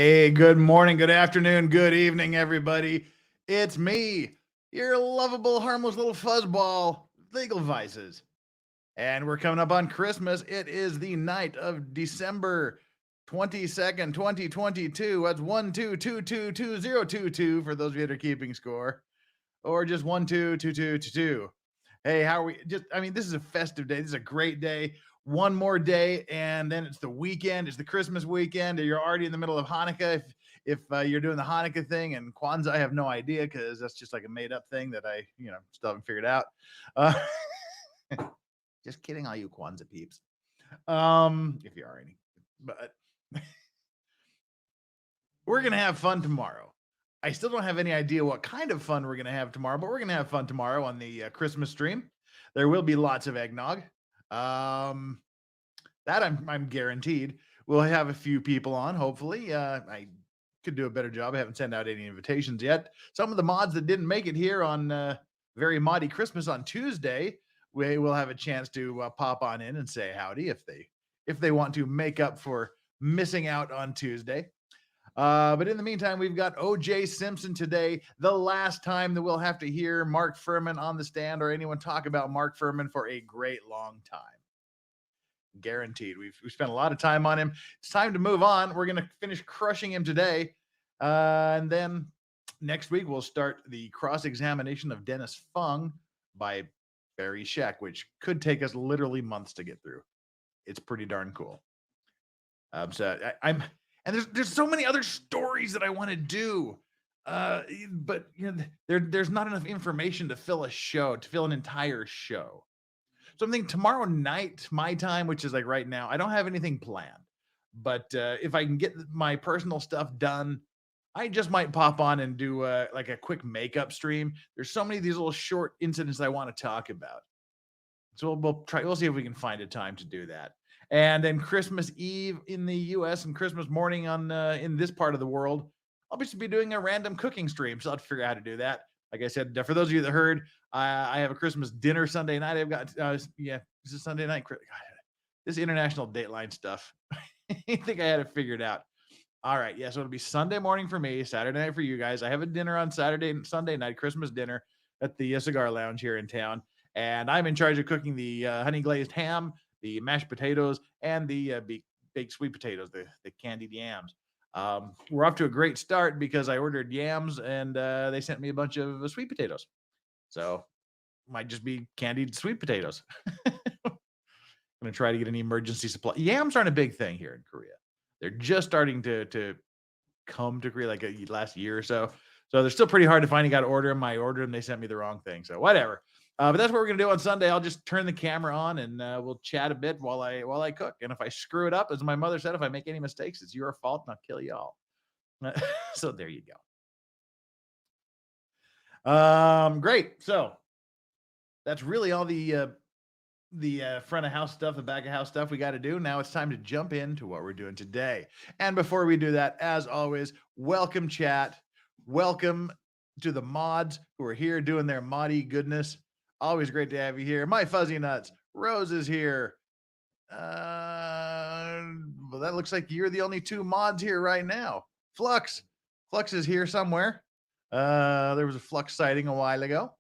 Hey, good morning, good afternoon, good evening, everybody. It's me, your lovable, harmless little fuzzball, Legal Vices. And we're coming up on Christmas. It is the night of December 22nd, 2022. That's 122222022 for those of you that are keeping score, or just 122222. Hey, how are we? This is a festive day. This is a great day. One more day, and then it's the weekend. It's the Christmas weekend. You're already in the middle of Hanukkah. If you're doing the Hanukkah thing, and Kwanzaa, I have no idea because that's just like a made up thing that I still haven't figured out. Uh, just kidding, all you Kwanzaa peeps. If you are any, but we're gonna have fun tomorrow. I still don't have any idea what kind of fun we're gonna have tomorrow, but we're gonna have fun tomorrow on the Christmas stream. There will be lots of eggnog. That I'm guaranteed. We'll have a few people on. Hopefully, I could do a better job. I haven't sent out any invitations yet. Some of the mods that didn't make it here on Very Moddy Christmas on Tuesday, we will have a chance to pop on in and say howdy if they want to make up for missing out on Tuesday. But in the meantime, we've got OJ Simpson today. The last time that we'll have to hear Mark Fuhrman on the stand or anyone talk about Mark Fuhrman for a great long time. Guaranteed. We've spent a lot of time on him. It's time to move on. We're going to finish crushing him today. And then next week, we'll start the cross-examination of Dennis Fung by Barry Scheck, which could take us literally months to get through. It's pretty darn cool. And there's so many other stories that I want to do. But there's not enough information to fill an entire show. So I'm thinking tomorrow night, my time, which is like right now, I don't have anything planned. But if I can get my personal stuff done, I just might pop on and do like a quick makeup stream. There's so many of these little short incidents I want to talk about. So we'll see if we can find a time to do that. And then Christmas Eve in the US and Christmas morning in this part of the world, I'll just be doing a random cooking stream. So I'll have to figure out how to do that. Like I said, for those of you that heard, I have a Christmas dinner Sunday night. I've got, this is Sunday night. God, this international dateline stuff. I think I had it figured out. All right. Yeah. So it'll be Sunday morning for me, Saturday night for you guys. I have a dinner on Saturday and Sunday night, Christmas dinner at the Cigar Lounge here in town. And I'm in charge of cooking the honey glazed ham, the mashed potatoes, and the baked sweet potatoes, the candied yams. We're off to a great start because I ordered yams and they sent me a bunch of sweet potatoes. So might just be candied sweet potatoes. I'm going to try to get an emergency supply. Yams aren't a big thing here in Korea. They're just starting to come to Korea like last year or so. So they're still pretty hard to find. You got to order them. I ordered them. They sent me the wrong thing. So whatever. But that's what we're going to do on Sunday. I'll just turn the camera on and we'll chat a bit while I cook. And if I screw it up, as my mother said, if I make any mistakes, it's your fault and I'll kill you all. So there you go. Great. So that's really all the front of house stuff, the back of house stuff we got to do. Now it's time to jump into what we're doing today. And before we do that, as always, welcome chat. Welcome to the mods who are here doing their moddy goodness. Always great to have you here. My fuzzy nuts. Rose is here. Well, that looks like you're the only two mods here right now. Flux is here somewhere. There was a Flux sighting a while ago.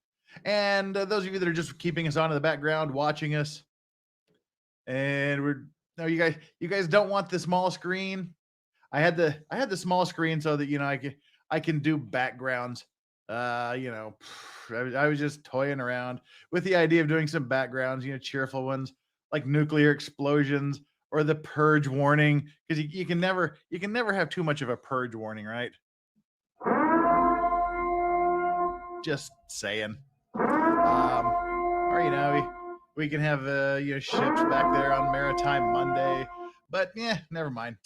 And those of you that are just keeping us on in the background, watching us, and you guys don't want the small screen. I had the small screen so that I can do backgrounds. I was just toying around with the idea of doing some backgrounds, cheerful ones like nuclear explosions or the purge warning, because you can never have too much of a purge warning, right? Just saying. Or we can have ships back there on Maritime Monday, but never mind.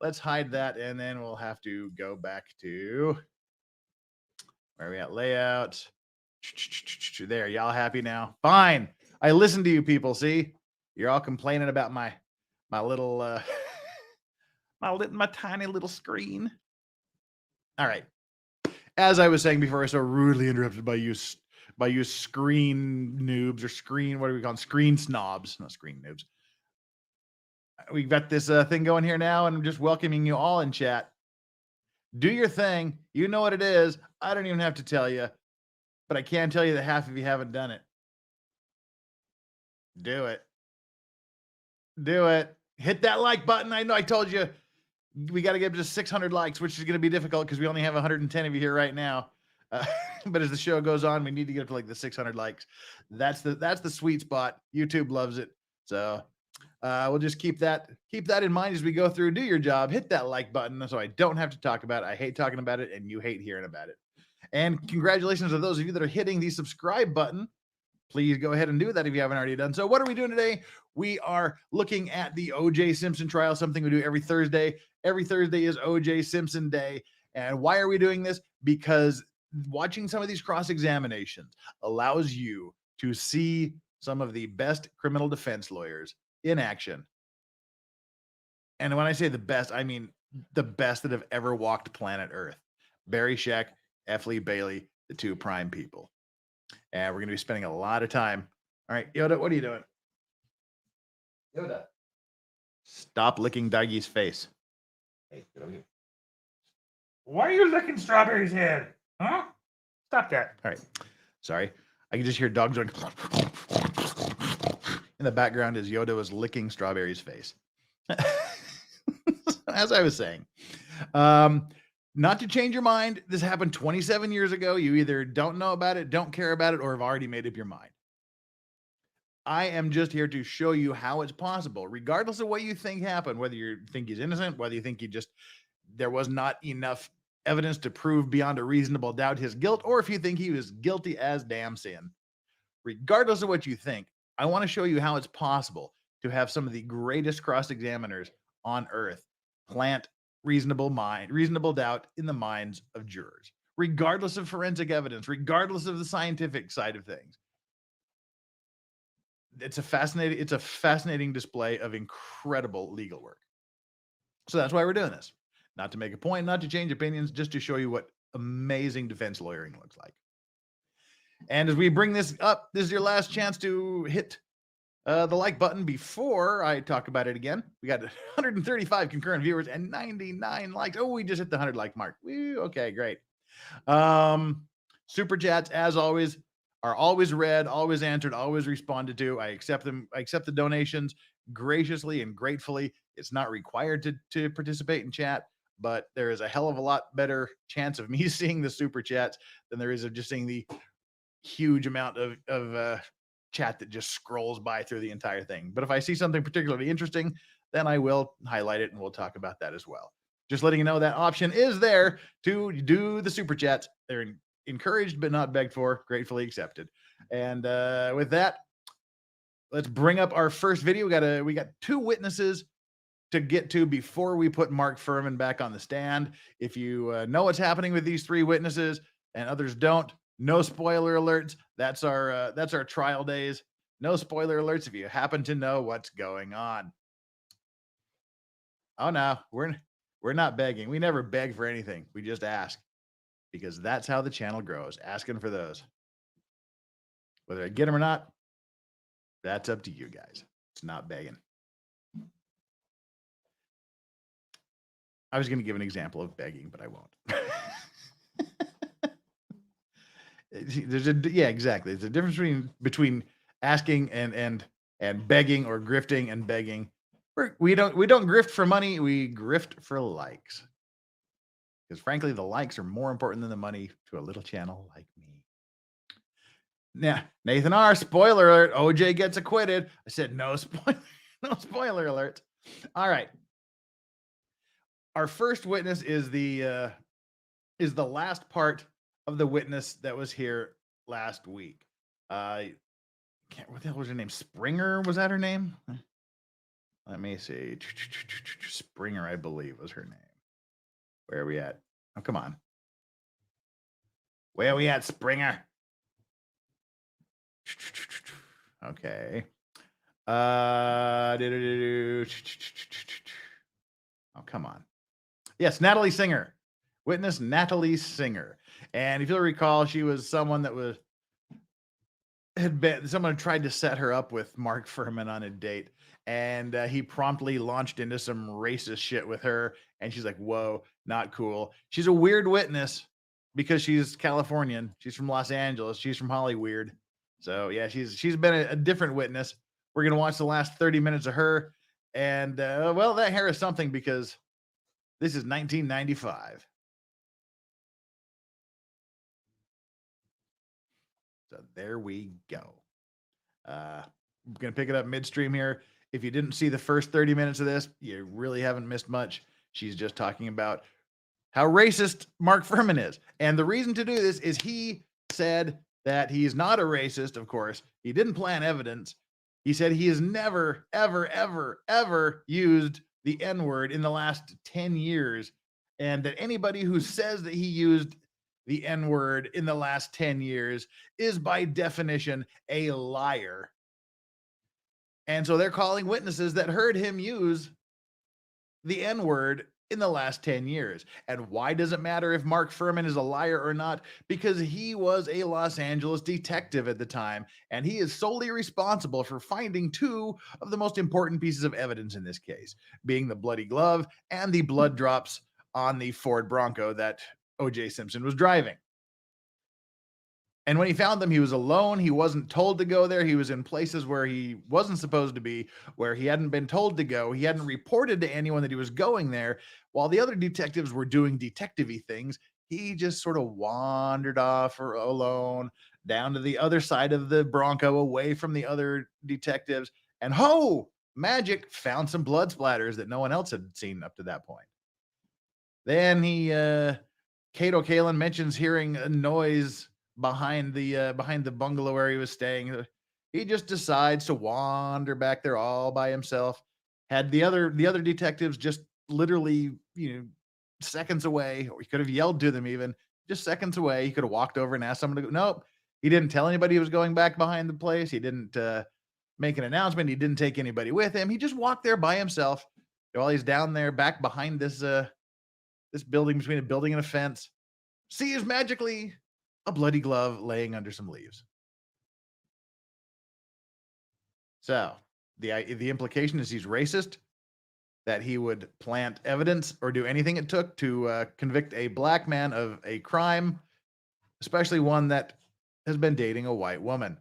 Let's hide that, and then we'll have to go back to where are we at? Layout. There, y'all happy now? Fine. I listen to you people. See, you're all complaining about my little my tiny little screen. All right. As I was saying before, I was so rudely interrupted by you screen noobs or what do we call them? Screen snobs, not screen noobs. We've got this thing going here now, and I'm just welcoming you all in chat. Do your thing. You know what it is. I don't even have to tell you, but I can tell you that half of you haven't done it. Do it. Do it. Hit that like button. I know I told you we got to get to 600 likes, which is going to be difficult because we only have 110 of you here right now. But as the show goes on, we need to get up to like the 600 likes. That's the sweet spot. YouTube loves it. So we'll just keep that in mind as we go through. Do your job. Hit that like button so I don't have to talk about it. I hate talking about it, and you hate hearing about it. And congratulations to those of you that are hitting the subscribe button. Please go ahead and do that if you haven't already done so. What are we doing today? We are looking at the OJ Simpson trial, something we do every Thursday. Every Thursday is OJ Simpson Day. And why are we doing this? Because watching some of these cross-examinations allows you to see some of the best criminal defense lawyers in action. And when I say the best, I mean the best that have ever walked planet Earth. Barry Scheck, F. Lee Bailey, the two prime people. And we're going to be spending a lot of time. All right, Yoda, what are you doing? Yoda, stop licking Dougie's face. Hey, get over here. Why are you licking Strawberry's head? Huh? Stop that. All right. Sorry. I can just hear dogs going. In the background as Yoda was licking Strawberry's face. As I was saying. Not to change your mind. This happened 27 years ago. You either don't know about it, don't care about it, or have already made up your mind. I am just here to show you how it's possible, regardless of what you think happened, whether you think he's innocent, whether you think there was not enough evidence to prove beyond a reasonable doubt his guilt, or if you think he was guilty as damn sin. Regardless of what you think, I want to show you how it's possible to have some of the greatest cross-examiners on earth plant reasonable doubt in the minds of jurors, regardless of forensic evidence, regardless of the scientific side of things. It's a fascinating display of incredible legal work. So that's why we're doing this. Not to make a point, not to change opinions, just to show you what amazing defense lawyering looks like. And as we bring this up, this is your last chance to hit the like button before I talk about it again. We got 135 concurrent viewers and 99 likes. Oh, we just hit the 100 like mark. Woo, okay, great. Super chats, as always, are always read, always answered, always responded to. I accept them. I accept the donations graciously and gratefully. It's not required to participate in chat, but there is a hell of a lot better chance of me seeing the super chats than there is of just seeing the huge amount of chat that just scrolls by through the entire thing. But if I see something particularly interesting, then I will highlight it and we'll talk about that as well. Just letting you know that option is there to do the super chats. They're encouraged but not begged for, gratefully accepted. And with that, let's bring up our first video. We got two witnesses to get to before we put Mark Fuhrman back on the stand. If you know what's happening with these three witnesses and others don't, no spoiler alerts. That's our trial days. No spoiler alerts if you happen to know what's going on. Oh no, we're not begging. We never beg for anything. We just ask, because that's how the channel grows. Asking for those. Whether I get them or not, that's up to you guys. It's not begging. I was going to give an example of begging, but I won't. Exactly. There's a difference between asking and begging, or grifting and begging. We don't grift for money. We grift for likes. Because frankly, the likes are more important than the money to a little channel like me. Now, Nathan R., spoiler alert, OJ gets acquitted. I said no spoiler alert. All right. Our first witness is the last part of the witness that was here last week. What the hell was her name? Springer, was that her name? Let me see. Springer, I believe, was her name. Where are we at? Oh, come on. Where are we at, Springer? Okay. Oh, come on. Yes, Natalie Singer. Witness Natalie Singer. And if you'll recall, she was someone that someone tried to set her up with Mark Fuhrman on a date. And he promptly launched into some racist shit with her And she's like, whoa, not cool. She's a weird witness because she's Californian. She's from Los Angeles. She's from Hollyweird. So yeah, she's been a different witness. We're gonna watch the last 30 minutes of her, and well, that hair is something because this is 1995. So there we go. I'm gonna pick it up midstream here. If you didn't see the first 30 minutes of this, you really haven't missed much. She's just talking about how racist Mark Fuhrman is. And the reason to do this is he said that he's not a racist, of course. He didn't plant evidence. He said he has never, ever, ever, ever used the N-word in the last 10 years. And that anybody who says that he used the N-word in the last 10 years is by definition a liar. And so they're calling witnesses that heard him use the N-word in the last 10 years. And why does it matter if Mark Fuhrman is a liar or not? Because he was a Los Angeles detective at the time, and he is solely responsible for finding two of the most important pieces of evidence in this case, being the bloody glove and the blood drops on the Ford Bronco that OJ Simpson was driving. And when he found them, he was alone. He wasn't told to go there. He was in places where he wasn't supposed to be, where he hadn't been told to go. He hadn't reported to anyone that he was going there. While the other detectives were doing detective-y things, he just sort of wandered off or alone down to the other side of the Bronco, away from the other detectives. And magic, found some blood splatters that no one else had seen up to that point. Then Kato Kalin mentions hearing a noise behind the bungalow where he was staying. He just decides to wander back there all by himself. Had the other detectives just literally, seconds away, or he could have yelled to them even just seconds away. He could have walked over and asked someone to go. Nope. He didn't tell anybody he was going back behind the place. He didn't make an announcement. He didn't take anybody with him. He just walked there by himself while he's down there back behind this building, between a building and a fence. Sees magically a bloody glove laying under some leaves. So the implication is he's racist, that he would plant evidence or do anything it took to convict a black man of a crime, especially one that has been dating a white woman.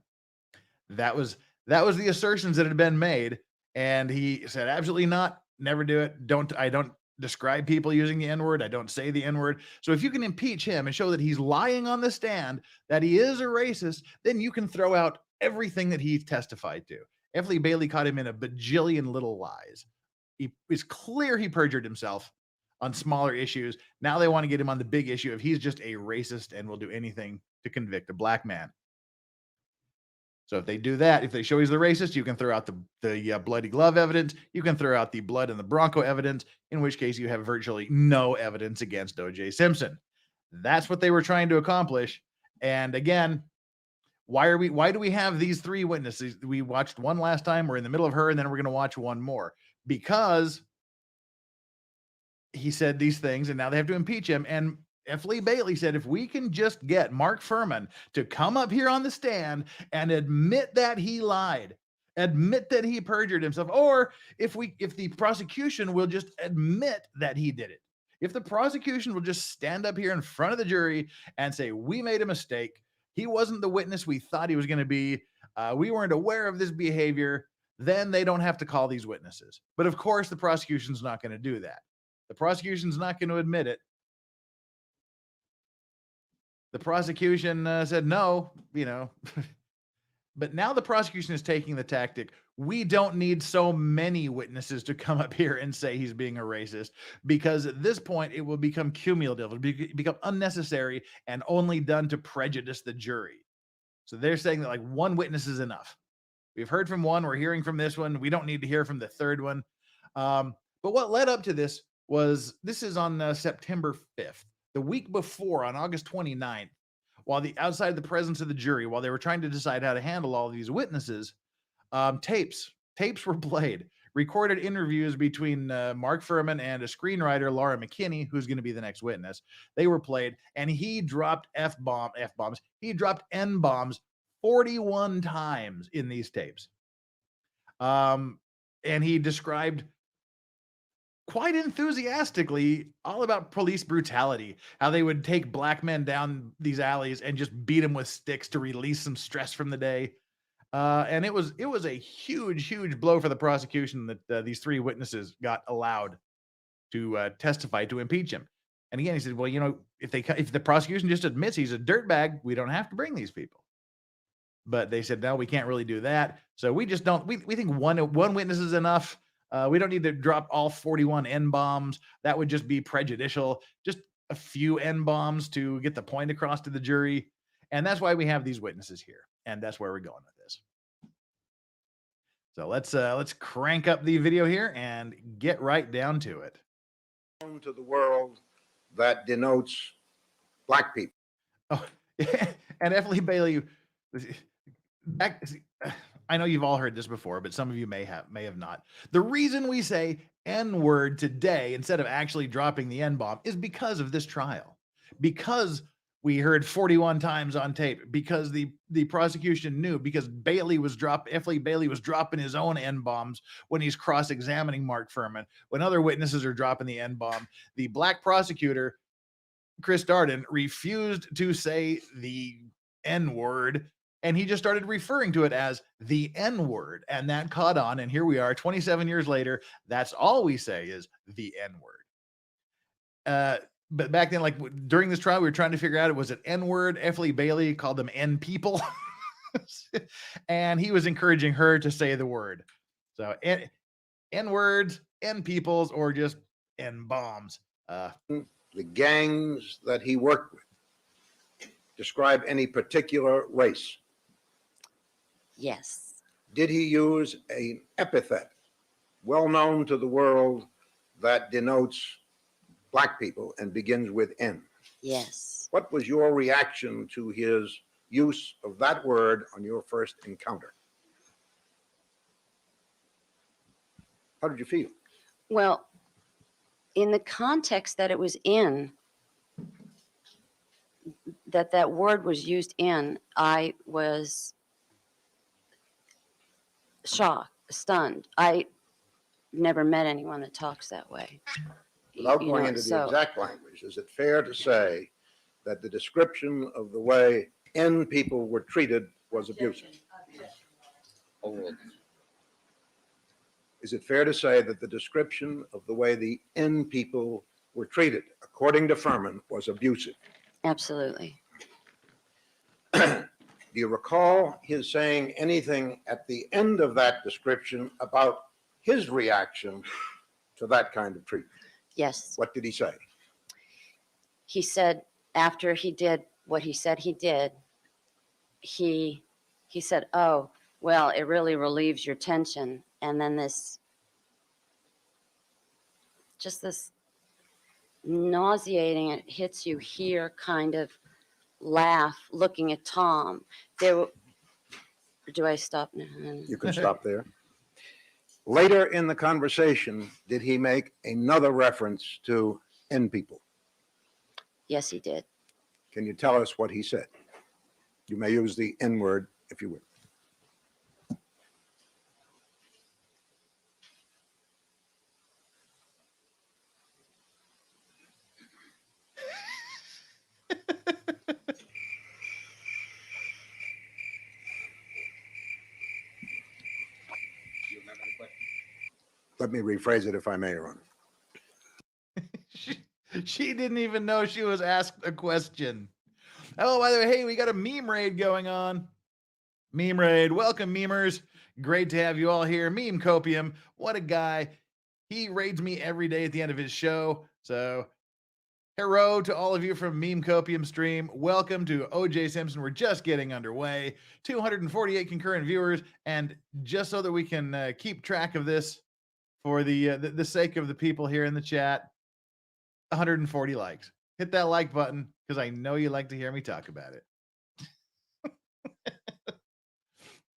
That was the assertions that had been made, and he said absolutely not, never do it. I don't describe people using the N-word. I don't say the N-word. So if you can impeach him and show that he's lying on the stand, that he is a racist, then you can throw out everything that he testified to. F. Lee Bailey caught him in a bajillion little lies. It's clear he perjured himself on smaller issues. Now they want to get him on the big issue of he's just a racist and will do anything to convict a black man. So if they do that, if they show he's the racist, you can throw out the bloody glove evidence. You can throw out the blood in the Bronco evidence, in which case you have virtually no evidence against OJ Simpson. That's what they were trying to accomplish. And again, why do we have these three witnesses? We watched one last time. We're in the middle of her, and then we're going to watch one more because he said these things, and now they have to impeach him. And F. Lee Bailey said, if we can just get Mark Fuhrman to come up here on the stand and admit that he lied, admit that he perjured himself, or if the prosecution will just admit that he did it, if the prosecution will just stand up here in front of the jury and say, we made a mistake, he wasn't the witness we thought he was going to be, we weren't aware of this behavior, then they don't have to call these witnesses. But of course, the prosecution's not going to do that. The prosecution's not going to admit it. The prosecution said no, but now the prosecution is taking the tactic. We don't need so many witnesses to come up here and say he's being a racist, because at this point it will become cumulative. It'll become unnecessary and only done to prejudice the jury. So they're saying that like one witness is enough. We've heard from one. We're hearing from this one. We don't need to hear from the third one. But what led up to this is on September 5th. The week before, on August 29th, while outside the presence of the jury, while they were trying to decide how to handle all of these witnesses, tapes were played, recorded interviews between Mark Fuhrman and a screenwriter, Laura McKinney, who's going to be the next witness. They were played, and he dropped F-bombs. He dropped N-bombs 41 times in these tapes. And he described quite enthusiastically all about police brutality, how they would take black men down these alleys and just beat them with sticks to release some stress from the day. And it was a huge blow for the prosecution that these three witnesses got allowed to testify to impeach him. And again, he said, "Well, you know, if the prosecution just admits he's a dirtbag, we don't have to bring these people." But they said, "No, we can't really do that. So we just don't. We think one witness is enough. We don't need to drop all 41 N bombs. That would just be prejudicial. Just a few N bombs to get the point across to the jury." And that's why we have these witnesses here, and that's where we're going with this. So let's crank up the video here and get right down to it. To the world that denotes black people. Oh, and F. Lee Bailey. I know you've all heard this before, but some of you may have not. The reason we say N-word today instead of actually dropping the N-bomb is because of this trial. Because we heard 41 times on tape, because the prosecution knew, because F. Lee Bailey was dropping his own N-bombs when he's cross-examining Mark Fuhrman, when other witnesses are dropping the N-bomb. The black prosecutor, Chris Darden, refused to say the N-word, and he just started referring to it as the N-word, and that caught on, and here we are 27 years later. That's all we say is the N-word. But back then, like during this trial, we were trying to figure out, was it N-word? F. Lee Bailey called them N people. And he was encouraging her to say the word. So N-words, N peoples, or just N bombs. The gangs that he worked with describe any particular race? Yes. Did he use an epithet well known to the world that denotes black people and begins with N? Yes. What was your reaction to his use of that word on your first encounter? How did you feel? Well, in the context that it was in, that word was used in, I was shocked, stunned. I never met anyone that talks that way. Without going into the exact language, is it fair to say that the description of the way N people were treated was abusive? Is it fair to say that the description of the way the N people were treated, according to Fuhrman, was abusive? Absolutely. Do you recall his saying anything at the end of that description about his reaction to that kind of treatment? Yes. What did he say? He said after he did what he said he did, he said, "Oh, well, it really relieves your tension." And then this nauseating, it hits you here kind of laugh looking at Tom. Do I stop now? You can stop there. Later in the conversation, did he make another reference to N people? Yes, he did. Can you tell us what he said? You may use the N word if you will. Let me rephrase it if I may, Your Honor. She didn't even know she was asked a question. Oh, by the way, hey, we got a meme raid going on. Meme raid. Welcome, memers. Great to have you all here. Meme Copium. What a guy. He raids me every day at the end of his show. So, hello to all of you from Meme Copium stream. Welcome to OJ Simpson. We're just getting underway. 248 concurrent viewers. And just so that we can keep track of this for the sake of the people here in the chat, 140 likes. Hit that like button because I know you like to hear me talk about it.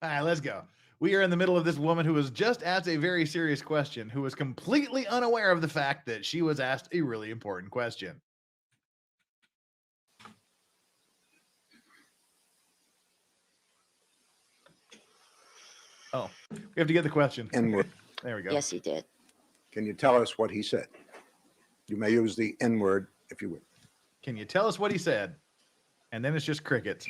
All right, let's go. We are in the middle of this woman who was just asked a very serious question, who was completely unaware of the fact that she was asked a really important question. Oh, we have to get the question. N word. There we go. Yes, he did. Can you tell us what he said? You may use the N word if you would. Can you tell us what he said? And then it's just crickets.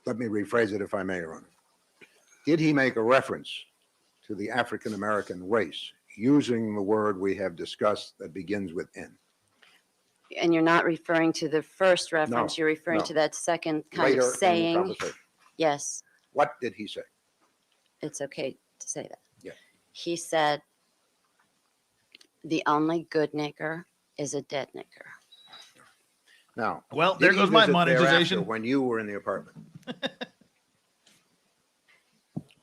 Let me rephrase it if I may, Your Honor. Did he make a reference to the African-American race using the word we have discussed that begins with N? And you're not referring to the first reference, you're referring no. to that second kind Later of in the saying. conversation. Yes, What did he say? it's okay to say that. Yeah. He said, the only good nigger is a dead nigger. Now, Well, did there he goes my visit thereafter monetization. when you were in the apartment?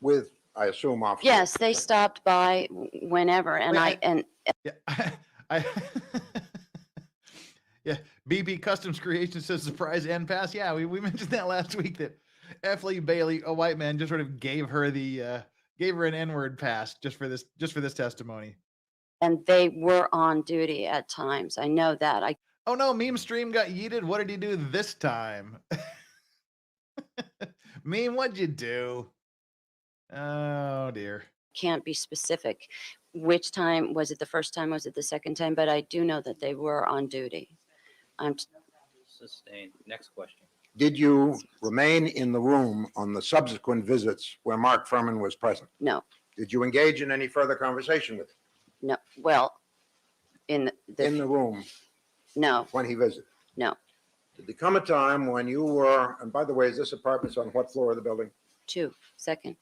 With, I assume, officers? Yes, they stopped by whenever, and Wait, and Yeah. I yeah. BB Customs Creation says surprise and pass. Yeah, we mentioned that last week that F. Lee Bailey, a white man, just sort of gave her an N-word pass just for this testimony. and they were on duty at times. I know that. Oh no, meme stream got yeeted. What did he do this time? Meme, what'd you do? Oh dear. Can't be specific. Which time was it? The first time? Was it the second time? But I do know that they were on duty. Sustained. Next question. Did you remain in the room on the subsequent visits where Mark Fuhrman was present? No, Did you engage in any further conversation with him no. Well, in in the room no, when he visited? no. Did there come a time when you were, and by the way, is this apartment on what floor of the building? Second.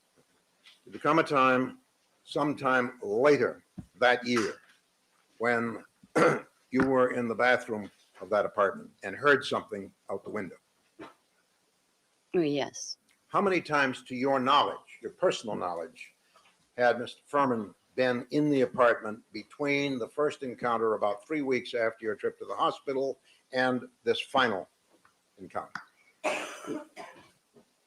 Did there come a time, sometime later that year, when you were in the bathroom of that apartment and heard something out the window? Oh, yes. How many times, to your knowledge, your personal knowledge, had Mr. Fuhrman been in the apartment between the first encounter about 3 weeks after your trip to the hospital and this final encounter?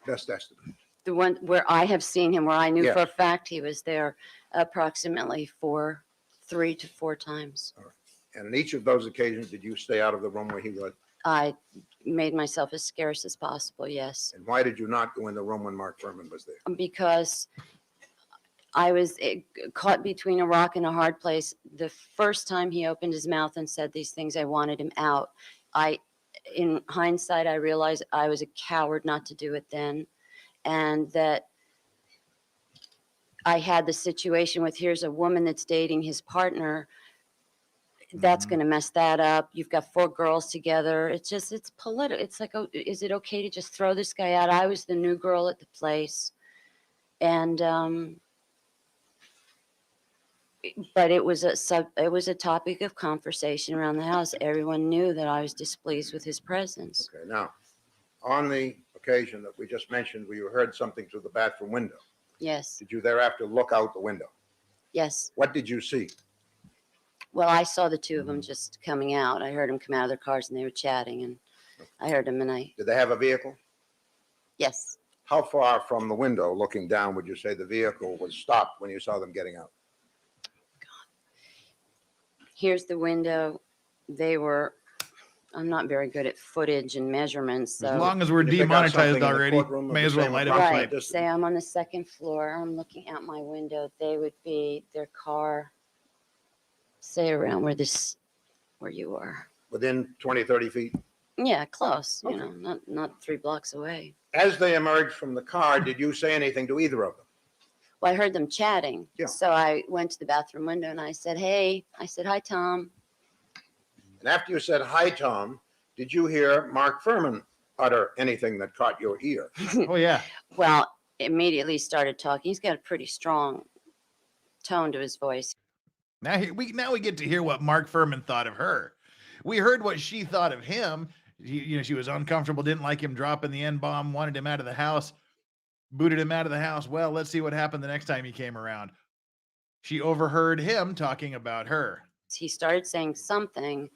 Best estimate. The one where I have seen him, where I knew Yes. for a fact he was there approximately 3 to 4 times. And in each of those occasions, did you stay out of the room where he was? I made myself as scarce as possible, yes. And why did you not go in the room when Mark Fuhrman was there? Because I was caught between a rock and a hard place. The first time he opened his mouth and said these things, I wanted him out. In hindsight, I realized I was a coward not to do it then. And that I had the situation with, here's a woman that's dating his partner. That's going to mess that up. You've got 4 girls together. It's political. It's like, oh, is it okay to just throw this guy out? I was the new girl at the place. And, but it was a topic of conversation around the house. Everyone knew that I was displeased with his presence. Okay, now, on the occasion that we just mentioned where you heard something through the bathroom window, Yes, did you thereafter look out the window? yes. What did you see? Well, I saw the 2 of them just coming out. I heard them come out of their cars and they were chatting, and I heard them, and Did they have a vehicle? yes. How far from the window, looking down, would you say the vehicle was stopped when you saw them getting out? Here's the window. I'm not very good at footage and measurements, As so. long as we're Can you pick out something in demonetized the already, courtroom of may the as well same light up a approximate fight. Right, distance? say I'm on the 2nd floor, I'm looking out my window, they would be, their car, say around where you are. Within 20, 30 feet? Yeah, close, Okay. not 3 blocks away. As they emerged from the car, did you say anything to either of them? Well, I heard them chatting. Yeah. So I went to the bathroom window and I said, hey, hi, Tom. And after you said, "Hi, Tom," did you hear Mark Fuhrman utter anything that caught your ear? Oh yeah. Well, immediately started talking. He's got a pretty strong tone to his voice. Now we get to hear what Mark Fuhrman thought of her. We heard what she thought of him. She was uncomfortable, didn't like him dropping the N-bomb, wanted him out of the house, booted him out of the house. Well, let's see what happened the next time he came around. She overheard him talking about her. He started saying something,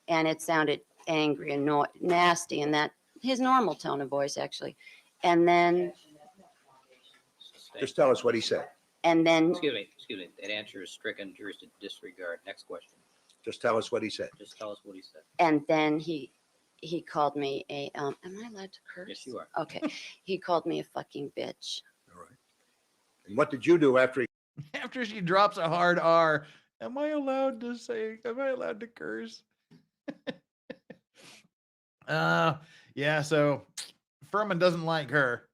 and it sounded angry and nasty, and that his normal tone of voice, actually. And then Just tell us what he said. And then Excuse me. That answer is stricken. Jurors to disregard. Next question. Just tell us what he said. Just tell us what he said. and then he called me a am I allowed to curse? Yes, you are. Okay. He called me a fucking bitch. All right. And what did you do after he After she drops a hard R, am I allowed to curse? Yeah, so Furman doesn't like her.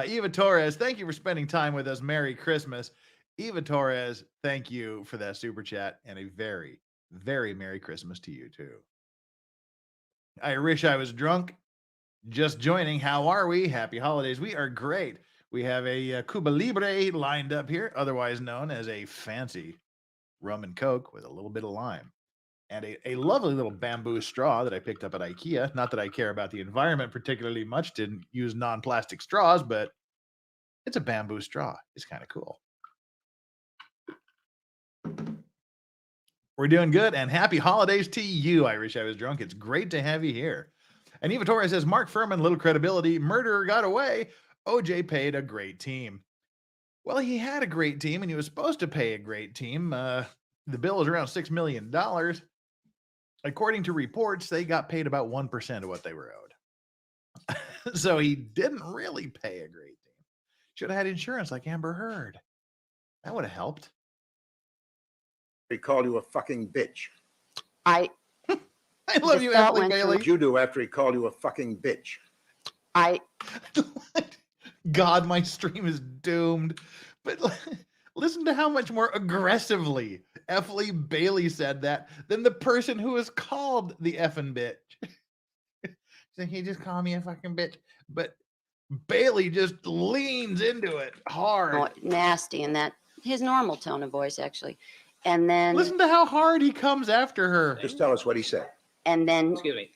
Eva Torres, thank you for spending time with us. Merry Christmas. Eva Torres, thank you for that super chat and a very, very Merry Christmas to you too. I wish I was drunk. Just joining. How are we? Happy holidays. We are great. We have a Cuba Libre lined up here, otherwise known as a fancy rum and Coke with a little bit of lime. And a lovely little bamboo straw that I picked up at IKEA. Not that I care about the environment particularly much, didn't use non-plastic straws, but it's a bamboo straw. It's kind of cool. We're doing good, and happy holidays to you. I wish I was drunk. It's great to have you here. And Eva Torres says, Mark Fuhrman, little credibility. Murderer got away. OJ paid a great team. Well, he had a great team, and he was supposed to pay a great team. The bill is around $6 million. According to reports, they got paid about 1% of what they were owed. So he didn't really pay a great team. Should have had insurance like Amber Heard. That would have helped. called you a fucking bitch? I love you, Emily What Bailey. did you do after he called you a fucking bitch? God, my stream is doomed. But listen to how much more aggressively Emily Bailey said that than the person who was called the effing bitch. So he just called me a fucking bitch. But Bailey just leans into it hard. nasty in that his normal tone of voice actually. And then Listen to how hard he comes after her. Just tell us what he said. and then Excuse me.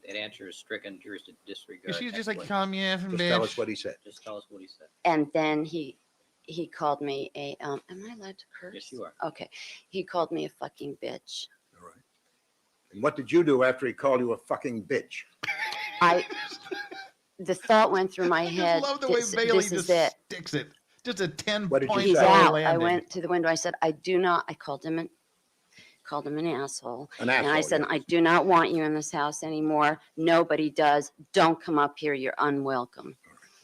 That answer is stricken. Jurors to disregard. She's just Next like, question. call me a effing Just bitch. tell us what he said. Just tell us what he said. and then he called me a am I allowed to curse? Yes, you are. Okay. He called me a fucking bitch. All right. And what did you do after he called you a fucking bitch? The thought went through my I head. just love the way this Bailey is just it. sticks it. Just a 10 What did you point He's say? out. landing. I went to the window. I said, I called him an asshole. An And I asshole, said, yes. I do not want you in this house anymore. Nobody does. Don't come up here. You're unwelcome.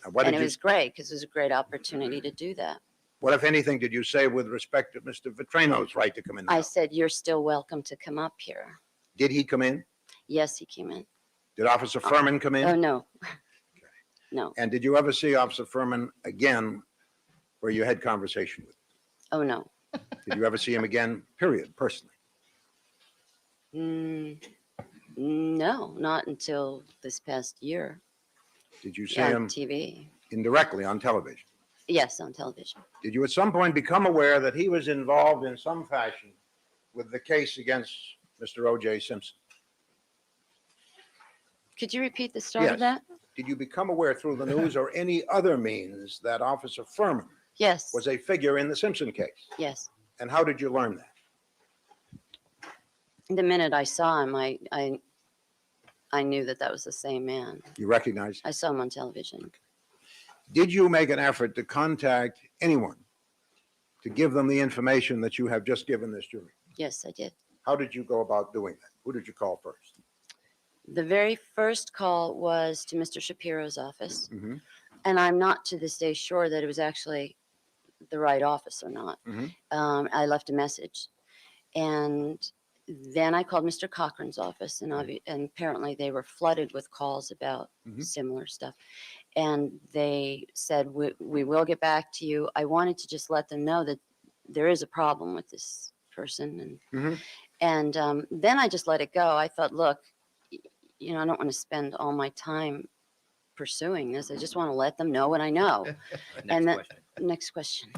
Now, what And did it you? was great because it was a great opportunity to do that. What, if anything, did you say with respect to Mr. Vitrino's right to come in? the I house? said, you're still welcome to come up here. Did he come in? Yes, he came in. Did Officer Furman come in? Oh, no. No. And did you ever see Officer Furman again where you had conversation with Oh, no. him? Did you ever see him again, period, personally? No, not until this past year. Did you see On him TV. indirectly on television? Yes, on television. Did you at some point become aware that he was involved in some fashion with the case against Mr. OJ Simpson? Could you repeat the start Yes. of that? Did you become aware through the news or any other means that Officer Furman Yes. was a figure in the Simpson case? Yes. And how did you learn that? The minute I saw him, I knew that was the same man. You recognized? I saw him on television. Did you make an effort to contact anyone to give them the information that you have just given this jury? Yes, I did. How did you go about doing that? Who did you call first? The very first call was to Mr. Shapiro's office. Mhm. And I'm not to this day sure that it was actually the right office or not. Mhm. I left a message. And then I called Mr. Cochran's office, and apparently they were flooded with calls about Mhm. similar stuff. And they said, we will get back to you. I wanted to just let them know that there is a problem with this person. Mhm. And then I just let it go. I thought, look, I don't want to spend all my time pursuing this. I just want to let them know what I know. Next And then- question. Next question.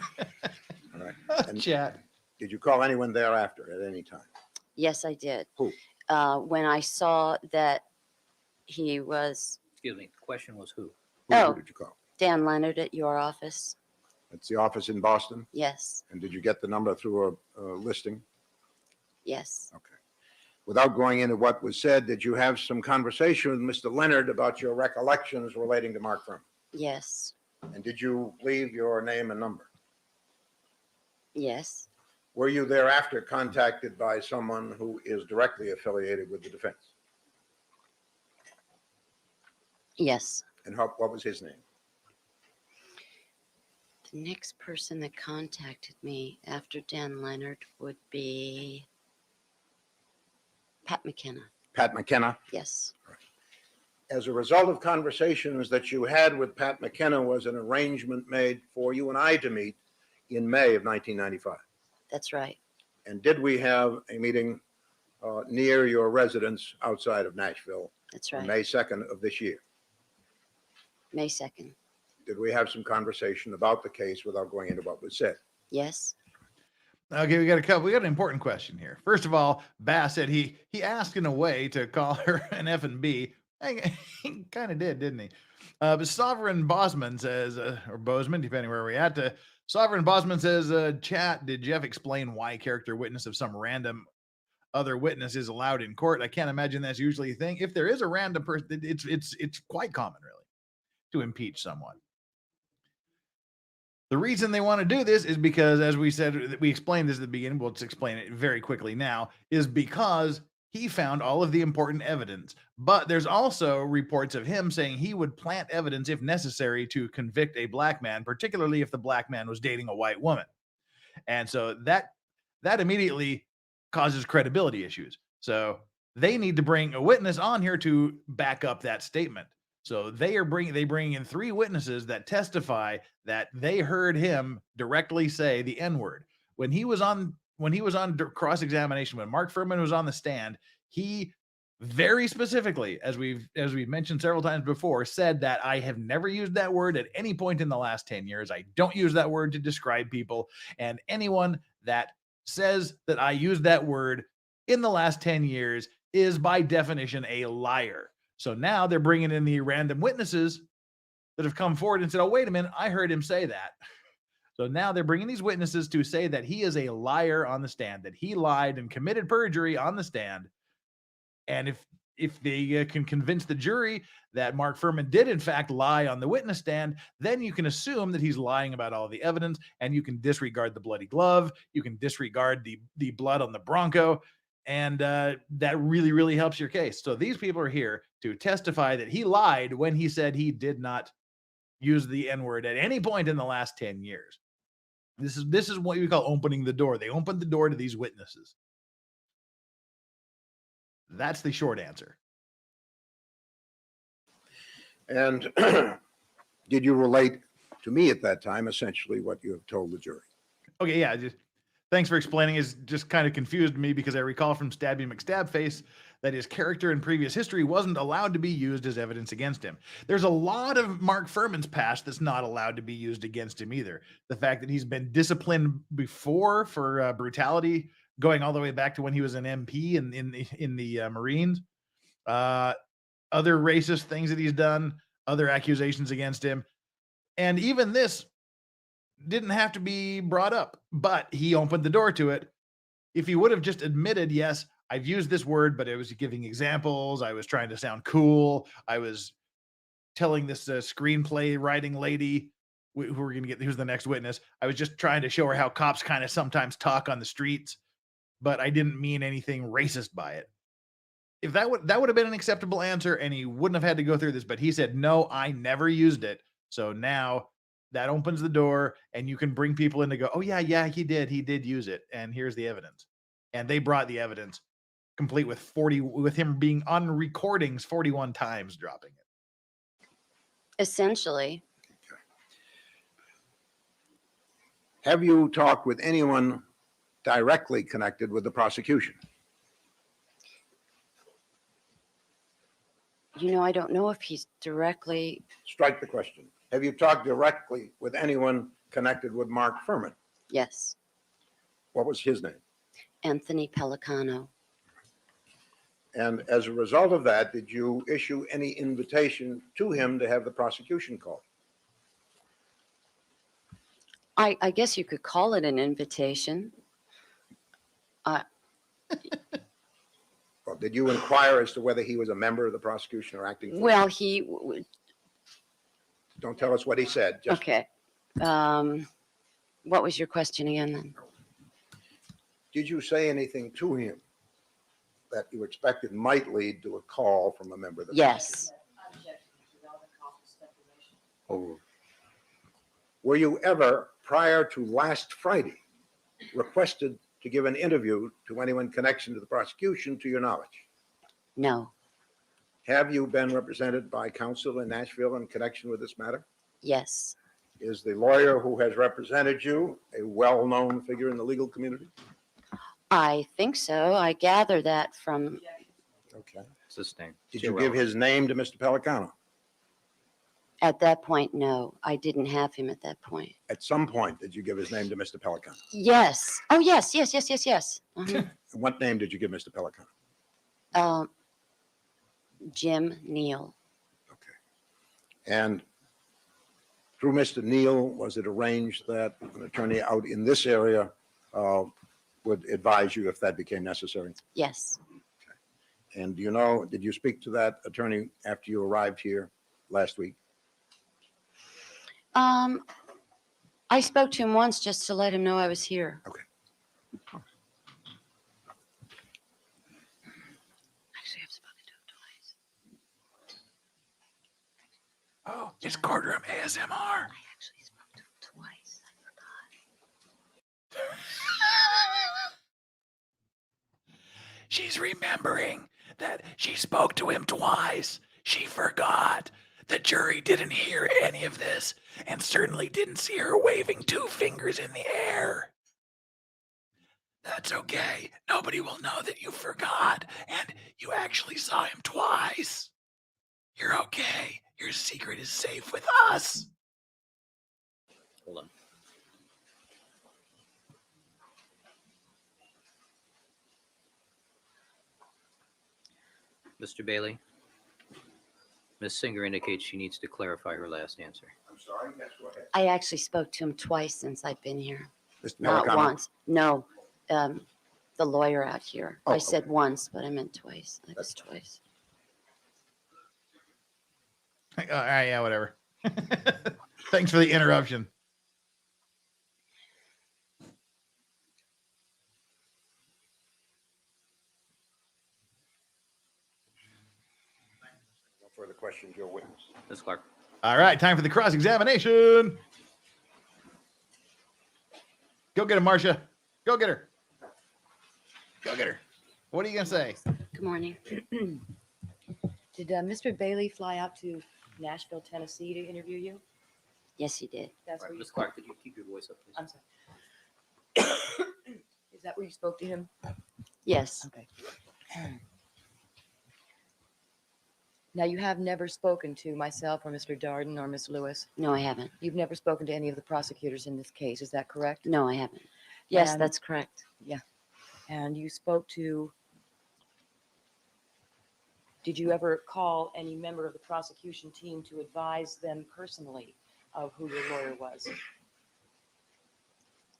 All right. And Chat. did you call anyone thereafter at any time? Yes, I did. Who? When I saw that he was Excuse me. The question was who? Oh. Who did you call? Dan Leonard at your office. It's the office in Boston? Yes, And did you get the number through a listing? yes. Okay. Without going into what was said, did you have some conversation with Mr. Leonard about your recollections relating to Mark Fuhrman? Yes. And did you leave your name and number? Yes, Were you thereafter contacted by someone who is directly affiliated with the defense? yes. And what was his name? The next person that contacted me after Dan Leonard would be Pat McKenna. Pat McKenna. Yes, As a result of conversations that you had with Pat McKenna, was an arrangement made for you and I to meet in May of 1995. that's right. And did we have a meeting near your residence outside of Nashville That's on right. May 2nd of this year? May 2nd. Did we have some conversation about the case without going into what was said? Yes, Okay, we got an important question here. First of all, Bass said he asked in a way to call her an F and B. He kind of did, didn't he? But Sovereign Bosman says, or Bozeman, depending where we're at. Sovereign Bosman says, chat, did Jeff explain why character witness of some random other witness is allowed in court? I can't imagine that's usually a thing. If there is a random person, it's quite common, really, to impeach someone. The reason they want to do this is because, as we said, we explained this at the beginning, we'll just explain it very quickly now, is because he found all of the important evidence. But there's also reports of him saying he would plant evidence if necessary to convict a black man, particularly if the black man was dating a white woman. And so that immediately causes credibility issues. So they need to bring a witness on here to back up that statement. So they bring in 3 witnesses that testify that they heard him directly say the N-word. When he was on cross-examination, when Mark Fuhrman was on the stand, he very specifically, as we've mentioned several times before, said that I have never used that word at any point in the last 10 years. I don't use that word to describe people. And anyone that says that I used that word in the last 10 years is by definition a liar. So now they're bringing in the random witnesses that have come forward and said, oh, wait a minute, I heard him say that. So now they're bringing these witnesses to say that he is a liar on the stand, that he lied and committed perjury on the stand. And if they can convince the jury that Mark Fuhrman did in fact lie on the witness stand, then you can assume that he's lying about all the evidence, and you can disregard the bloody glove. You can disregard the blood on the Bronco. And that really, really helps your case. So these people are here to testify that he lied when he said he did not use the N-word at any point in the last 10 years. This is what we call opening the door. They opened the door to these witnesses. That's the short answer. And did you relate to me at that time essentially what you have told the jury? Okay, yeah, thanks for explaining. It's just kind of confused me because I recall from Stabby McStabface that his character in previous history wasn't allowed to be used as evidence against him. There's a lot of Mark Fuhrman's past that's not allowed to be used against him either. The fact that he's been disciplined before for brutality, going all the way back to when he was an MP in the Marines, other racist things that he's done, other accusations against him, and even this didn't have to be brought up, but he opened the door to it. If he would have just admitted, yes, I've used this word, but I was giving examples. I was trying to sound cool. I was telling this screenplay writing lady who we're going to get, who's the next witness. I was just trying to show her how cops kind of sometimes talk on the streets, but I didn't mean anything racist by it. If that would have been an acceptable answer, and he wouldn't have had to go through this, but he said, no, I never used it. So now that opens the door, and you can bring people in to go, oh yeah, he did use it. And here's the evidence. And they brought the evidence complete with him being on recordings 41 times dropping it. essentially. Have you talked with anyone directly connected with the prosecution? I don't know if he's directly. Strike the question. Have you talked directly with anyone connected with Mark Fuhrman? Yes, What was his name? Anthony Pellicano. And as a result of that, did you issue any invitation to him to have the prosecution called? I guess you could call it an invitation. Or did you inquire as to whether he was a member of the prosecution or acting for it? Well, Don't tell us what he said. Just Okay. What was your question again then? did you say anything to him that you expected might lead to a call from a member of the Yes. Oh. Were you ever, prior to last Friday, requested to give an interview to anyone in connection to the prosecution, to your knowledge? No. Have you been represented by counsel in Nashville in connection with this matter? Yes. Is the lawyer who has represented you a well-known figure in the legal community? I think so. I gather that from, Okay. Sustained. Did you give his name to Mr. Pelicano? at that point, no. I didn't have him at that point. At some point, did you give his name to Mr. Pelicano? Yes. Oh, yes, yes, yes, yes, yes. And what name did you give Mr. Pelicano? Jim Neal. Okay. And through Mr. Neal, was it arranged that an attorney out in this area would advise you if that became necessary? Yes. And do you know, did you speak to that attorney after you arrived here last week? I spoke to him once just to let him know I was here. Okay. Actually, I've spoken to him twice. Oh, it's courtroom ASMR. I actually spoke to him twice. I forgot. She's remembering that she spoke to him twice. She forgot. The jury didn't hear any of this and certainly didn't see her waving two fingers in the air. That's okay. Nobody will know that you forgot and you actually saw him twice. You're okay. Your secret is safe with us. Hold on. Mr. Bailey, Ms. Singer indicates she needs to clarify her last answer. I'm sorry, yes, go ahead. I actually spoke to him twice since I've been here. Mr. Not Pelicano? once. No. The lawyer out here. Oh, I said once, but I meant twice. It was That's twice. All right, yeah, whatever. Thanks for the interruption. No further questions, your witness. Ms. Clark. All right, time for the cross-examination. Go get her, Marcia. Go get her. Go get her. What are you going to say? Good morning. Did Mr. Bailey fly out to Nashville, Tennessee to interview you? Yes, he did. That's All where right, you Ms. spoke. Clark, could you keep your voice up, please? I'm sorry. Is that where you spoke to him? Yes. Okay. Now, you have never spoken to myself or Mr. Darden or Miss Lewis. No, I haven't. You've never spoken to any of the prosecutors in this case. Is that correct? No, I haven't. Yes, And- that's correct. And you spoke to, did you ever call any member of the prosecution team to advise them personally of who your lawyer was?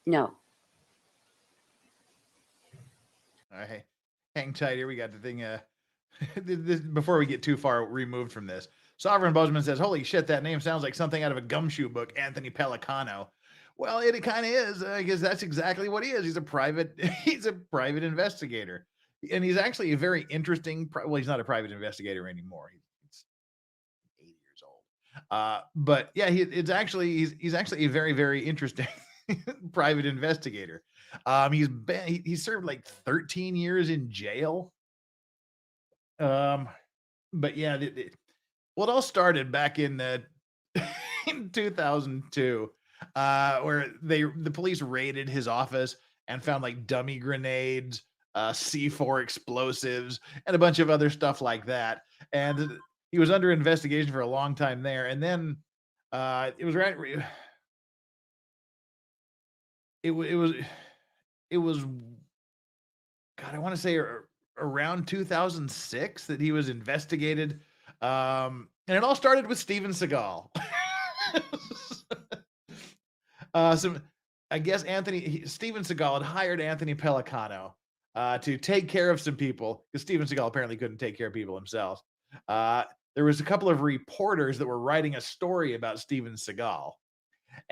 No. All right, hang tight here. We got the thing. This, before we get too far removed from this, Sovereign Bozeman says, "Holy shit, that name sounds like something out of a gumshoe book." Anthony Pelicano. Well, it kind of is. I guess that's exactly what he is. He's a private investigator, and he's actually a very interesting. Well, he's not a private investigator anymore. He's 80 years old. But yeah, he's actually a very, very interesting private investigator. He's served like 13 years in jail. But yeah, well, it all started back in in 2002, where the police raided his office and found like dummy grenades, C4 explosives, and a bunch of other stuff like that. And he was under investigation for a long time there. And then it was right. It was God, I want to say around 2006 that he was investigated. And it all started with Steven Seagal. So I guess Steven Seagal had hired Anthony Pelicano to take care of some people because Steven Seagal apparently couldn't take care of people himself. there was a couple of reporters that were writing a story about Steven Seagal.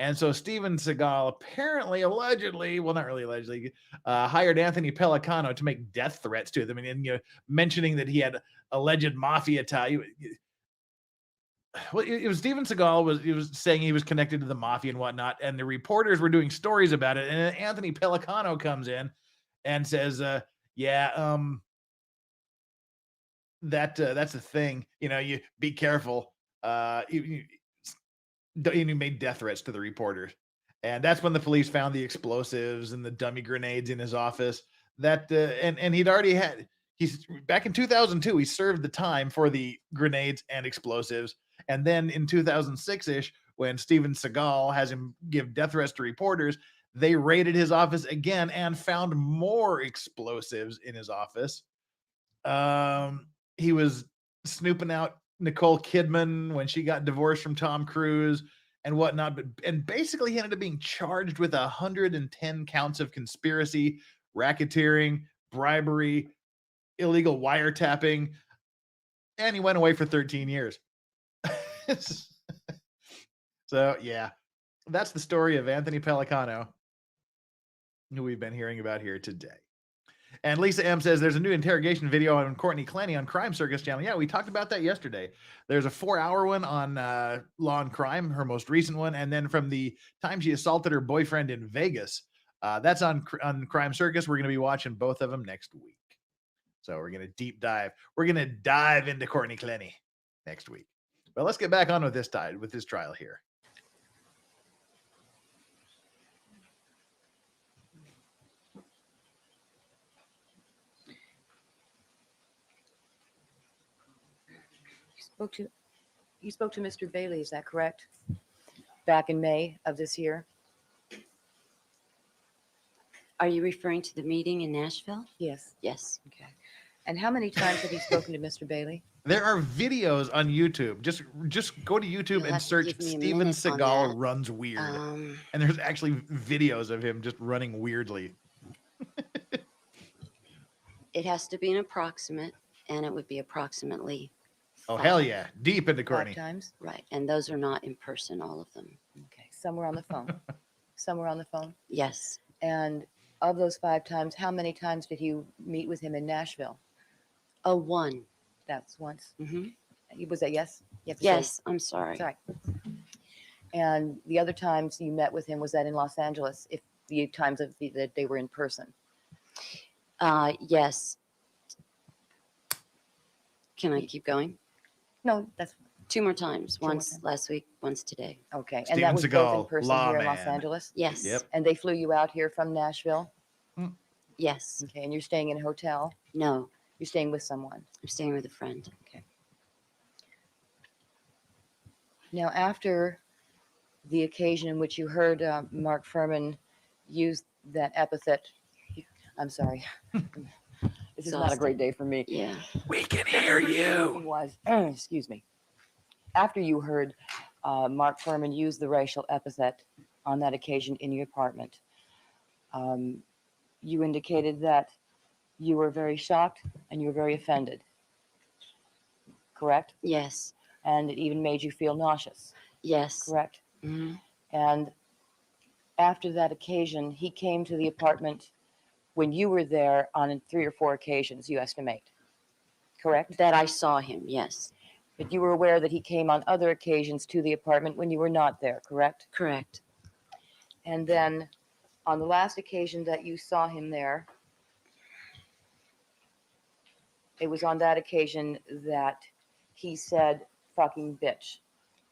And so Steven Seagal apparently, allegedly, well, not really allegedly, hired Anthony Pellicano to make death threats to them, and mentioning that he had alleged mafia tie. Well, it was Steven Seagal was saying he was connected to the mafia and whatnot, and the reporters were doing stories about it. And then Anthony Pellicano comes in and says, "Yeah, that's the thing. You be careful." He made death threats to the reporters, and that's when the police found the explosives and the dummy grenades in his office. And he'd already had. He's back in 2002. He served the time for the grenades and explosives, and then in 2006-ish, when Steven Seagal has him give death threats to reporters, they raided his office again and found more explosives in his office. He was snooping out Nicole Kidman when she got divorced from Tom Cruise and whatnot, and basically he ended up being charged with 110 counts of conspiracy, racketeering, bribery, illegal wiretapping, and he went away for 13 years. So yeah, that's the story of Anthony Pellicano, who we've been hearing about here today. And Lisa M says there's a new interrogation video on Courtney Clenny on Crime Circus channel. Yeah, we talked about that yesterday. There's a 4-hour one on Law and Crime, her most recent one, and then from the time she assaulted her boyfriend in Vegas. That's on Crime Circus. We're going to be watching both of them next week. So we're going to deep dive. We're going to dive into Courtney Clenny next week. But let's get back on with this trial here. You spoke to Mr. Bailey, is that correct? Back in May of this year? Are you referring to the meeting in Nashville? Yes. Yes. Okay. And how many times have you spoken to Mr. Bailey? There are videos on YouTube. Just go to YouTube You'll and have to search give me a Steven minute on Seagal that. runs weird. And there's actually videos of him just running weirdly. It has to be an approximate, and it would be approximately Oh, 5. hell yeah. Deep into 5 Courtney. times? Right. And those are not in person, all of them. Okay. Somewhere on the phone. Somewhere on the phone. Yes. And of those 5 times, how many times did you meet with him in Nashville? Oh, 1. That's once. Mm-hmm. Was that yes? You have to say- Yes. I'm sorry. Sorry. And the other times you met with him, was that in Los Angeles? If the times that they were in person? Yes. Can I keep going? No, that's 2 more times. more Once times. last week, once today. okay. Steven And that was both in Seagal, person here in Los lawman. Angeles? Yes. Yep. And they flew you out here from Nashville? Yes. Okay. And you're staying in a hotel? No. You're staying with someone? I'm staying with a friend. Now, after the occasion in which you heard Mark Fuhrman use that epithet, I'm sorry. This is not a Exhausted. great day for me. Yeah. We can hear you. It was, excuse me. After you heard Mark Fuhrman use the racial epithet on that occasion in your apartment, you indicated that you were very shocked and you were very offended. Correct? Yes. And it even made you feel nauseous. Yes. Correct? Hmm. And after that occasion, he came to the apartment when you were there on 3 or 4 occasions, you estimate. Correct? That I saw him. Yes. But you were aware that he came on other occasions to the apartment when you were not there, correct? Correct. And then on the last occasion that you saw him there, it was on that occasion that he said, fucking bitch,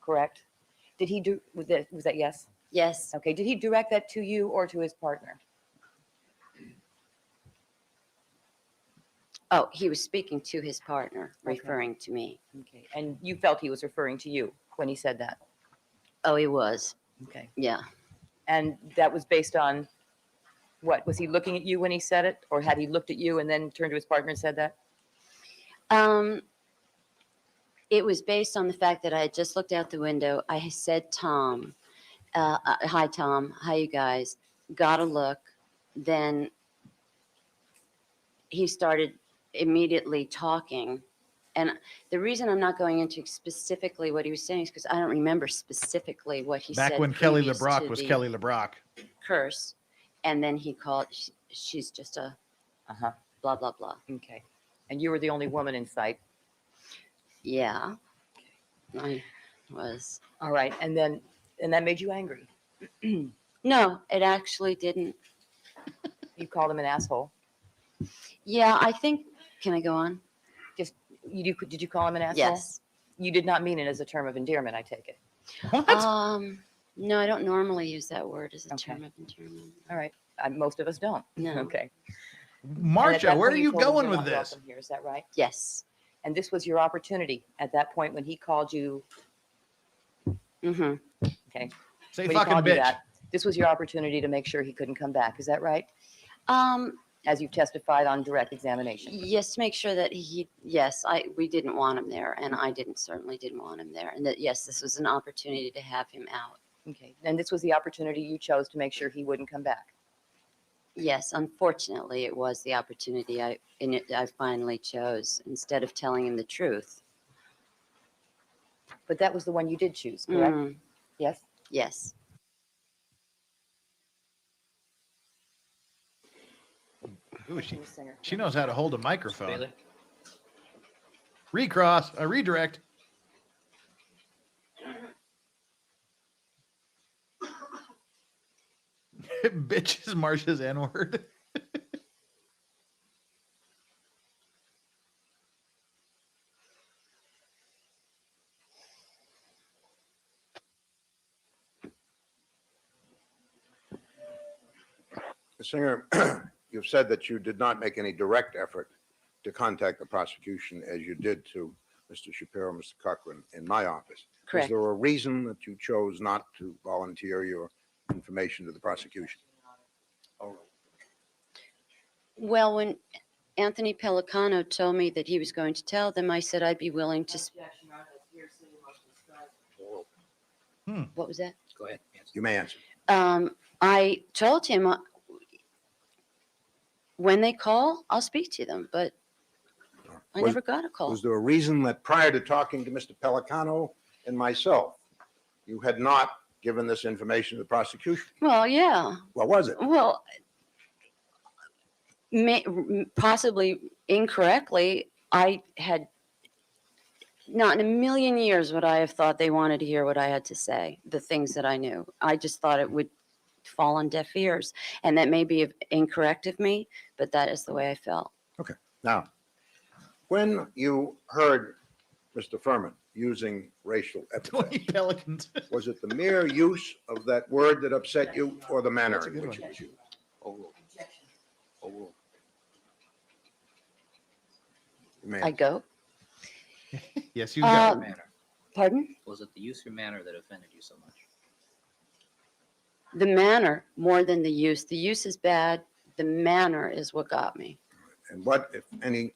correct? Did he do, was that yes? Yes. Okay, did he direct that to you or to his partner? Oh, he was speaking to his partner, Okay. referring to me. Okay, and you felt he was referring to you when he said that? Oh, he was. Okay, Yeah. and that was based on what? Was he looking at you when he said it? Or had he looked at you and then turned to his partner and said that? It was based on the fact that I had just looked out the window. I said, Tom, hi, Tom. Hi, you guys. Got a look. Then he started immediately talking And the reason I'm not going into specifically what he was saying is because I don't remember specifically what he said. Back when Kelly previous LeBrock to was the Kelly LeBrock. curse. And then he called, she's just a Uh-huh. blah, blah, blah. Okay. And you were the only woman in sight. Yeah, I was. All right. And that made you angry. No, it actually didn't. You called him an asshole. Yeah, I think, can I go on? Did you call him an asshole? Yes. You did not mean it as a term of endearment, I take it. What? No, I don't normally use that word as a Okay. term of endearment. All right. Most of us don't. No. Okay. And at Marcia, that where are point, you told him going you're with not this? welcome here, is that right? Yes. And this was your opportunity at that point when he called you. Mm-hmm. Okay. Say When he fucking called you bitch. that, this was your opportunity to make sure he couldn't come back. Is that right? As you've testified on direct examination. Yes, to make sure that we didn't want him there, and I certainly didn't want him there. And that, yes, this was an opportunity to have him out. Okay. And this was the opportunity you chose to make sure he wouldn't come back. Yes, unfortunately, it was the opportunity I finally chose instead of telling him the truth. But that was the one you did choose, correct? Mm, Yes? yes. Ooh, She was singer. she knows how to hold a microphone. Bailey? Redirect. Bitch is Marcia's N-word. Ms. Singer, you've said that you did not make any direct effort to contact the prosecution as you did to Mr. Shapiro, Mr. Cochran in my office. Correct. Was there a reason that you chose not to volunteer your information to the prosecution? Well, when Anthony Pellicano told me that he was going to tell them, I said I'd be willing to. What was that? Go ahead. Answer. You may answer. I told him when they call, I'll speak to them, but I Was- never got a call. Was there a reason that prior to talking to Mr. Pellicano and myself, you had not given this information to the prosecution? Well, yeah. What was it? Well, possibly incorrectly, I had not in a million years would I have thought they wanted to hear what I had to say, the things that I knew. I just thought it would fall on deaf ears. And that may be incorrect of me, but that is the way I felt. Now, when you heard Mr. Furman using racial epithets, 20 pelicans. was it the mere use of that word that upset you or the manner That's a in good which one. it was used? Overruled. Overruled. You may I go, Yes, you got it. Manner. pardon? Was it the use or manner that offended you so much? The manner more than the use. The use is bad. The manner is what got me. And what, if any,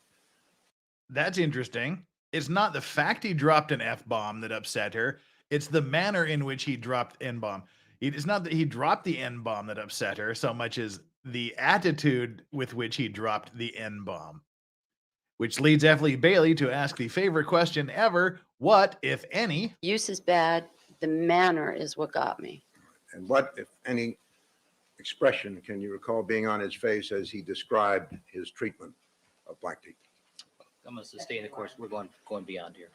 That's interesting. It's not the fact he dropped an F-bomb that upset her. It's the manner in which he dropped N-bomb. It's not that he dropped the N-bomb that upset her so much as the attitude with which he dropped the N-bomb. Which leads F. Lee Bailey to ask the favorite question ever. What, if any, Use is bad. The manner is what got me. and what, if any, expression can you recall being on his face as he described his treatment of black people? I'm going to sustain the course. We're going beyond here.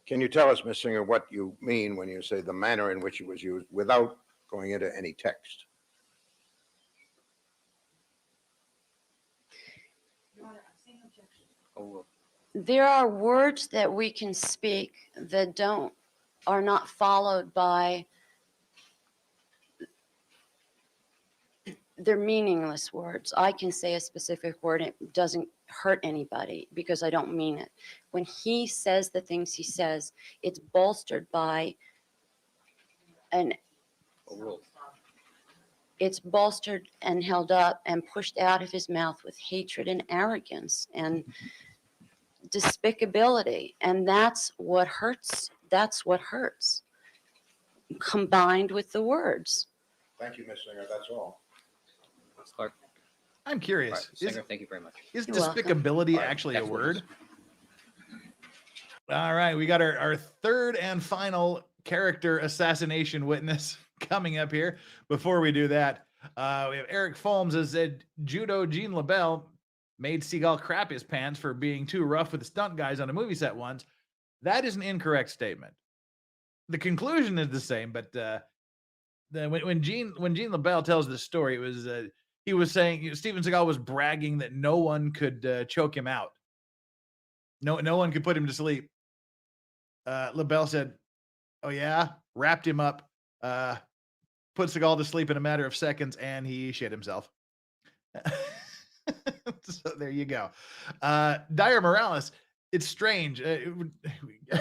Can you tell us, Ms. Singer, what you mean when you say the manner in which it was used without going into any text? Overruled. There are words that we can speak that are not followed by, they're meaningless words. I can say a specific word, and it doesn't hurt anybody because I don't mean it. When he says the things he says, it's bolstered by Overruled. it's bolstered and held up and pushed out of his mouth with hatred and arrogance and despicability. And that's what hurts. That's what hurts. Combined with the words. Thank you, Ms. Singer. That's all. Clark. I'm All right, curious. Singer, thank you very much. Is You're welcome. despicability All right, actually a next word? witness. All right, we got our third and final character assassination witness coming up here. Before we do that, we have Eric Folmes has said Judo Jean LaBelle made Seagal crap his pants for being too rough with the stunt guys on a movie set once. That is an incorrect statement. The conclusion is the same, but when Jean LaBelle tells this story, it was he was saying Steven Seagal was bragging that no one could choke him out. No one could put him to sleep. LaBelle said, "Oh yeah," wrapped him up, put Seagal to sleep in a matter of seconds, and he shit himself. So there you go. Dyer Morales. It's strange. I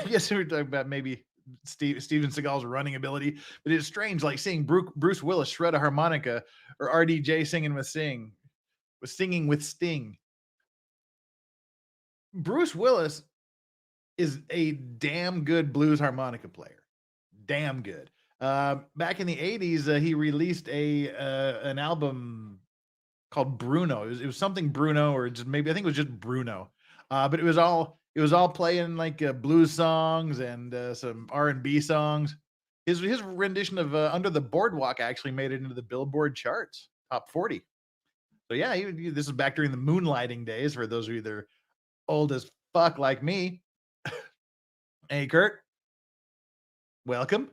guess we were talking about maybe Steven Seagal's running ability, but it's strange, like seeing Bruce Willis shred a harmonica or RDJ singing with Sting. Bruce Willis is a damn good blues harmonica player. Damn good. Back in the 80s, he released an album called Bruno. It was something Bruno, or just maybe I think it was just Bruno. But it was all playing like blues songs and some R&B songs. His rendition of Under the Boardwalk actually made it into the Billboard charts, top 40. So yeah, this is back during the moonlighting days for those of you that are old as fuck like me. Hey, Kurt. Welcome.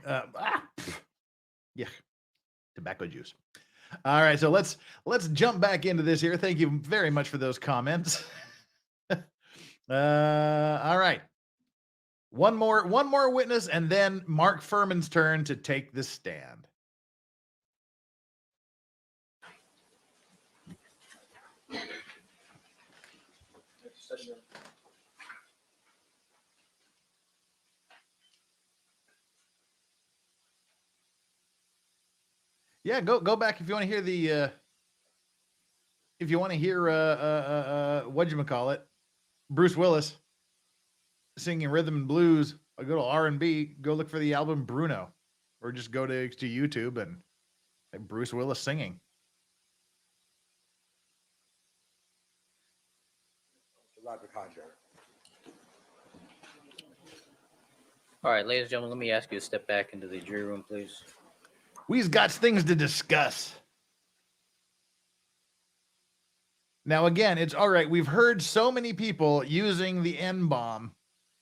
Yeah, tobacco juice. All right, so let's jump back into this here. Thank you very much for those comments. All right. One more witness, and then Mark Fuhrman's turn to take the stand. Yeah, go back if you want to hear the whatchamacallit, Bruce Willis singing rhythm and blues. I go to R&B, go look for the album Bruno, or just go to YouTube and Bruce Willis singing. Roderick Hodger. All right, ladies and gentlemen, let me ask you to step back into the jury room, please. We've got things to discuss. Now, again, it's all right. We've heard so many people using the N-bomb.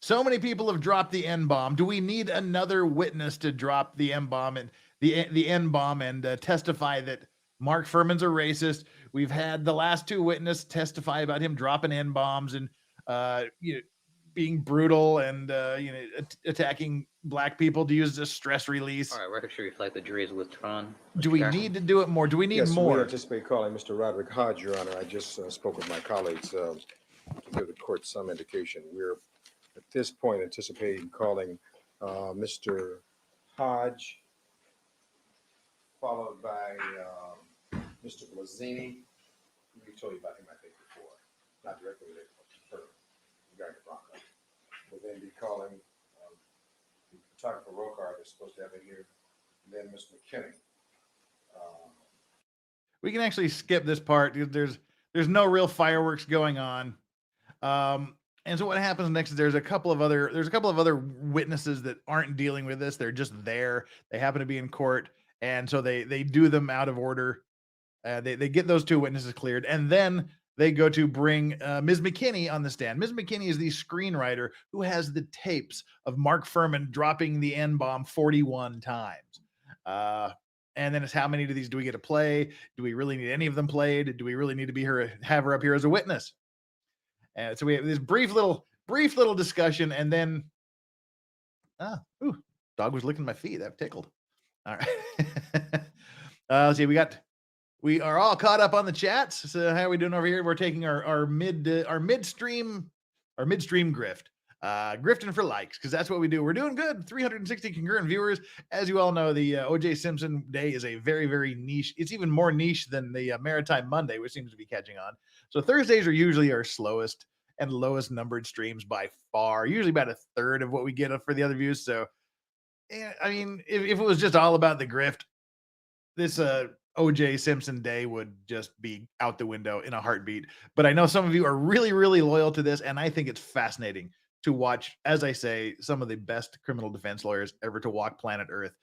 So many people have dropped the N-bomb. Do we need another witness to drop the N-bomb and the N-bomb and testify that Mark Fuhrman's a racist? We've had the last two witnesses testify about him dropping N-bombs and being brutal and attacking black people to use as stress release. All right, record should reflect the jury is withdrawn. Do we need to do it more? Do we need Yes, more? we anticipate calling Mr. Roderick Hodge, Your Honor. I just spoke with my colleagues to give the court some indication. We're at this point anticipating calling Mr. Hodge, followed by Mr. Blazzini. We told you about him, I think, before. Not directly related, but regarding Bronco. We'll then be calling the photographer Rokar that's supposed to have it here, and then Ms. McKinney. We can actually skip this part. There's no real fireworks going on. And so what happens next is there's a couple of other witnesses that aren't dealing with this. They're just there. They happen to be in court. And so they do them out of order. They get those two witnesses cleared. And then they go to bring Ms. McKinney on the stand. Ms. McKinney is the screenwriter who has the tapes of Mark Fuhrman dropping the N-bomb 41 times. And then it's how many of these do we get to play? Do we really need any of them played? Do we really need to have her up here as a witness? And so we have this brief little discussion, and then dog was licking my feet. That tickled. All right. Let's see. We are all caught up on the chats. So how are we doing over here? We're taking our midstream grift. Grifting for likes, because that's what we do. We're doing good. 360 concurrent viewers. As you all know, the OJ Simpson Day is a very, very niche. It's even more niche than the Maritime Monday, which seems to be catching on. So Thursdays are usually our slowest and lowest numbered streams by far. Usually about a third of what we get for the other views. So, I mean, if it was just all about the grift, this OJ Simpson day would just be out the window in a heartbeat. But I know some of you are really, really loyal to this, and I think it's fascinating to watch, as I say, some of the best criminal defense lawyers ever to walk planet Earth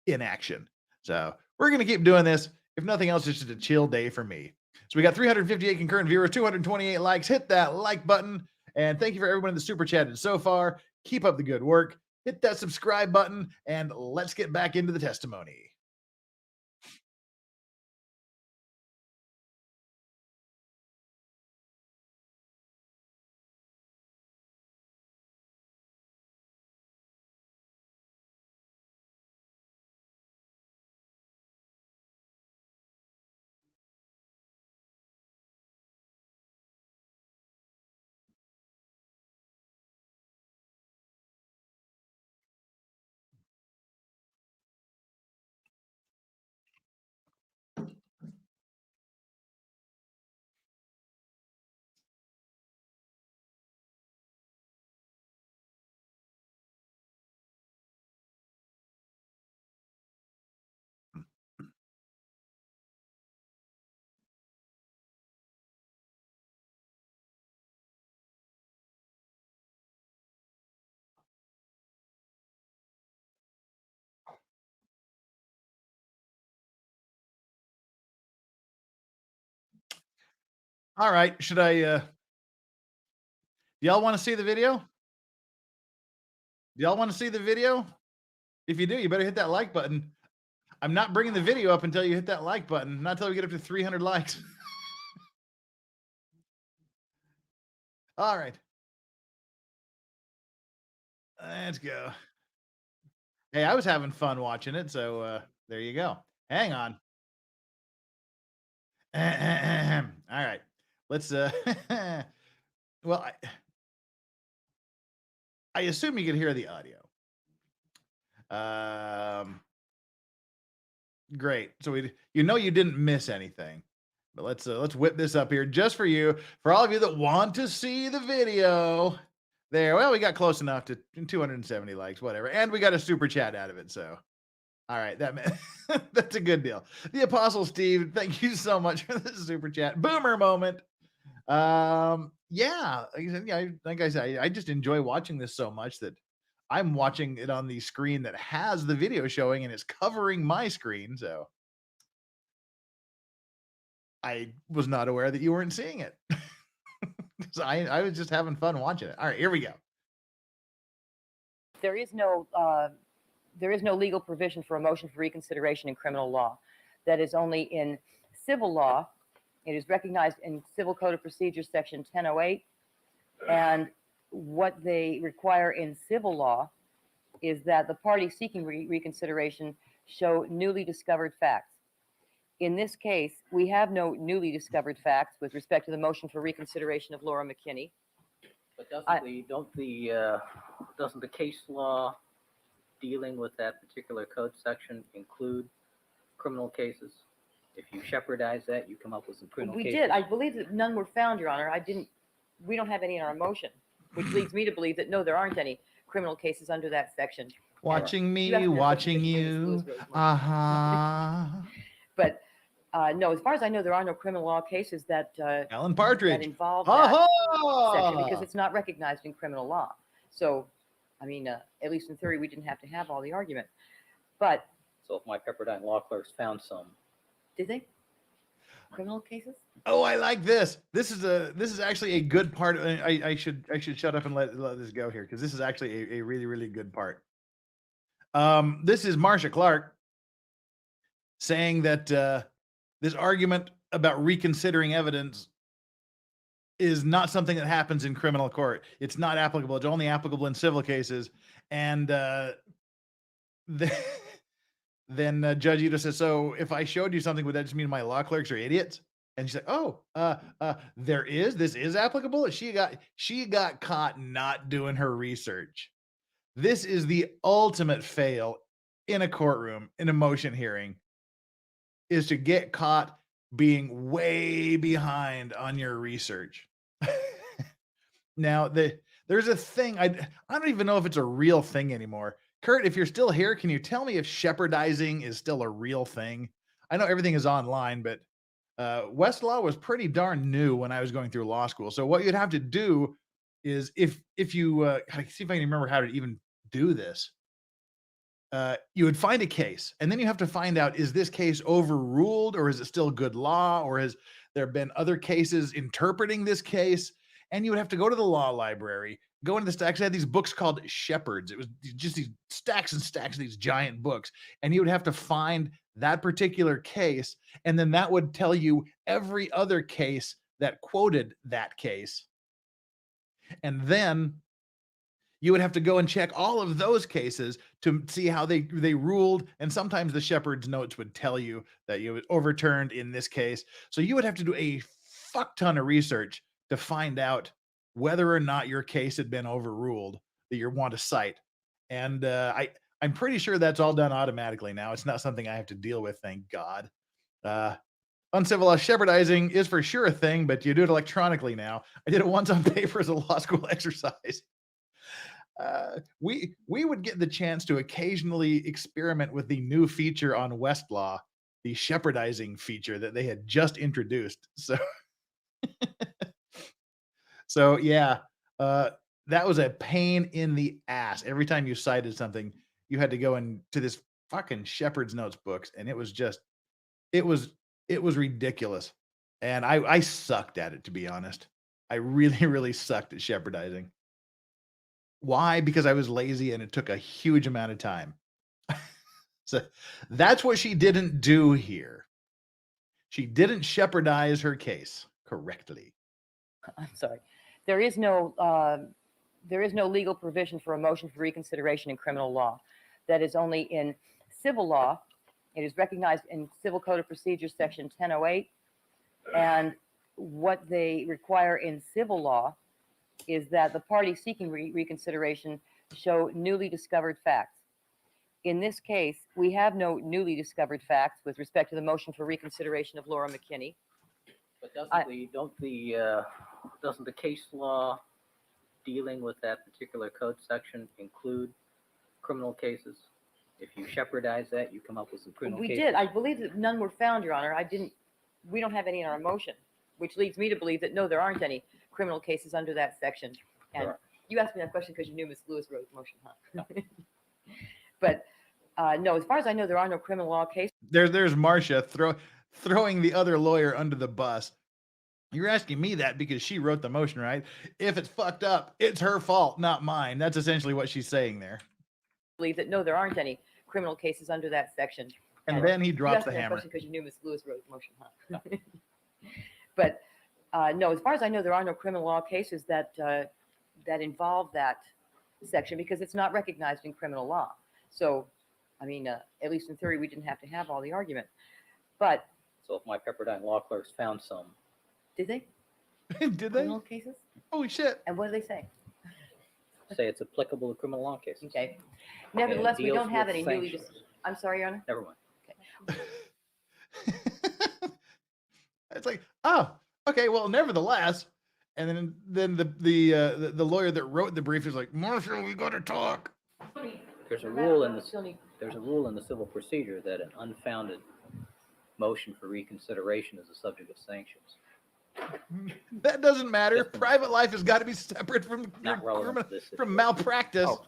in action. So we're going to keep doing this. If nothing else, it's just a chill day for me. So we got 358 concurrent viewers, 228 likes. Hit that like button. And thank you for everyone in the super chatted so far. Keep up the good work. Hit that subscribe button, and let's get back into the testimony. All right. Should I y'all want to see the video? Y'all want to see the video? If you do, you better hit that like button. I'm not bringing the video up until you hit that like button, not until we get up to 300 likes. All right. Let's go. Hey, I was having fun watching it, so there you go. Hang on. All right. Let's well, I assume you can hear the audio. Great. So you didn't miss anything. But let's whip this up here just for you. For all of you that want to see the video. There. Well, we got close enough to 270 likes, whatever. And we got a super chat out of it. So, all right, that's a good deal. The Apostle Steve, thank you so much for the super chat. Boomer moment. Yeah, like I said, I just enjoy watching this so much that I'm watching it on the screen that has the video showing and it's covering my screen. So I was not aware that you weren't seeing it. So I was just having fun watching it. All right, here we go. There is no legal provision for a motion for reconsideration in criminal law. That is only in civil law. It is recognized in Civil Code of Procedure, Section 1008. And what they require in civil law is that the party seeking reconsideration show newly discovered facts. In this case, we have no newly discovered facts with respect to the motion for reconsideration of Laura McKinney. But doesn't the case law dealing with that particular code section include criminal cases? If you shepherdize that, you come up with some criminal cases. We did. I believe that none were found, Your Honor. We don't have any in our motion, which leads me to believe that no, there aren't any criminal cases under that section. Watching me, watching you. But no, as far as I know, there are no criminal law cases that Alan Partridge that involve that section because it's not recognized in criminal law. So, I mean, at least in theory, we didn't have to have all the argument. But So if my Pepperdine law clerks found some, did they? Criminal cases? Oh, I like this. This is actually a good part. I should shut up and let this go here because this is actually a really, really good part. This is Marcia Clark saying that this argument about reconsidering evidence is not something that happens in criminal court. It's not applicable. It's only applicable in civil cases. And then Judge Ito says, so if I showed you something, would that just mean my law clerks are idiots? And she's like, oh, this is applicable. She got caught not doing her research. This is the ultimate fail in a courtroom, in a motion hearing, is to get caught being way behind on your research. Now, there's a thing, I don't even know if it's a real thing anymore, Kurt, if you're still here, can you tell me if shepherdizing is still a real thing? I know everything is online, but Westlaw was pretty darn new when I was going through law school. So what you'd have to do is if you gotta see if I can remember how to even do this. You would find a case, and then you have to find out, is this case overruled, or is it still good law, or has there been other cases interpreting this case? And you would have to go to the law library, go into the stacks. I had these books called Shepherds. It was just these stacks and stacks of these giant books, and you would have to find that particular case, and then that would tell you every other case that quoted that case. And then you would have to go and check all of those cases to see how they ruled. And sometimes the shepherd's notes would tell you that you was overturned in this case. So you would have to do a fuck ton of research to find out whether or not your case had been overruled that you want to cite. And I'm pretty sure that's all done automatically now. It's not something I have to deal with, thank God. Uncivilized shepherdizing is for sure a thing, but you do it electronically now. I did it once on paper as a law school exercise. We would get the chance to occasionally experiment with the new feature on Westlaw, the shepherdizing feature that they had just introduced. So yeah, that was a pain in the ass. Every time you cited something, you had to go into this fucking shepherd's notes books, and it was ridiculous. And I sucked at it, to be honest. I really, really sucked at shepherdizing. Why? Because I was lazy and it took a huge amount of time. So that's what she didn't do here. She didn't shepherdize her case correctly. I'm sorry. There is no legal provision for a motion for reconsideration in criminal law. That is only in civil law. It is recognized in Civil Code of Procedures, Section 1008. And what they require in civil law is that the party seeking reconsideration show newly discovered facts. In this case, we have no newly discovered facts with respect to the motion for reconsideration of Laura McKinney. But doesn't the case law dealing with that particular code section include criminal cases? If you shepherdize that, you come up with some criminal We cases. did. I believe that none were found, Your Honor. We don't have any in our motion, which leads me to believe that no, there aren't any criminal cases under that section. And Correct. you asked me that question because you knew Ms. Lewis wrote the motion, huh? But no, as far as I know, there are no criminal law cases. There's Marcia throwing the other lawyer under the bus. You're asking me that because she wrote the motion, right? If it's fucked up, it's her fault, not mine. That's essentially what she's saying there. Believe that no, there aren't any criminal cases under that section. And then he you drops asked the me that hammer. question because you knew Ms. Lewis wrote the motion, huh? But no, as far as I know, there are no criminal law cases that involve that section because it's not recognized in criminal law. So, I mean, at least in theory, we didn't have to have all the argument. But So if my Pepperdine law clerks found some, did they? Did they? Criminal cases? Holy shit. And what do they say? say it's applicable to criminal law cases. Okay. Nevertheless, we deals don't have with any newly. sanctions. I'm sorry, Your Honor. Never mind. It's like, oh, okay, well, nevertheless. And then the lawyer that wrote the brief is like, Marshall, we got to talk. There's a rule in the civil procedure that an unfounded motion for reconsideration is a subject of sanctions. That doesn't matter. Private life has got to be separate from Not relevant to this from malpractice. Oh.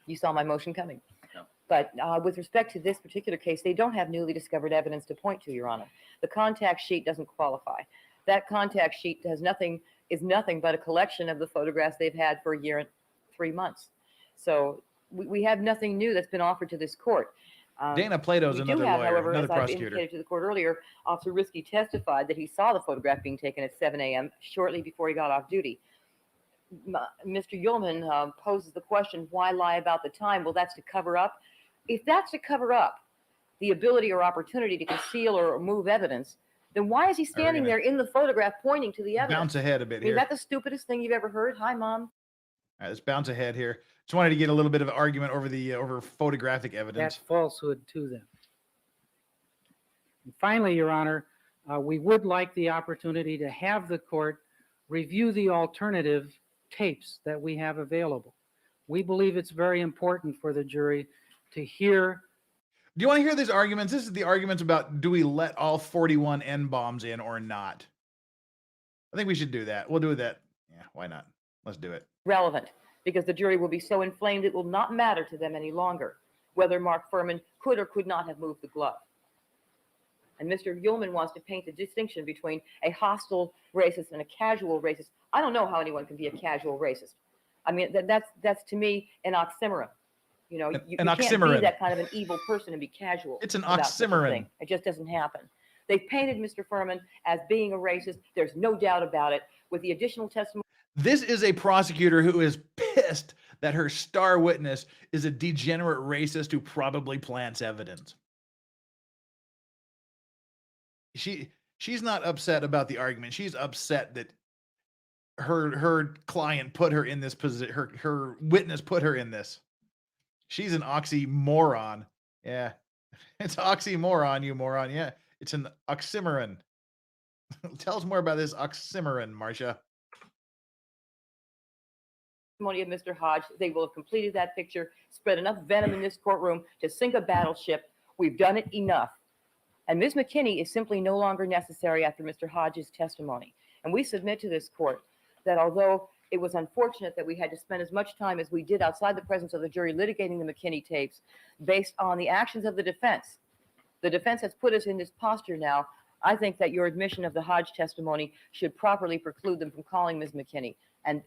You saw my motion coming. No. But with respect to this particular case, they don't have newly discovered evidence to point to, Your Honor. The contact sheet doesn't qualify. That contact sheet is nothing but a collection of the photographs they've had for a year and 3 months. So we have nothing new that's been offered to this court. Dana Plato's We do another have, lawyer, however, another as I've prosecutor. indicated to the court earlier, Officer Risky testified that he saw the photograph being taken at 7 a.m. shortly before he got off duty. Mr. Ullman poses the question, why lie about the time? Well, that's to cover up. If that's to cover up the ability or opportunity to conceal or move evidence, then why is he standing there in the photograph pointing to the evidence? Bounce ahead a bit I mean, here. is that the stupidest thing you've ever heard? Hi, Mom. All right, let's bounce ahead here. Just wanted to get a little bit of argument over the over photographic evidence. That's falsehood to them. And finally, Your Honor, we would like the opportunity to have the court review the alternative tapes that we have available. we believe it's very important for the jury to hear. Do you want to hear these arguments? This is the arguments about, do we let all 41 N-bombs in or not? I think we should do that. We'll do that. Yeah, why not? Let's do it. Relevant, because the jury will be so inflamed it will not matter to them any longer whether Mark Fuhrman could or could not have moved the glove. And Mr. Ullman wants to paint the distinction between a hostile racist and a casual racist. I don't know how anyone can be a casual racist. I mean, that's to me an oxymoron. You know, you can't be that kind of an evil person and be casual. It's an about such a oxymoron. thing. It just doesn't happen. They've painted Mr. Fuhrman as being a racist. There's no doubt about it. With the additional testimony. This is a prosecutor who is pissed that her star witness is a degenerate racist who probably plants evidence. She's not upset about the argument. She's upset that her client put her in this position. Her witness put her in this. She's an oxymoron. Yeah, it's oxymoron, you moron. Yeah, it's an oxymoron. Tell us more about this oxymoron, Marcia. Of Mr. Hodge, they will have completed that picture, spread enough venom in this courtroom to sink a battleship. We've done it enough. And Ms. McKinney is simply no longer necessary after Mr. Hodge's testimony. And we submit to this court that although it was unfortunate that we had to spend as much time as we did outside the presence of the jury litigating the McKinney tapes based on the actions of the defense has put us in this posture now. I think that your admission of the Hodge testimony should properly preclude them from calling Ms. McKinney. And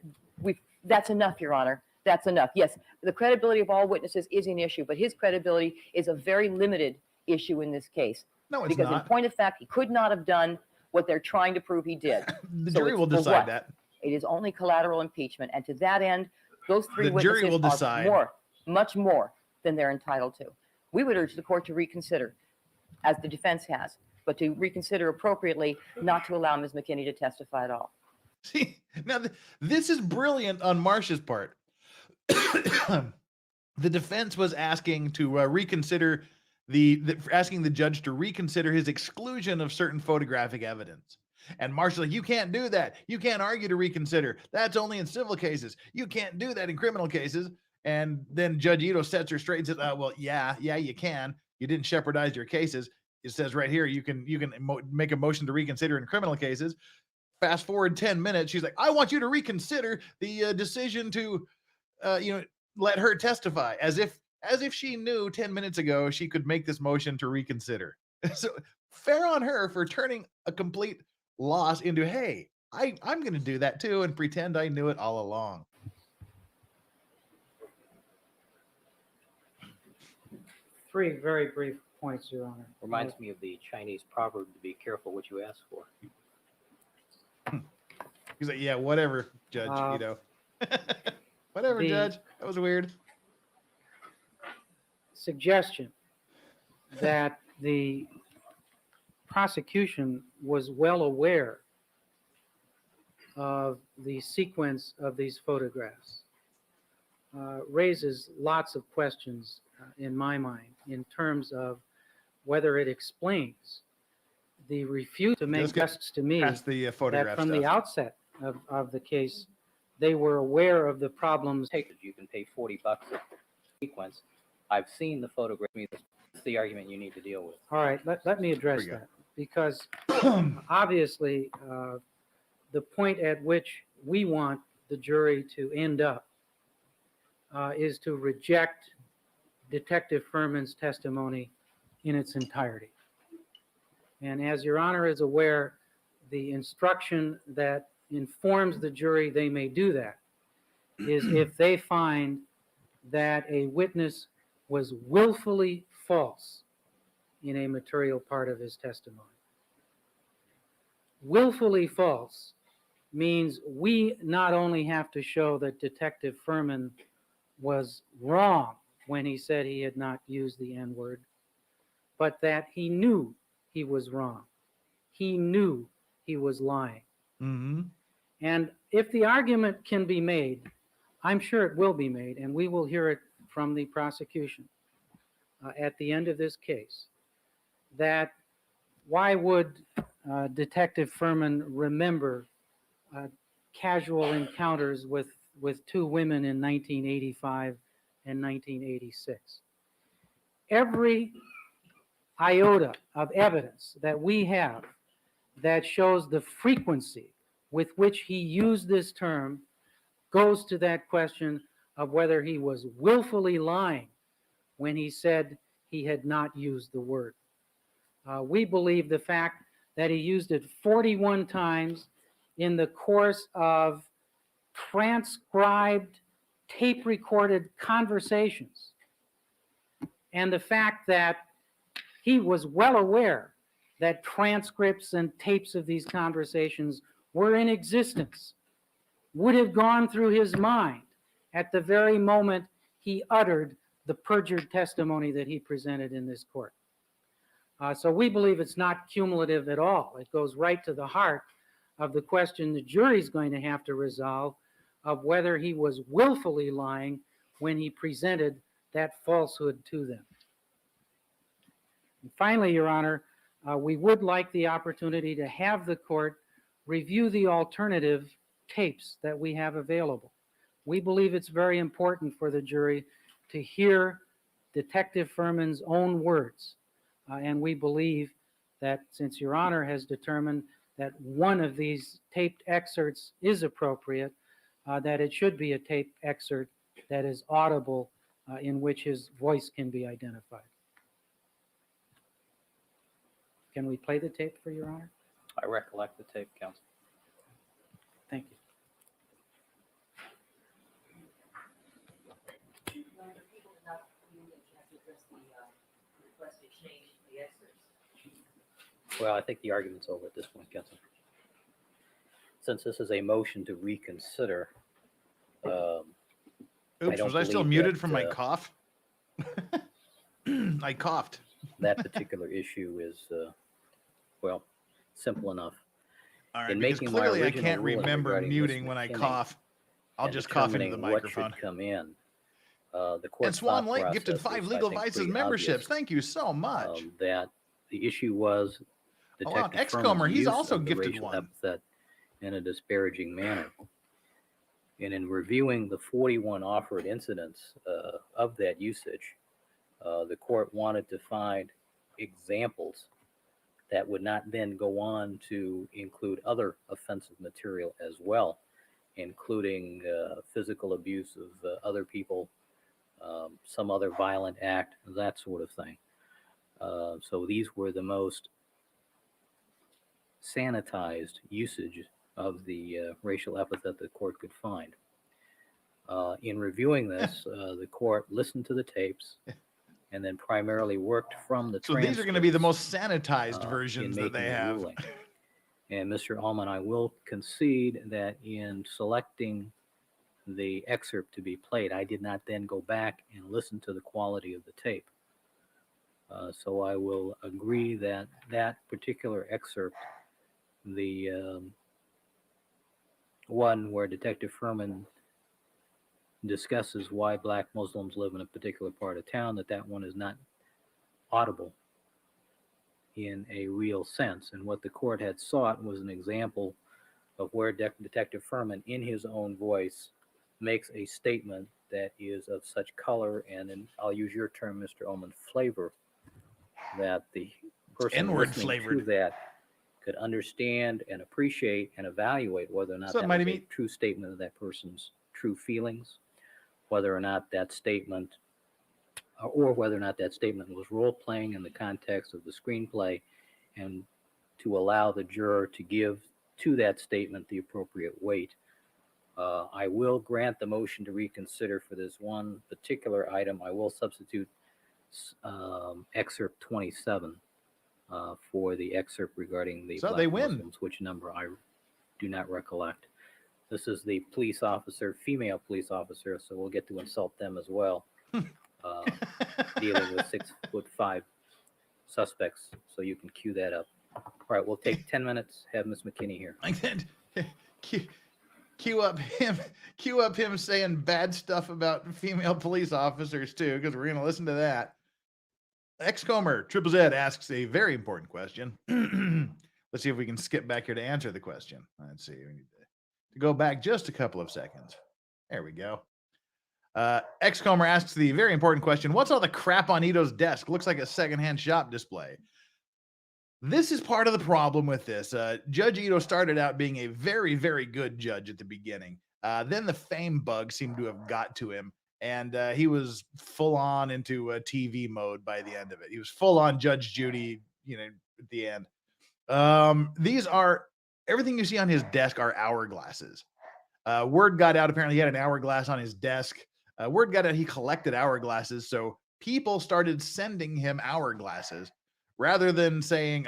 that's enough, Your Honor. That's enough. Yes, the credibility of all witnesses is an issue, but his credibility is a very limited issue in this case. No, it's because not. In point of fact, he could not have done what they're trying to prove he did. The jury will decide that. It is only collateral impeachment. And to that end, those three The jury will witnesses decide. are more, much more than they're entitled to. We would urge the court to reconsider, as the defense has, but to reconsider appropriately, not to allow Ms. McKinney to testify at all. See, now this is brilliant on Marcia's part. The defense was asking to reconsider asking the judge to reconsider his exclusion of certain photographic evidence. And Marcia's like, you can't do that. You can't argue to reconsider. That's only in civil cases. You can't do that in criminal cases. And then Judge Ito sets her straight and says, well, yeah, you can. You didn't shepherdize your cases. It says right here, you can make a motion to reconsider in criminal cases. Fast forward 10 minutes, she's like, I want you to reconsider the decision to, let her testify, as if she knew 10 minutes ago she could make this motion to reconsider. So fair on her for turning a complete loss into, hey, I'm going to do that too and pretend I knew it all along. Three very brief points, Your Honor. Reminds me of the Chinese proverb to be careful what you ask for. He's like, yeah, whatever, Judge, whatever, Judge. That was weird. Suggestion that the prosecution was well aware of the sequence of these photographs raises lots of questions in my mind in terms of whether it explains the refusal to make tests to me Past the photograph that from stuff. the outset of the case, they were aware of the problems. You can pay $40 a sequence. I've seen the photograph. That's the argument you need to deal with. All right, let me address that, because obviously the point at which we want the jury to end up is to reject Detective Fuhrman's testimony in its entirety. And as Your Honor is aware, the instruction that informs the jury they may do that is if they find that a witness was willfully false in a material part of his testimony. Willfully false means we not only have to show that Detective Fuhrman was wrong when he said he had not used the N-word, but that he knew he was wrong. He knew he was lying. Mm-hmm. And if the argument can be made, I'm sure it will be made, and we will hear it from the prosecution at the end of this case, that why would Detective Fuhrman remember casual encounters with with two women in 1985 and 1986. Every iota of evidence that we have that shows the frequency with which he used this term goes to that question of whether he was willfully lying when he said he had not used the word. We believe the fact that he used it 41 times in the course of transcribed, tape-recorded conversations, and the fact that he was well aware that transcripts and tapes of these conversations were in existence, would have gone through his mind at the very moment he uttered the perjured testimony that he presented in this court. So we believe it's not cumulative at all. It goes right to the heart of the question the jury's going to have to resolve of whether he was willfully lying when he presented that falsehood to them. And finally, Your Honor, we would like the opportunity to have the court review the alternative tapes that we have available. We believe it's very important for the jury to hear Detective Furman's own words. And we believe that since Your Honor has determined that one of these taped excerpts is appropriate, that it should be a taped excerpt that is audible, in which his voice can be identified. Can we play the tape for Your Honor? I recollect the tape, counsel. Thank you. Well, I think the argument's over at this point, counsel. Since this is a motion to reconsider, Oops, don't was I still believe muted that, from my cough? I coughed. that particular issue is, well, simple enough. All right, In because making my clearly I original can't ruling remember regarding muting Ms. when I McKinney cough. I'll and just cough into the determining what microphone. should come in, the And court's Swan thought Lake gifted process 5 is, Legal I think, Vices pretty memberships. obvious, Thank you so much. that the issue was Oh, wow, Detective Xcomer, Furman's he's use also of the gifted racial one. epithet in a disparaging manner. And in reviewing the 41 offered incidents of that usage, the court wanted to find examples that would not then go on to include other offensive material as well, including physical abuse of other people, some other violent act, that sort of thing. So these were the most sanitized usage of the racial epithet the court could find. In reviewing this, the court listened to the tapes and then primarily worked from the So these are going to be the transcripts, most sanitized in versions that making they the have. ruling. And Mr. Ullman, I will concede that in selecting the excerpt to be played, I did not then go back and listen to the quality of the tape. So I will agree that that particular excerpt, the one where Detective Furman discusses why Black Muslims live in a particular part of town, that one is not audible in a real sense. And what the court had sought was an example of where Detective Furman, in his own voice, makes a statement that is of such color and, I'll use your term, Mr. Ullman, flavor, that the person N-word listening flavored. to that could understand and appreciate and evaluate whether or not So, that Mighty was a Meat? true statement of that person's true feelings, whether or not that statement, or whether or not that statement was role-playing in the context of the screenplay, and to allow the juror to give to that statement the appropriate weight. I will grant the motion to reconsider for this one particular item. I will substitute excerpt 27 for the excerpt regarding the So Black they win. Muslims, which number I do not recollect. This is the police officer, female police officer, so we'll get to insult them as well, dealing with 6'5" suspects, so you can cue that up. All right, we'll take 10 minutes, have Ms. McKinney here. Cue up him saying bad stuff about female police officers too, because we're going to listen to that. Xcomer Triple Z asks a very important question. Let's see if we can skip back here to answer the question. Let's see. We need to go back just a couple of seconds. There we go. Xcomer asks the very important question: what's all the crap on Ito's desk? Looks like a secondhand shop display. This is part of the problem with this. Judge Ito started out being a very, very good judge at the beginning. Then the fame bug seemed to have got to him, and he was full on into TV mode by the end of it. He was full on Judge Judy, at the end. These are everything you see on his desk are hourglasses. Word got out. Apparently, he had an hourglass on his desk. Word got out he collected hourglasses, so people started sending him hourglasses rather than saying,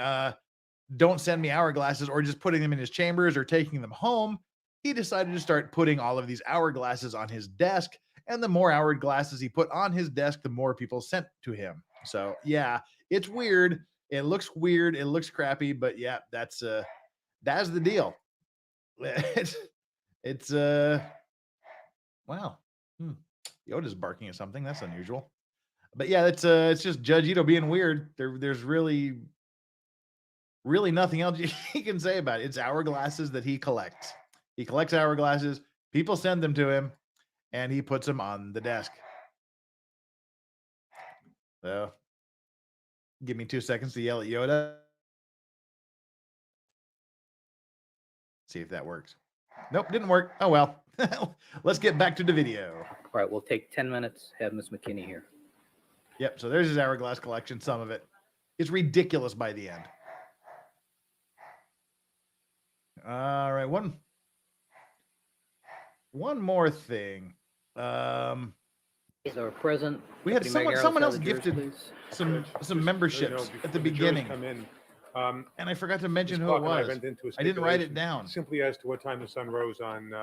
"Don't send me hourglasses," or just putting them in his chambers or taking them home. He decided to start putting all of these hourglasses on his desk, and the more hourglasses he put on his desk, the more people sent to him. So yeah, it's weird. It looks weird. It looks crappy, but yeah, that's the deal. It's wow. Yoda's barking at something. That's unusual. But yeah, it's just Judge Ito being weird. There's really nothing else you can say about it. It's hourglasses that he collects. He collects hourglasses. People send them to him, and he puts them on the desk. So, give me 2 seconds to yell at Yoda. See if that works. Nope, didn't work. Oh well. Let's get back to the video. All right, we'll take 10 minutes. Have Miss McKinney here. Yep. So there's his hourglass collection. Some of it. It's ridiculous by the end. All right. One more thing. So present. We had Deputy someone Mayor else Alice, have the gifted jurors, please. some memberships at the beginning, and I forgot to mention who it was. I didn't write it down. Simply as to what time the sun rose on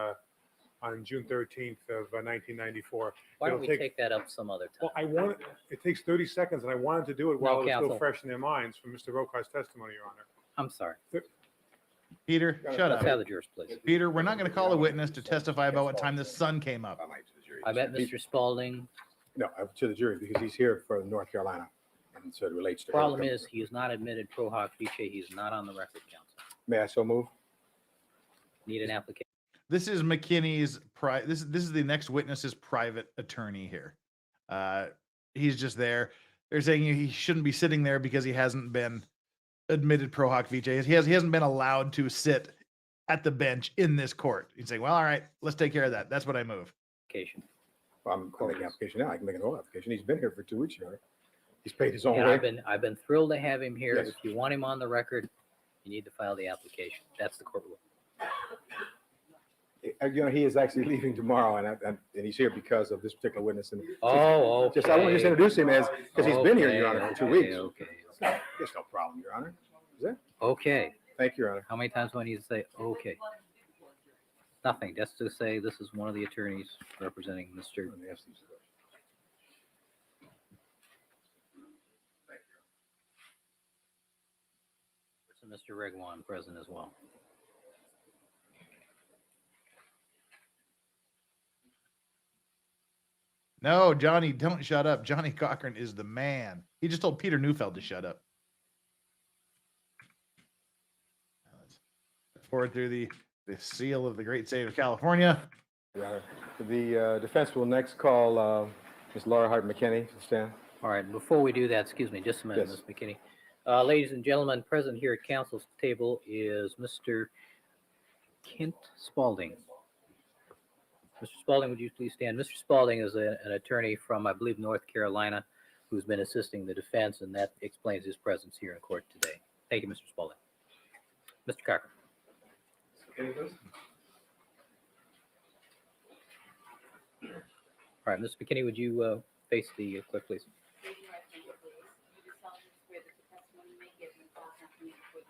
June 13th of 1994. Why don't we It'll take that up some other time? Well, it takes 30 seconds, and I wanted to do it while No, it was still counsel. fresh in their minds from Mr. Rokar's testimony, Your Honor. I'm sorry. Peter, shut Let's have up. the jurors, please. Peter, we're not going to call a witness to testify about what time the sun came up. I bet Mr. Spalding. No, to the jury, because he's here for North Carolina, and so it relates to. Problem is, he is not admitted pro hoc vice. He's not on the record, counsel. May I so move? Need an application. This is McKinney's this is the next witness's private attorney here. He's just there. They're saying he shouldn't be sitting there because he hasn't been admitted pro hoc vice. He hasn't been allowed to sit at the bench in this court. He's saying, well, all right, let's take care of that. That's what I move. Well, I'm making an application now. I can make an oral application. He's been here for 2 weeks, Your Honor. He's paid his own And way. I've been thrilled to have him here. Yes. If you want him on the record, you need to file the application. That's the court rule. He is actually leaving tomorrow, and he's here because of this particular witness. And Oh, okay. I want to just introduce him because he's been here, Your Honor, for 2 weeks. Okay. There's no problem, Your Honor. Is there? Okay. Thank you, Your Honor. How many times do I need to say, okay? Nothing, just to say this is one of the attorneys representing Mr. Let me ask these questions. Mr. Regwan present as well. No, Johnny, don't shut up. Johnny Cochran is the man. He just told Peter Neufeld to shut up. Let's forward through the seal of the great state of California. Your Honor, the defense will next call Ms. Laura Hart McKinney to stand. All right, before we do that, excuse me, just a minute, Yes. Ms. McKinney. Ladies and gentlemen, present here at council's table is Mr. Kent Spalding. Mr. Spalding, would you please stand? Mr. Spalding is an attorney from, I believe, North Carolina, who's been assisting the defense, and that explains his presence here in court today. Thank you, Mr. Spalding. Mr. Cochran. All right, Ms. McKinney, would you face the clerk, please?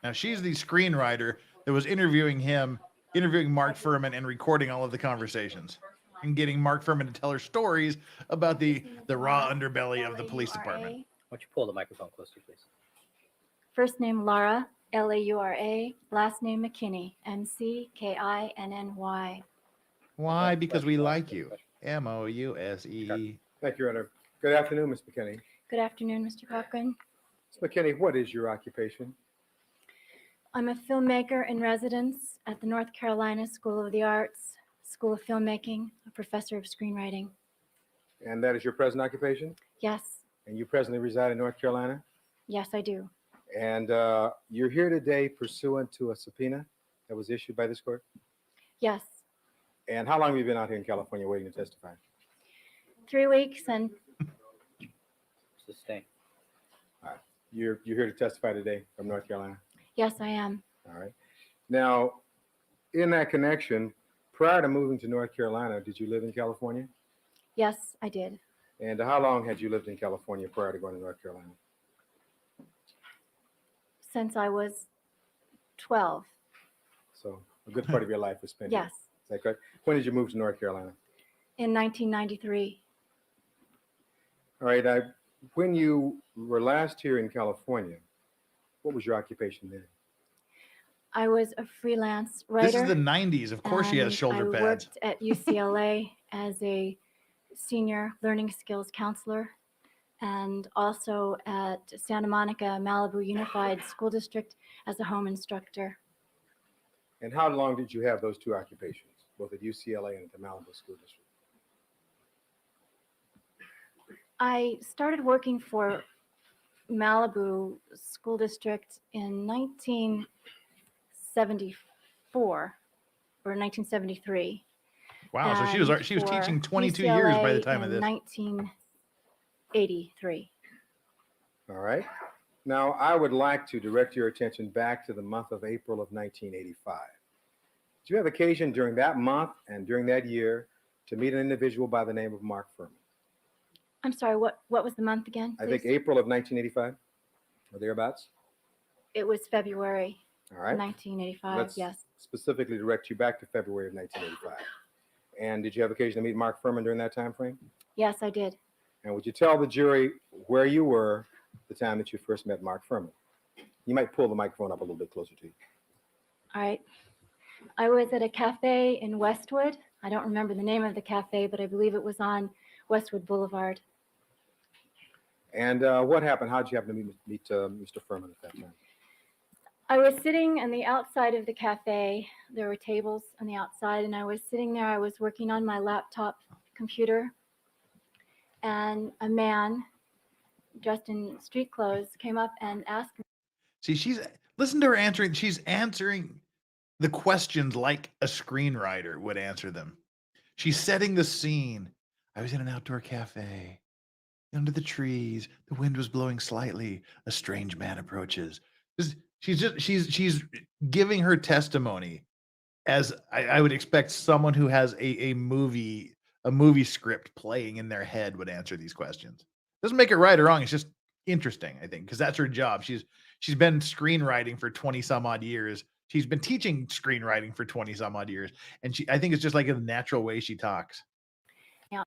Now, she's the screenwriter that was interviewing Mark Fuhrman and recording all of the conversations and getting Mark Fuhrman to tell her stories about the raw underbelly of the police department. Why don't you pull the microphone closer, please? First name Laura, Laura. Last name McKinney, McKinny. Why? Because we like you. Mouse. Thank you, Your Honor. Good afternoon, Ms. McKinney. Good afternoon, Mr. Cochran. Ms. McKinney, what is your occupation? I'm a filmmaker in residence at the North Carolina School of the Arts, School of Filmmaking, a professor of screenwriting. And that is your present occupation? Yes, And you presently reside in North Carolina? yes, I do. And you're here today pursuant to a subpoena that was issued by this court? Yes, And how long have you been out here in California waiting to testify? 3 weeks, and Sustained. You're here to testify today from North Carolina? yes, I am. All right. Now, in that connection, prior to moving to North Carolina, did you live in California? Yes, I did. And how long had you lived in California prior to going to North Carolina? Since I was 12. So a good part of your life was spent here. Yes, Is that correct? When did you move to North Carolina? in 1993. All right. When you were last here in California, what was your occupation then? I was a freelance This is writer. the 90s. Of course, she has and shoulder I pads. worked at UCLA as a senior learning skills counselor, and also at Santa Monica Malibu Unified School District as a home instructor. And how long did you have those two occupations, both at UCLA and at the Malibu School District? I started working for Malibu School District in 1974 or 1973. Wow. So she was and for teaching 22 years by the UCLA time of in this. 1983. All right. Now, I would like to direct your attention back to the month of April of 1985. Did you have occasion during that month and during that year to meet an individual by the name of Mark Fuhrman? I'm sorry, what was the month again? I think please? April of 1985 or thereabouts. It was February All right. 1985, Let's yes. specifically direct you back to February of 1985. And did you have occasion to meet Mark Fuhrman during that time frame? Yes, I did. And would you tell the jury where you were the time that you first met Mark Fuhrman? You might pull the microphone up a little bit closer to you. All right. I was at a cafe in Westwood. I don't remember the name of the cafe, but I believe it was on Westwood Boulevard. And what happened? How did you happen to meet Mr. Fuhrman at that time? I was sitting on the outside of the cafe. There were tables on the outside, and I was sitting there. I was working on my laptop computer, and a man dressed in street clothes came up and asked me. See, listen to her answering. She's answering the questions like a screenwriter would answer them. She's setting the scene. I was in an outdoor cafe. Under the trees, the wind was blowing slightly. A strange man approaches. She's giving her testimony as I would expect someone who has a movie script playing in their head would answer these questions. Doesn't make it right or wrong. It's just interesting, I think, because that's her job. She's been screenwriting for 20 some odd years. She's been teaching screenwriting for 20 some odd years. And I think it's just like a natural way she talks. Yeah.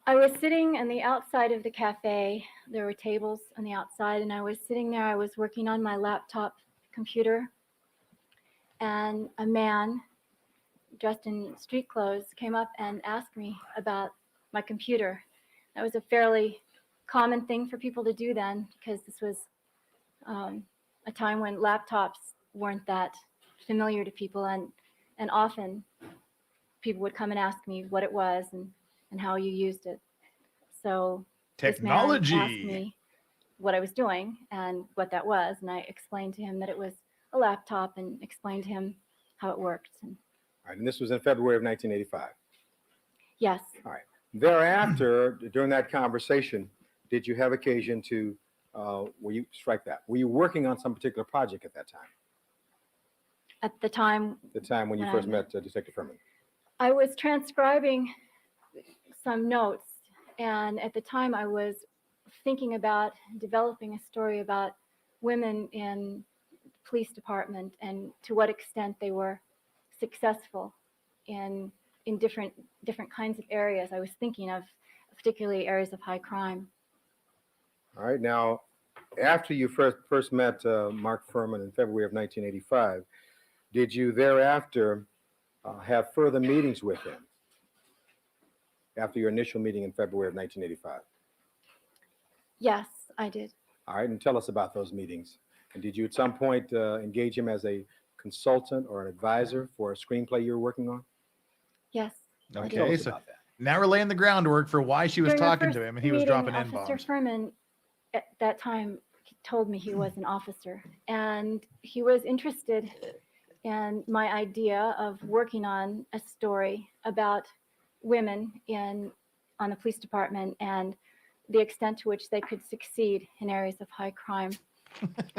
I was sitting on the outside of the cafe. There were tables on the outside, and I was sitting there. I was working on my laptop computer, and a man dressed in street clothes came up and asked me about my computer. That was a fairly common thing for people to do then, because this was a time when laptops weren't that familiar to people, and often people would come and ask me what it was and how you used it. So Technology. this man asked me what I was doing and what that was, and I explained to him that it was a laptop and explained to him how it worked. And All right, and this was in February of 1985. yes, All right. Thereafter, during that conversation, did you have occasion to, were you working on some particular project at that time? at the time The time when you When first I- met Detective Fuhrman? I was transcribing some notes, and at the time I was thinking about developing a story about women in the police department and to what extent they were successful in different kinds of areas. I was thinking of particularly areas of high crime. All right. Now, after you first met Mark Fuhrman in February of 1985, did you thereafter have further meetings with him after your initial meeting in February of 1985? Yes, I did. All right. And tell us about those meetings. And did you at some point engage him as a consultant or an advisor for a screenplay you were working on? Yes. I did. Tell Okay, us so about that. now we're laying the groundwork for why she was During our talking to first him and he was meeting, dropping Officer N-bombs. Furman at that time told me he was an officer, and he was interested in my idea of working on a story about women on the police department and the extent to which they could succeed in areas of high crime.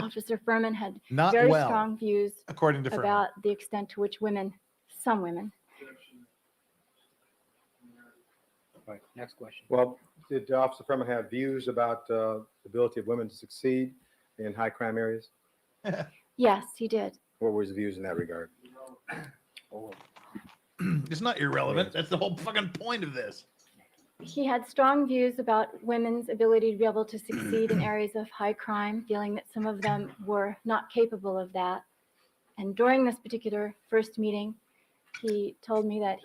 Officer Furman had Not very well, strong views according to Furman. about the extent to which some women, All right, next question. Well, did Officer Furman have views about the ability of women to succeed in high crime areas? yes, he did. What were his views in that regard? It's not irrelevant. That's the whole fucking point of this. He had strong views about women's ability to be able to succeed in areas of high crime, feeling that some of them were not capable of that. And during this particular first meeting, he told me that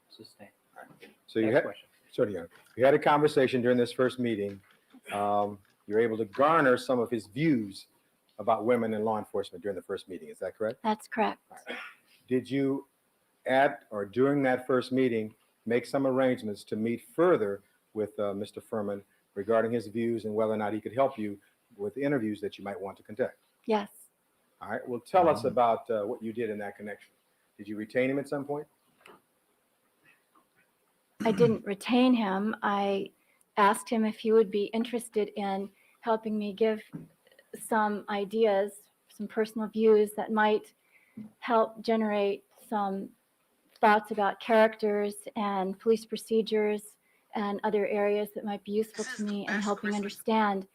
Sustain. So you Next had, question. sorry, you had a conversation during this first meeting. You're able to garner some of his views about women in law enforcement during the first meeting. Is that correct? that's correct. Did you, at or during that first meeting, make some arrangements to meet further with Mr. Furman regarding his views and whether or not he could help you with interviews that you might want to conduct? Yes, All right. Well, tell us about what you did in that connection. Did you retain him at some point? I didn't retain him. I asked him if he would be interested in helping me give some ideas, some personal views that might help generate some thoughts about characters and police procedures and other areas that might be useful to me in helping understand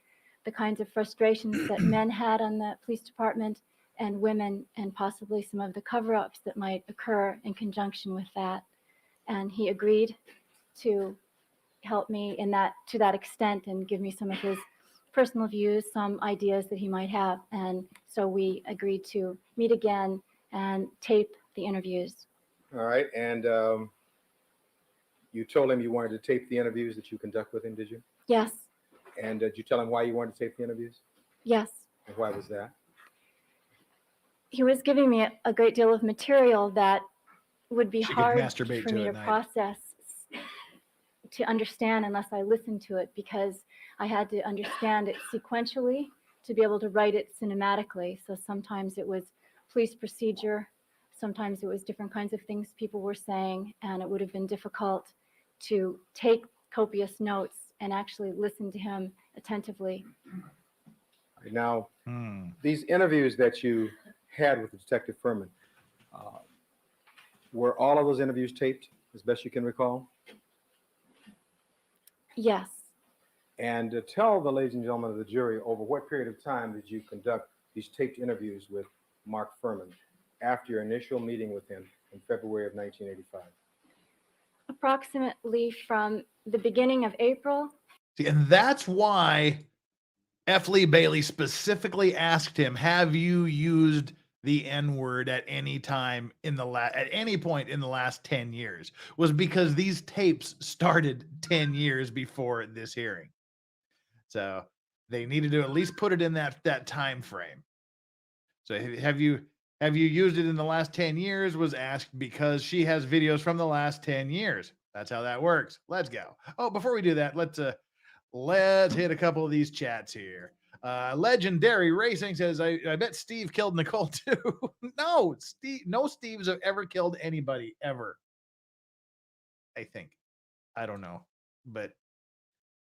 the kinds of frustrations that men had on the police department and women, and possibly some of the cover-ups that might occur in conjunction with that. And he agreed to help me to that extent and give me some of his personal views, some ideas that he might have. And so we agreed to meet again and tape the interviews. All right. And you told him you wanted to tape the interviews that you conduct with him, did you? Yes, And did you tell him why you wanted to tape the interviews? yes. And why was that? He was giving me a great deal of material that would be She could hard masturbate for to me it to at night. process, to understand unless I listened to it, because I had to understand it sequentially to be able to write it cinematically. So sometimes it was police procedure, sometimes it was different kinds of things people were saying, and it would have been difficult to take copious notes and actually listen to him attentively. Now, these interviews that you had with Detective Furman, were all of those interviews taped as best you can recall? Yes, And tell the ladies and gentlemen of the jury, over what period of time did you conduct these taped interviews with Mark Furman after your initial meeting with him in February of 1985? approximately from the beginning of April. See, and that's why F. Lee Bailey specifically asked him, have you used the N-word at any time at any point in the last 10 years? Was because these tapes started 10 years before this hearing. So they needed to at least put it in that time frame. So have you used it in the last 10 years was asked, because she has videos from the last 10 years. That's how that works. Let's go. Oh, before we do that, let's hit a couple of these chats here. Legendary Racing says, I bet Steve killed Nicole too. No Steves have ever killed anybody ever. I think. I don't know. But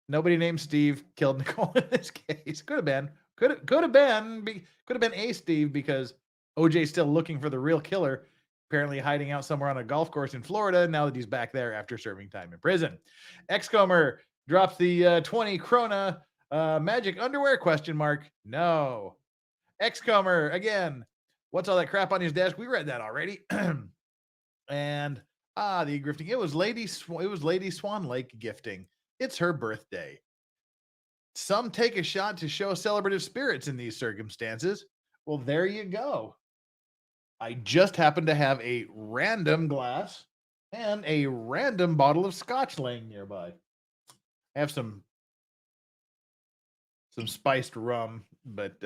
nobody named Steve killed Nicole in this case. Could have been a Steve, because OJ's still looking for the real killer, apparently hiding out somewhere on a golf course in Florida now that he's back there after serving time in prison. Xcomer drops the 20 krona magic underwear ? No. Xcomer again. What's all that crap on his desk? We read that already. And the grifting. It was Lady Swan Lake gifting. It's her birthday. Some take a shot to show celebrative spirits in these circumstances. Well, there you go. I just happen to have a random glass and a random bottle of scotch laying nearby. I have some spiced rum, but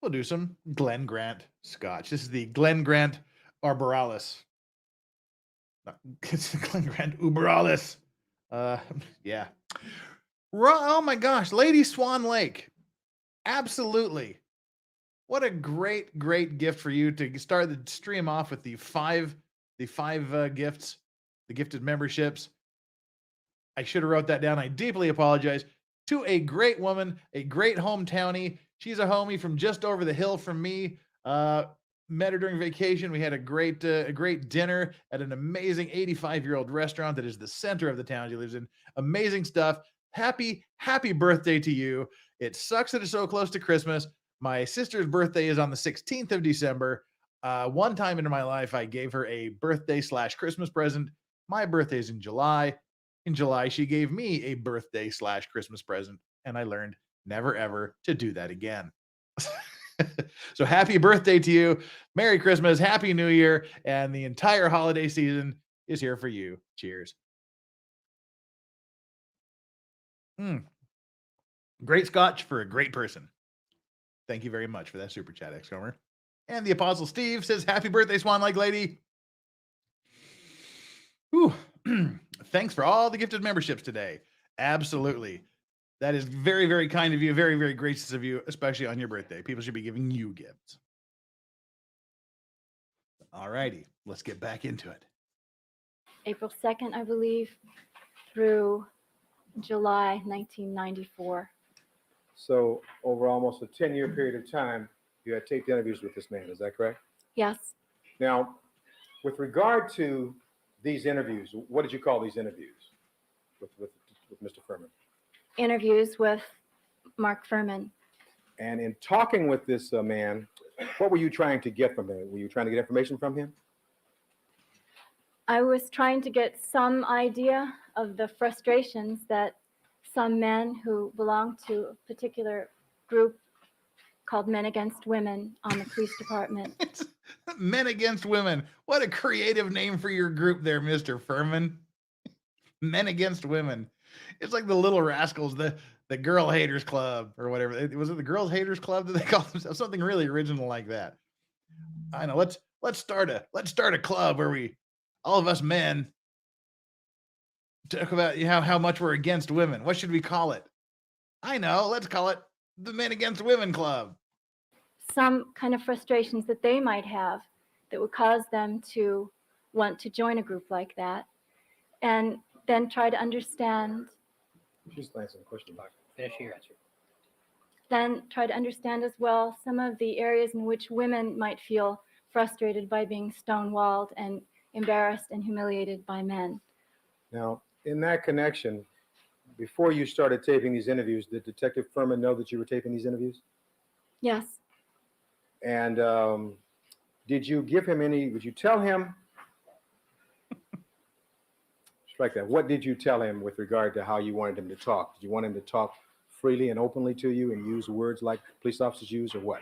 we'll do some Glen Grant scotch. This is the Glen Grant Arboralis Grand Uber alles. Yeah. Oh my gosh, Lady Swan Lake. Absolutely. What a great, great gift for you to start the stream off with the five gifts, the gifted memberships. I should have wrote that down. I deeply apologize to a great woman, a great hometownie. She's a homie from just over the hill from me. Met her during vacation. We had a great dinner at an amazing 85-year-old restaurant that is the center of the town she lives in. Amazing stuff. Happy birthday to you. It sucks that it's so close to Christmas. My sister's birthday is on the 16th of December. One time in my life, I gave her a birthday/Christmas present. My birthday is in July. In July, she gave me a birthday/Christmas present, and I learned never ever to do that again. So happy birthday to you. Merry Christmas, Happy New Year, and the entire holiday season is here for you. Cheers. Great scotch for a great person. Thank you very much for that super chat, X-Comer. And the Apostle Steve says, happy birthday, Swan Lake Lady. Whew. Thanks for all the gifted memberships today. Absolutely. That is very, very kind of you. Very, very gracious of you, especially on your birthday. People should be giving you gifts. All righty. Let's get back into it. April 2nd, I believe, through July 1994. So over almost a 10-year period of time, you had taped interviews with this man. Is that correct? Yes. Now, with regard to these interviews, what did you call these interviews with Mr. Fuhrman? Interviews with Mark Fuhrman. And in talking with this man, what were you trying to get from him? Were you trying to get information from him? I was trying to get some idea of the frustrations that some men who belong to a particular group called Men Against Women on the police department. Men Against Women. What a creative name for your group there, Mr. Fuhrman. Men Against Women. It's like the Little Rascals, the Girl Haters Club or whatever. Was it the Girls Haters Club that they call themselves? Something really original like that. I know. Let's start a club where we, all of us men, talk about how much we're against women. What should we call it? I know. Let's call it the Men Against Women Club. Some kind of frustrations that they might have that would cause them to want to join a group like that, and then try to understand. She's answering the question. Finish your answer. Then try to understand as well some of the areas in which women might feel frustrated by being stonewalled and embarrassed and humiliated by men. Now, in that connection, before you started taping these interviews, did Detective Fuhrman know that you were taping these interviews? Yes. And did you give him any, would you tell him, strike that, what did you tell him with regard to how you wanted him to talk? Did you want him to talk freely and openly to you and use words like police officers use, or what?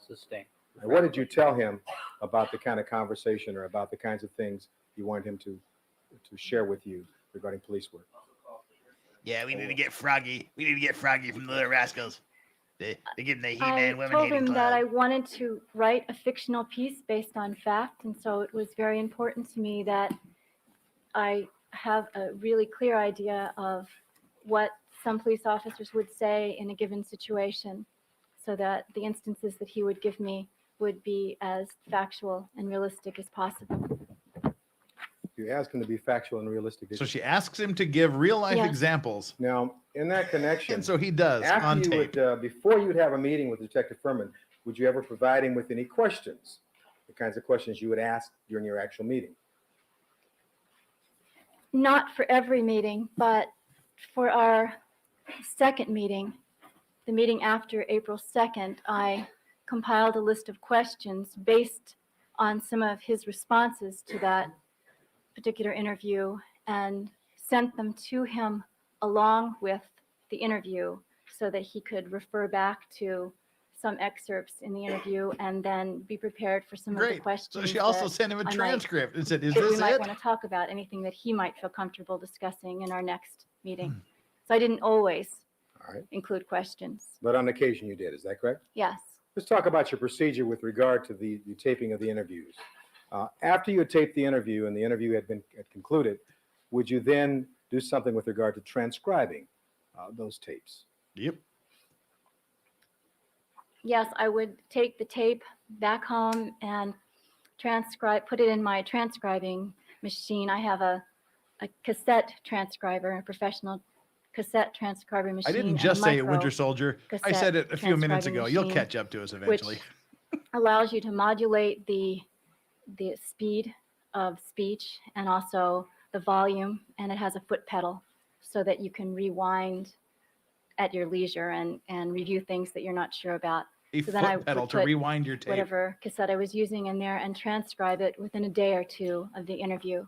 Sustain. And what did you tell him about the kind of conversation or about the kinds of things you wanted him to share with you regarding police work? Yeah, we need to get Froggy. We need to get Froggy from the Little Rascals. They give him the I He-Man women told hating him club. that I wanted to write a fictional piece based on fact, and so it was very important to me that I have a really clear idea of what some police officers would say in a given situation, so that the instances that he would give me would be as factual and realistic as possible. You asked him to be factual and realistic. So she asks him to give real life Yes. examples. Now, in that connection, And so he does after on you tape. would, before you'd have a meeting with Detective Fuhrman, would you ever provide him with any questions, the kinds of questions you would ask during your actual meeting? Not for every meeting, but for our second meeting, the meeting after April 2nd, I compiled a list of questions based on some of his responses to that particular interview and sent them to him along with the interview so that he could refer back to some excerpts in the interview and then be prepared for some of the Great. questions. So she also that sent him a I might- transcript and said, is that we this might it? want to talk about, anything that he might feel comfortable discussing in our next meeting. So I didn't always All right. include questions. But on occasion you did, is that correct? Yes. Let's talk about your procedure with regard to the taping of the interviews. After you had taped the interview and the interview had concluded, would you then do something with regard to transcribing those tapes? Yep. Yes, I would take the tape back home and put it in my transcribing machine. I have a cassette transcriber, a professional cassette transcriber machine. I didn't and a just say it, micro Winter Soldier. I cassette said it a few minutes transcribing ago. You'll machine, catch up to us eventually. allows you to modulate the speed of speech and also the volume, and it has a foot pedal so that you can rewind at your leisure and review things that you're not sure about. A So then I foot pedal would to put rewind your tape. whatever cassette I was using in there and transcribe it within a day or two of the interview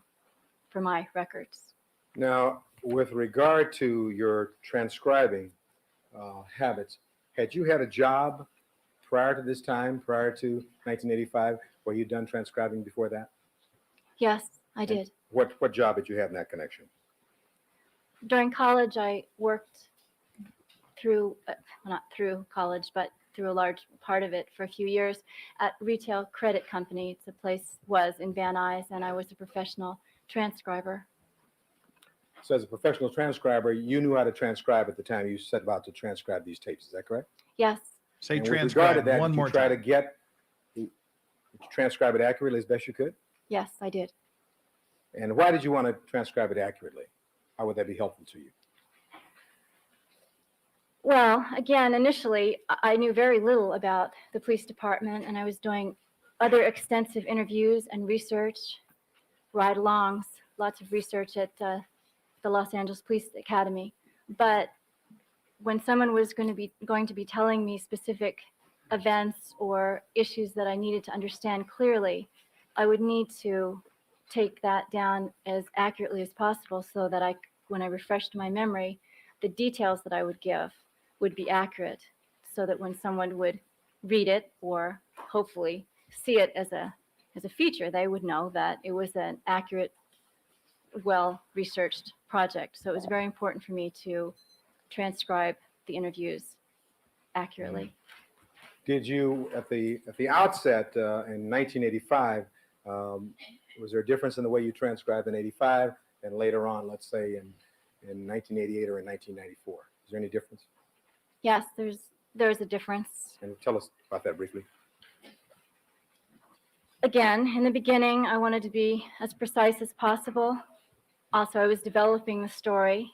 for my records. Now, with regard to your transcribing habits, had you had a job prior to this time, prior to 1985, where you'd done transcribing before that? Yes, I did. What job did you have in that connection? During college, I worked through, not through college, but through a large part of it for a few years at Retail Credit Company. It's a place was in Van Nuys, and I was a professional transcriber. So as a professional transcriber, you knew how to transcribe at the time you set about to transcribe these tapes. Is that correct? Yes, Say And with regard to transcribe that, one did more you try time. did you transcribe it accurately as best you could? yes, I did. And why did you want to transcribe it accurately? How would that be helpful to you? Well, again, initially, I knew very little about the police department, and I was doing other extensive interviews and research, ride-alongs, lots of research at the Los Angeles Police Academy. But when someone was going to be telling me specific events or issues that I needed to understand clearly, I would need to take that down as accurately as possible so that when I refreshed my memory, the details that I would give would be accurate, so that when someone would read it or hopefully see it as a feature, they would know that it was an accurate, well-researched project. So it was very important for me to transcribe the interviews accurately. Did you, at the outset in 1985, was there a difference in the way you transcribed in 85 and later on, let's say in 1988 or in 1994? Is there any difference? Yes, there's a difference. And tell us about that briefly. Again, in the beginning, I wanted to be as precise as possible. Also, I was developing the story,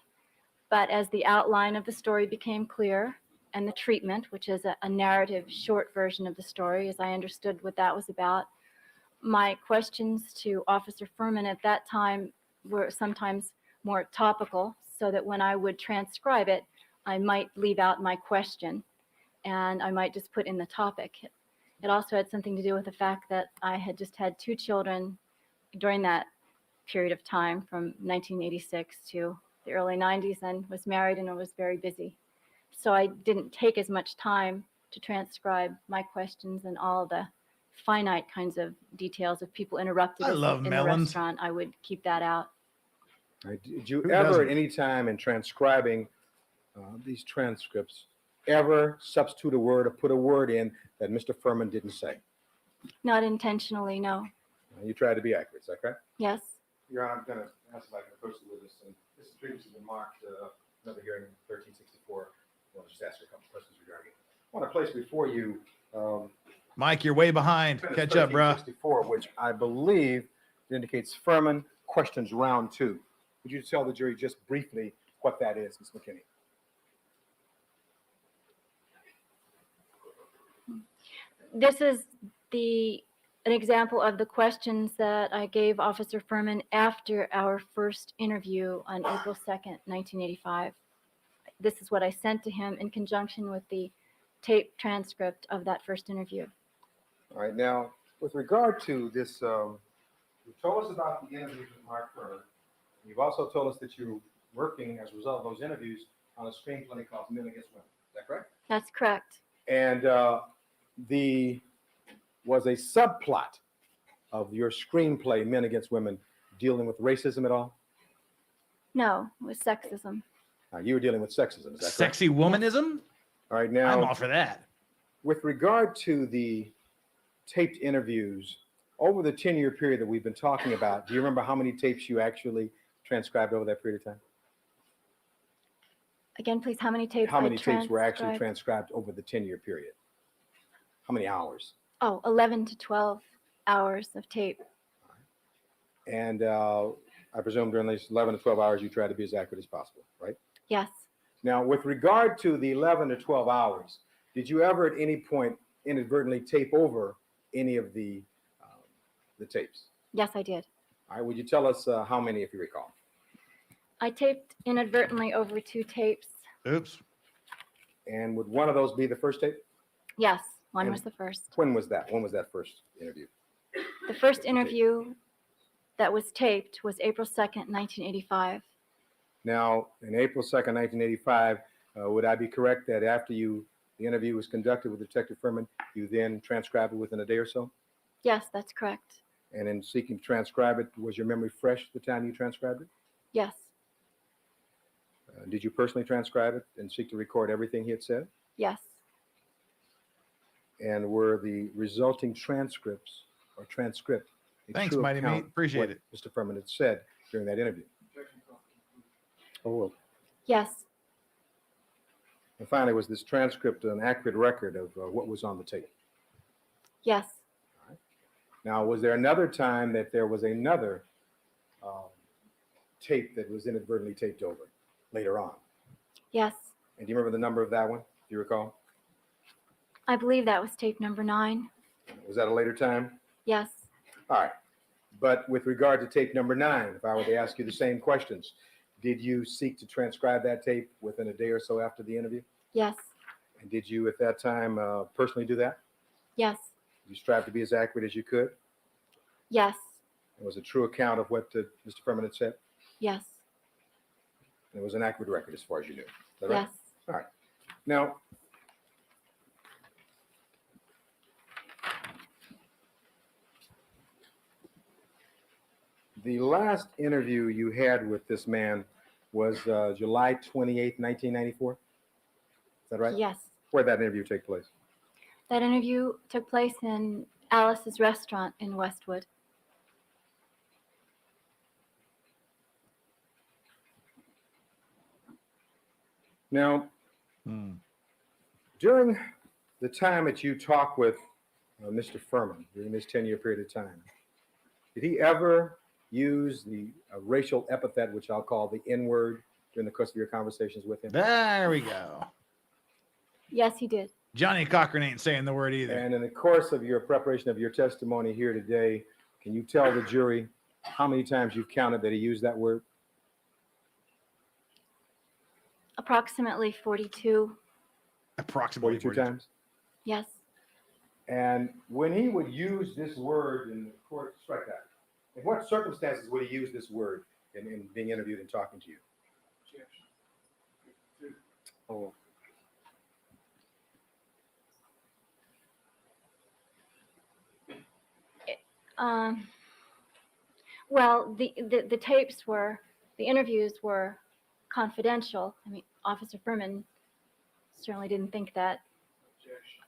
but as the outline of the story became clear and the treatment, which is a narrative short version of the story, as I understood what that was about, my questions to Officer Fuhrman at that time were sometimes more topical, so that when I would transcribe it, I might leave out my question and I might just put in the topic. It also had something to do with the fact that I had just had 2 children during that period of time from 1986 to the early 90s and was married and I was very busy. So I didn't take as much time to transcribe my questions and all the finite kinds of details. If people interrupted I us love in the melons. restaurant, I would keep that out. Did you Who ever doesn't? at any time in transcribing these transcripts ever substitute a word or put a word in that Mr. Fuhrman didn't say? Not intentionally, no. You tried to be accurate, is that correct? Yes. Your Honor, I'm going to ask if I can approach the witness, and this has previously been marked another hearing 1364. I'll just ask you a couple questions regarding it. I want to place before you Mike, you're way behind. Catch up, bruh. 1364, which I believe indicates Fuhrman questions round 2. Would you tell the jury just briefly what that is, Ms. McKinney? This is an example of the questions that I gave Officer Fuhrman after our first interview on April 2nd, 1985. This is what I sent to him in conjunction with the tape transcript of that first interview. All right, now, with regard to this, you told us about the interviews with Mark Fuhrman. You've also told us that you're working as a result of those interviews on a screenplay called Men Against Women. Is that correct? That's correct. And was a subplot of your screenplay, Men Against Women, dealing with racism at all? No, it was sexism. You were dealing with sexism, is that correct? Sexy womanism? All right, I'm now, all for that. with regard to the taped interviews over the 10-year period that we've been talking about, do you remember how many tapes you actually transcribed over that period of time? Again, please, how many tapes? How I many tapes were actually transcribed? transcribed over the 10-year period? How many hours? Oh, 11 to 12 hours of tape. And I presume during these 11 to 12 hours, you tried to be as accurate as possible, right? Yes. Now, with regard to the 11 to 12 hours, did you ever at any point inadvertently tape over any of the tapes? Yes, I did. All right, would you tell us how many, if you recall? I taped inadvertently over 2 tapes. Oops. And would one of those be the first tape? Yes, one And was the first. When was that? When was that first interview? The first interview that was taped was April 2nd, 1985. Now, in April 2nd, 1985, would I be correct that after the interview was conducted with Detective Furman, you then transcribed it within a day or so? Yes, that's correct. And in seeking to transcribe it, was your memory fresh the time you transcribed it? Yes. Did you personally transcribe it and seek to record everything he had said? Yes. And were the resulting transcripts or transcript a Thanks, true Mighty account Meat. Appreciate of it. what Mr. Furman had said during that interview? Oh, Yes. And finally, was this transcript an accurate record of what was on the tape? Yes. Now, was there another time that there was another tape that was inadvertently taped over later on? Yes. And do you remember the number of that one? Do you recall? I believe that was tape number 9. Was that a later time? Yes. All right. But with regard to tape number 9, if I were to ask you the same questions, did you seek to transcribe that tape within a day or so after the interview? Yes. And did you at that time personally do that? Yes. You strive to be as accurate as you could? Yes. It was a true account of what Mr. Furman had said? Yes. And it was an accurate record as far as you knew. Is that right? Yes. All right. Now, the last interview you had with this man was July 28th, 1994? Is that right? Yes. Where did that interview take place? That interview took place in Alice's restaurant in Westwood. Now, Hmm. during the time that you talked with Mr. Furman during this 10-year period of time, did he ever use the racial epithet, which I'll call the N-word, during the course of your conversations with him? There we go. Yes, he did. Johnny Cochran ain't saying the word either. And in the course of your preparation of your testimony here today, can you tell the jury how many times you've counted that he used that word? Approximately 42. Approximately 42 times? Yes. And when he would use this word in the court, strike that. In what circumstances would he use this word in being interviewed and talking to you? Oh. Well, the tapes were, the interviews were confidential. I mean, Officer Furman certainly didn't think that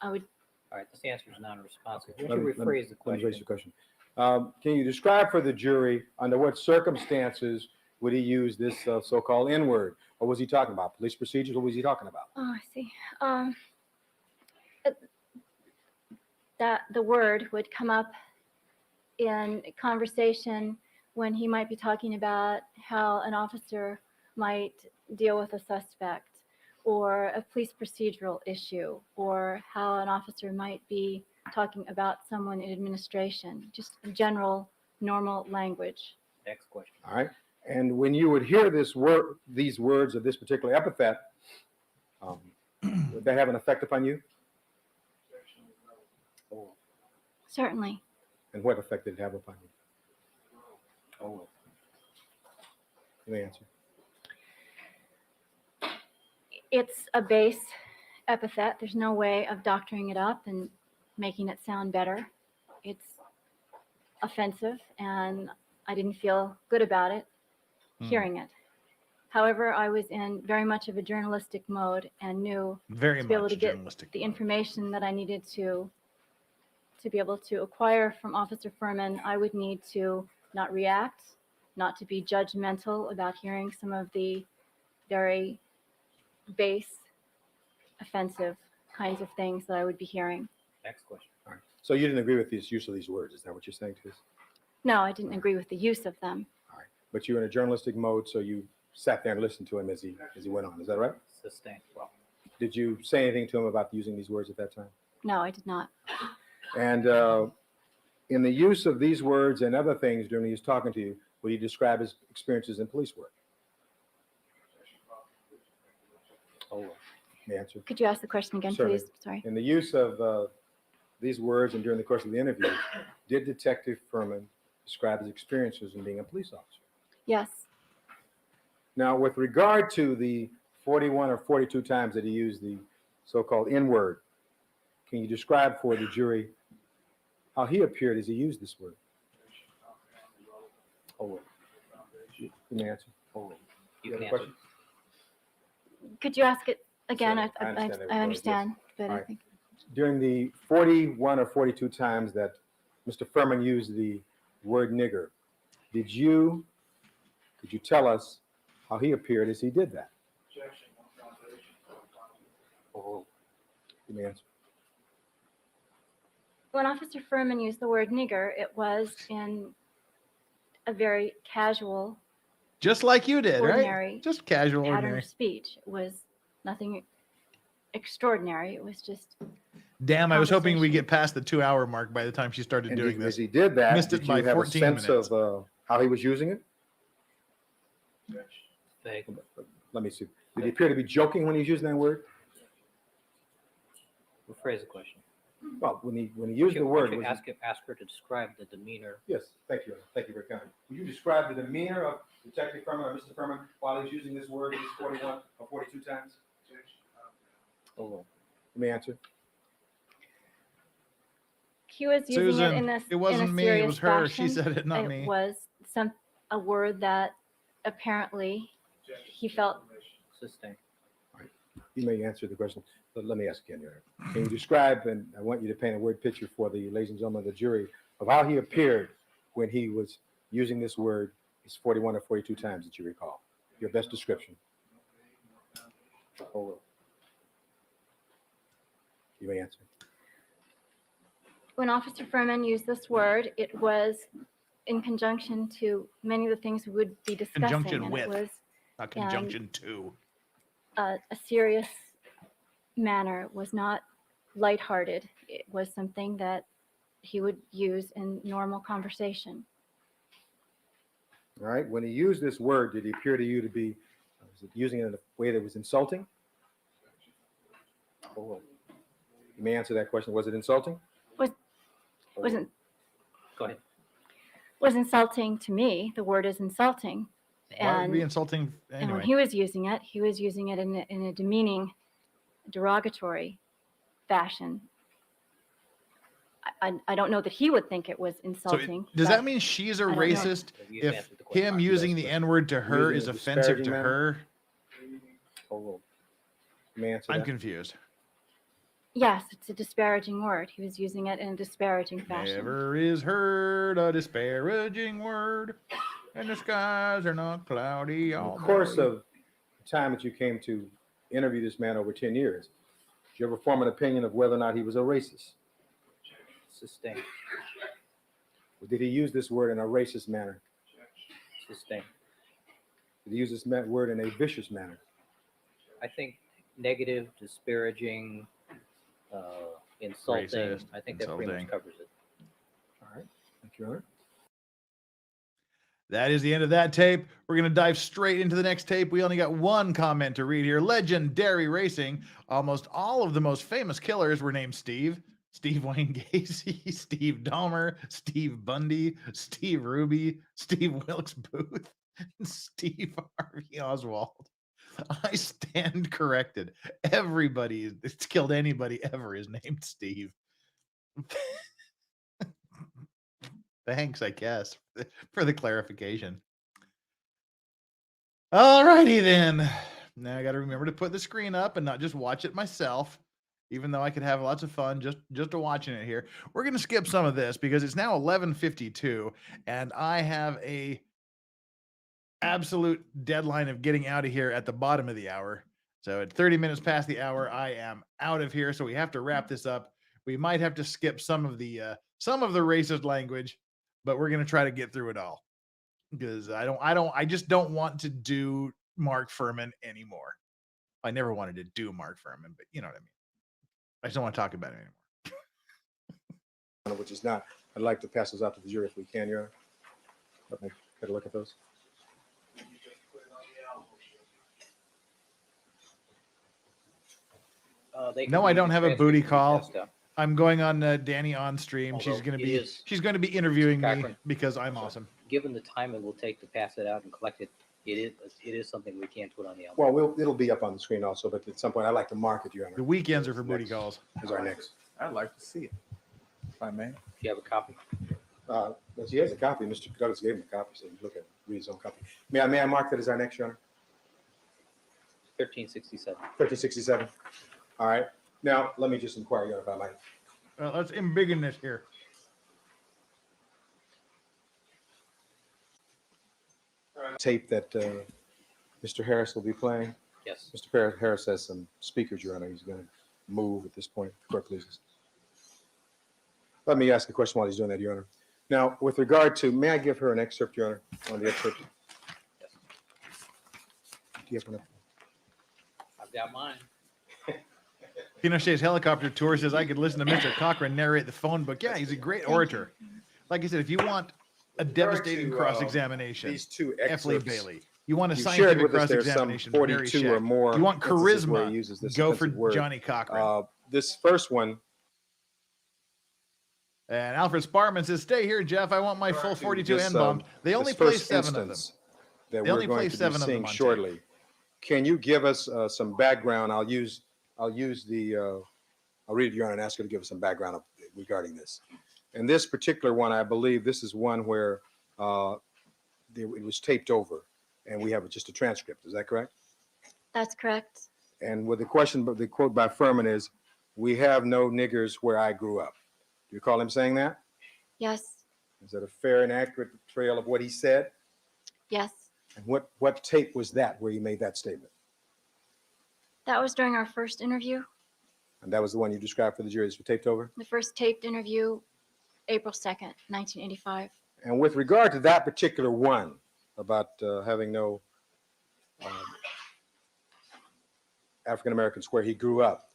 I would. all right, this answer is non-responsive. Would Let you me- rephrase the Let me raise question? the question. Can you describe for the jury under what circumstances would he use this so-called N-word? What was he talking about? Police procedures? What was he talking about? Oh, I see. That the word would come up in conversation when he might be talking about how an officer might deal with a suspect, or a police procedural issue, or how an officer might be talking about someone in administration, just general, normal language. Next question. All right. And when you would hear these words of this particular epithet, would that have an effect upon you? Certainly. And what effect did it have upon you? Oh, Can you answer? It's a base epithet. There's no way of doctoring it up and making it sound better. It's offensive, and I didn't feel good about it hearing it. However, I was in very much of a journalistic mode and knew Very to be able much to get journalistic. the mode. information that I needed to to be able to acquire from Officer Furman, I would need to not react, not to be judgmental about hearing some of the very base, offensive kinds of things that I would be hearing. Next question. All right. So you didn't agree with this use of these words. Is that what you're saying to us? No, I didn't agree with the use of them. All right. But you're in a journalistic mode, so you sat there and listened to him as he went on. Is that right? Sustained. Well, Did you say anything to him about using these words at that time? No, I did not. And in the use of these words and other things during he was talking to you, would he describe his experiences in police work? oh, The answer. Could you ask the question again, Certainly. please? Sorry. In the use of these words and during the course of the interview, did Detective Furman describe his experiences in being a police officer? Yes. Now, with regard to the 41 or 42 times that he used the so-called N-word, can you describe for the jury how he appeared as he used this word? oh, You may answer. oh, You you have can a answer. question? Could you ask it again? Sorry, I understand that I word, understand, but All I right. think During the 41 or 42 times that Mr. Furman used the word nigger, could you tell us how he appeared as he did that? Oh, You may answer. when Officer Furman used the word nigger, it was in a very casual, Just like you did, ordinary right? Just casual, pattern ordinary. of speech. It was nothing extraordinary. It was just, Damn, I was hoping we conversation. get past the 2-hour mark by the time she started And doing as this. he did that, Missed it did by you have a 14 sense minutes. of how he was using it? vague. Let me see. Did he appear to be joking when he was using that word? Rephrase the question. Well, when he used the word, was he- Ask her to describe the demeanor. yes, thank you. Thank you very kindly. Would you describe the demeanor of Detective Furman or Mr. Furman while he was using this word these 41 or 42 times? Oh, Let me answer. he was using it Susan, in a, it in wasn't a me, it serious was her. She fashion. said it, not It me. was a word that apparently he felt. sustained. You may answer the question, but let me ask again. Your Honor. Can you describe, and I want you to paint a word picture for the ladies and gentlemen of the jury, of how he appeared when he was using this word these 41 or 42 times that you recall? Your best description. Oh, You may answer. When Officer Furman used this word, it was in conjunction to many of the things we would be discussing. Conjunction and with. it was Not conjunction to. a serious manner. It was not lighthearted. It was something that he would use in normal conversation. All right. When he used this word, did he appear to you to be was it using it in a way that was insulting? oh, You may answer that question. Was it insulting? Wasn't Go ahead. was insulting to me. The word is insulting. Why would it be And, insulting and when anyway? he was using it in a demeaning, derogatory fashion. I don't know that he would think it was So insulting. does but that mean she's a I don't know. racist You've if answered the question. him using the N-word to her Using is a offensive disparaging to manner? her? Oh, You may answer I'm that. confused. Yes, it's a disparaging word. He was using it in a disparaging fashion. Never is heard a disparaging word, and the skies are not cloudy. In all the course day. of the time that you came to interview this man over 10 years, did you ever form an opinion of whether or not he was a racist? sustained. Or did he use this word in a racist manner? Sustained. Did he use this word in a vicious manner? I think negative, disparaging, insulting. Racist, I think that pretty insulting. much covers it. All right. Thank you, Your Honor. That is the end of that tape. We're going to dive straight into the next tape. We only got one comment to read here. Legendary Racing. Almost all of the most famous killers were named Steve. Steve Wayne Gacy, Steve Dahmer, Steve Bundy, Steve Ruby, Steve Wilkes Booth, and Steve Harvey Oswald. I stand corrected. Everybody that's killed anybody ever is named Steve. Thanks, I guess, for the clarification. All righty then. Now I got to remember to put the screen up and not just watch it myself. even though I could have lots of fun just watching it here. We're going to skip some of this because it's now 11:52 and I have a absolute deadline of getting out of here at the bottom of the hour. So at 30 minutes past the hour, I am out of here. So we have to wrap this up. We might have to skip some of the racist language, but we're going to try to get through it all because I just don't want to do Mark Fuhrman anymore. I never wanted to do Mark Fuhrman, but you know what I mean. I just don't want to talk about it anymore. Which is not, I'd like to pass those out to the jury if we can, Your Honor. Let me get a look at those. No, I don't have a booty call. Passed out. I'm going on Danny on stream. Although She's going it to be is- she's going to be interviewing me Cochran. because I'm awesome. Given the time it will take to pass it out and collect it, it is something we can't put on the. Well, it'll be up on the screen also, but at some point, I'd like to mark it, Your The Honor, weekends are for booty calls. as our next. I'd like to see it, if I may. If you have a copy. Well, he has a copy. Mr. Douglas gave him a copy, so you can look at it, read his own copy. May I mark that as our next, Your Honor? 1367. 1367. All right. Now, let me just inquire, Your Honor, if I might. Let's embiggen this here. Tape that Mr. Harris will be playing. Yes. Mr. Harris has some speakers, Your Honor. He's going to move at this point. Court, please. Let me ask a question while he's doing that, Your Honor. Now, with regard to, may I give her an excerpt, Your Honor, on the excerpt? Yes. Do you have one? I've got mine. Pinochet's helicopter tour says I could listen to Mr. Cochran narrate the phone book. Yeah, he's a great orator. Like I said, if you want a devastating to, cross-examination, These two F. Lee excerpts. Bailey. You want a You shared scientific with us there's some cross-examination, Barry 42 Scheck. or more. You want instances where he charisma, uses this go for offensive word. Johnny Cochran. This first one. And Alfred Sparman says, stay here, Jeff. I want my full 42 This, N-bomb. They only this play first 7 of them. instance That They we're only play going to 7 be of them seeing on tape. shortly. Can you give us some background? I'll use the, I'll read it, Your Honor, and ask her to give us some background regarding this. And this particular one, I believe this is one where it was taped over and we have just a transcript. Is that correct? That's correct. And with the question, but the quote by Fuhrman is, "We have no niggers where I grew up." Do you recall him saying that? Yes, Is that a fair and accurate portrayal of what he said? yes. And what tape was that where you made that statement? That was during our first interview, And that was the one you described for the jury. This was taped over. the first taped interview, April 2nd, 1985. And with regard to that particular one about having no African Americans where he grew up,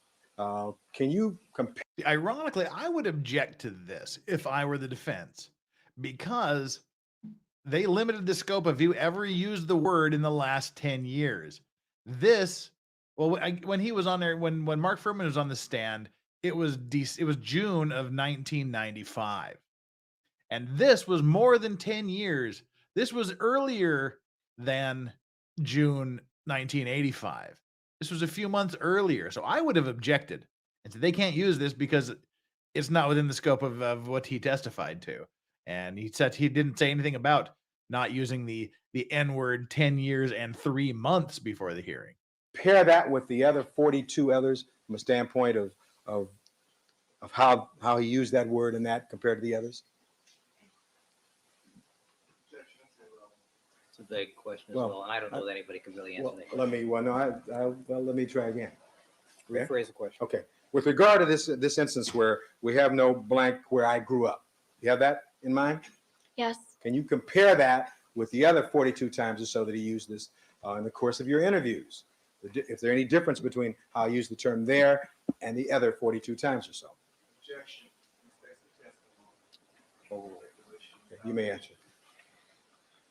can you compare? Ironically, I would object to this if I were the defense because they limited the scope of who ever used the word in the last 10 years. This, well, when he was on there, when Mark Fuhrman was on the stand, it was June of 1995. And this was more than 10 years. This was earlier than June 1985. This was a few months earlier. So I would have objected and said they can't use this because it's not within the scope of what he testified to. And he said he didn't say anything about not using the N-word 10 years and 3 months before the hearing. Pair that with the other 42 others from a standpoint of how he used that word and that compared to the others. It's a vague question as Well, well, and I don't know that anybody can really answer Well, that. let me. Well, no. Let me try again. Okay. Rephrase the question. Okay. With regard to this instance where we have no blank where I grew up, you have that in mind? Yes, Can you compare that with the other 42 times or so that he used this in the course of your interviews? If there any difference between how I used the term there and the other 42 times or so? Okay, you may answer.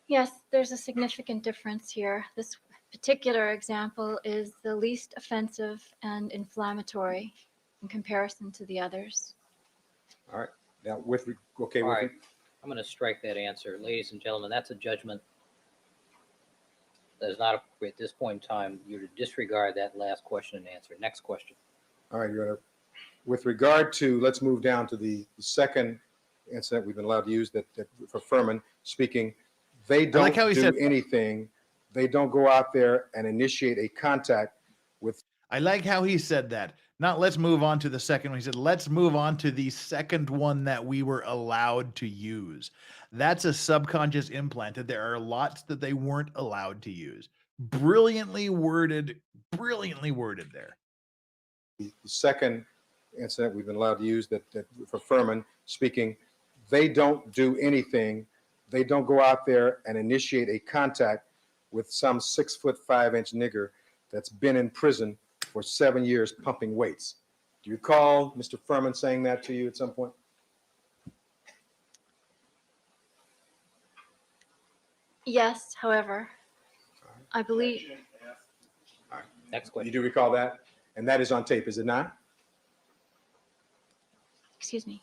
yes, there's a significant difference here. This particular example is the least offensive and inflammatory in comparison to the others. All right. Now, All right, I'm going to strike that answer. Ladies and gentlemen, that's a judgment that is not appropriate at this point in time. You're to disregard that last question and answer. Next question. All right, Your Honor. With regard to, let's move down to the second incident we've been allowed to use that for Fuhrman speaking. They don't like how he do said- anything. They don't go out there and initiate a contact with. I like how he said that. Not let's move on to the second one. He said, let's move on to the second one that we were allowed to use. That's a subconscious implant that there are lots that they weren't allowed to use. Brilliantly worded there. The second incident we've been allowed to use that for Furman speaking, they don't do anything. They don't go out there and initiate a contact with some 6'5" nigger that's been in prison for 7 years pumping weights. Do you recall Mr. Furman saying that to you at some point? Yes, however, I believe, Next You question. do recall that? And that is on tape, is it not? excuse me,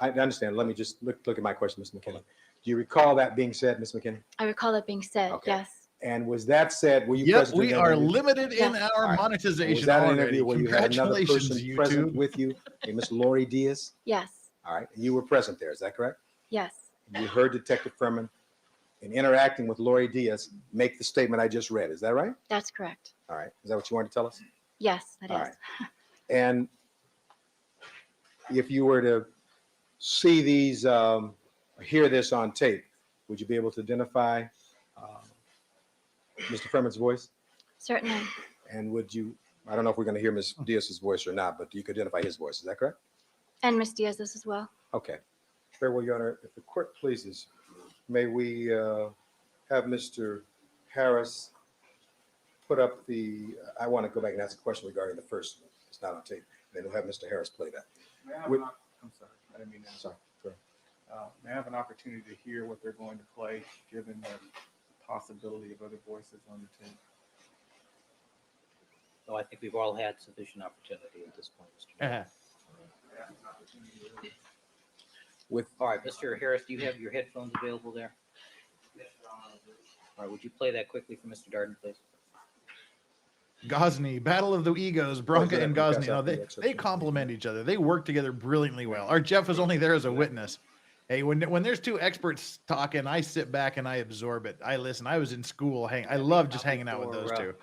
I understand. Let me just look at my question, Ms. McKinney. Do you recall that being said, Ms. McKinney? I recall that being said, Okay. yes. And was that said, were you Yep, present? we during that are interview? limited in Yes. our All right. monetization Was that an already. interview where you had another Congratulations, person present YouTube. with you, a Miss Lori Diaz? Yes, All right, and you were present there, is that correct? yes, You heard Detective Furman, in interacting with Lori Diaz, make the statement I just read, is that right? that's correct. All right, is that what you wanted to tell us? Yes, that All is. right. And if you were to see these, hear this on tape, would you be able to identify Mr. Furman's voice? Certainly, And would you, I don't know if we're going to hear Ms. Diaz's voice or not, but you could identify his voice, is that correct? and Ms. Diaz's as well. Okay. Very well, Your Honor. If the court pleases, may we have Mr. Harris put up the, I want to go back and ask a question regarding the first one. It's not on tape. Then we'll have Mr. Harris play that. May I have With- I'm sorry, I didn't mean that. Sorry. Go ahead. May I have an opportunity to hear what they're going to play, given the possibility of other voices on the tape? So I think we've all had sufficient opportunity at this point, Mr. Chairman. With, All right, Mr. Harris, do you have your headphones available there? All right, would you play that quickly for Mr. Darden, please? Gosney, Battle of the Egos, Bronca that? and Pass Gosney. No, out the they excerpt. complement each other. They work together brilliantly well. Our Jeff was only there as a witness. Hey, when there's two experts talking, I sit back and I absorb it. I listen. I was in school. I love just hanging out with those two.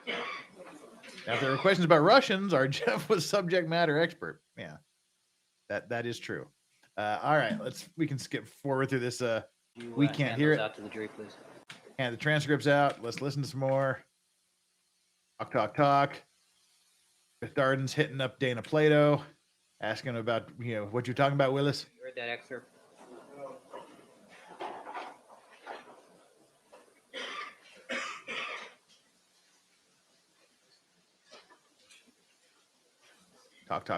Now, if there were questions about Russians, our Jeff was subject matter expert. Yeah, that is true. All right, we can skip forward through this. You, We can't hand hear those it. out to the jury, please. And the transcript's out. Let's listen to some more. Talk. Chris Darden's hitting up Dana Plato, asking about, what you're talking about, Willis. You heard that excerpt?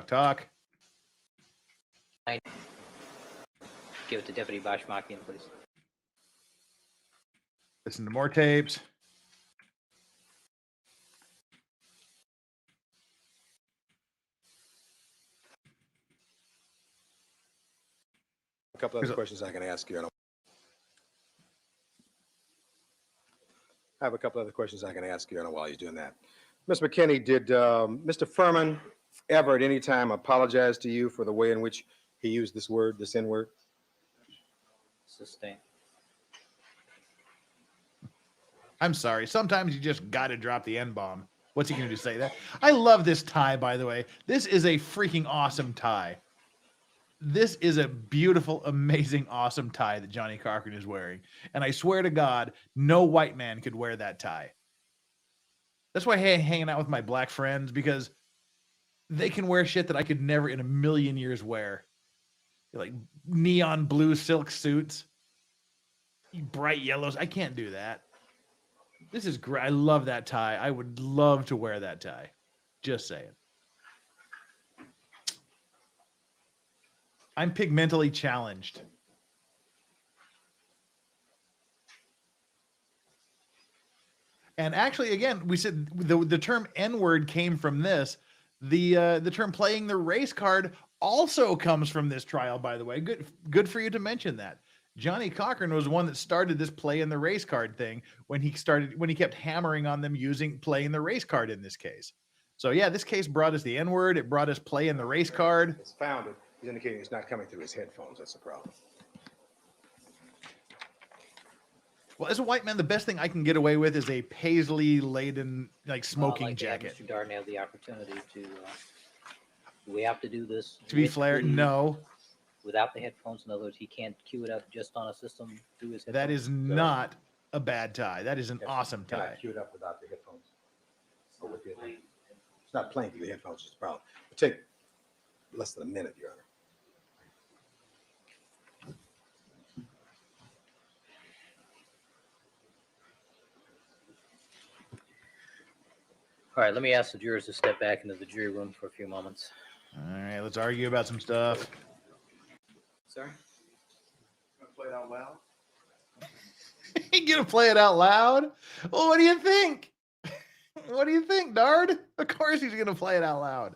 Talk. Give it to Deputy Bashmakian, please. Listen to more tapes. a couple other questions I can ask you. I have a couple other questions I can ask you while he's doing that. Ms. McKinney, did Mr. Furman ever at any time apologize to you for the way in which he used this word, this N-word? Sustain. I'm sorry. Sometimes you just got to drop the N-bomb. What's he going to do, say that? I love this tie, by the way. This is a freaking awesome tie. This is a beautiful, amazing, awesome tie that Johnny Cochran is wearing. And I swear to God, no white man could wear that tie. That's why I hate hanging out with my black friends, because they can wear shit that I could never in a million years wear. Like neon blue silk suits, bright yellows. I can't do that. This is great. I love that tie. I would love to wear that tie. Just saying. I'm pigmentally challenged. And actually, again, we said the term N-word came from this. The term playing the race card also comes from this trial, by the way. Good for you to mention that. Johnny Cochran was one that started this play in the race card thing when he kept hammering on them playing the race card in this case. So yeah, this case brought us the N-word. It brought us play in the race card. It's founded. He's indicating it's not coming through his headphones. That's the problem. Well, as a white man, the best thing I can get away with is a paisley-laden, like smoking I'd like to have jacket. Mr. Darden have the opportunity to Do we have to do this? To be with fair, the- no, Without the headphones? In other words, he can't cue it up just on a system through his headphones? that is not a bad tie. That is an Yes, awesome Can I tie. cue it up without the headphones? Or with the headphones? It's not playing through the headphones, it's a problem. It'll take less than a minute, Your Honor. All right, let me ask the jurors to step back into the jury room for a few moments. All right, let's argue about some stuff. Sorry? Play it out loud. You gonna play it out loud? Well, what do you think? What do you think, Dard? Of course he's gonna play it out loud.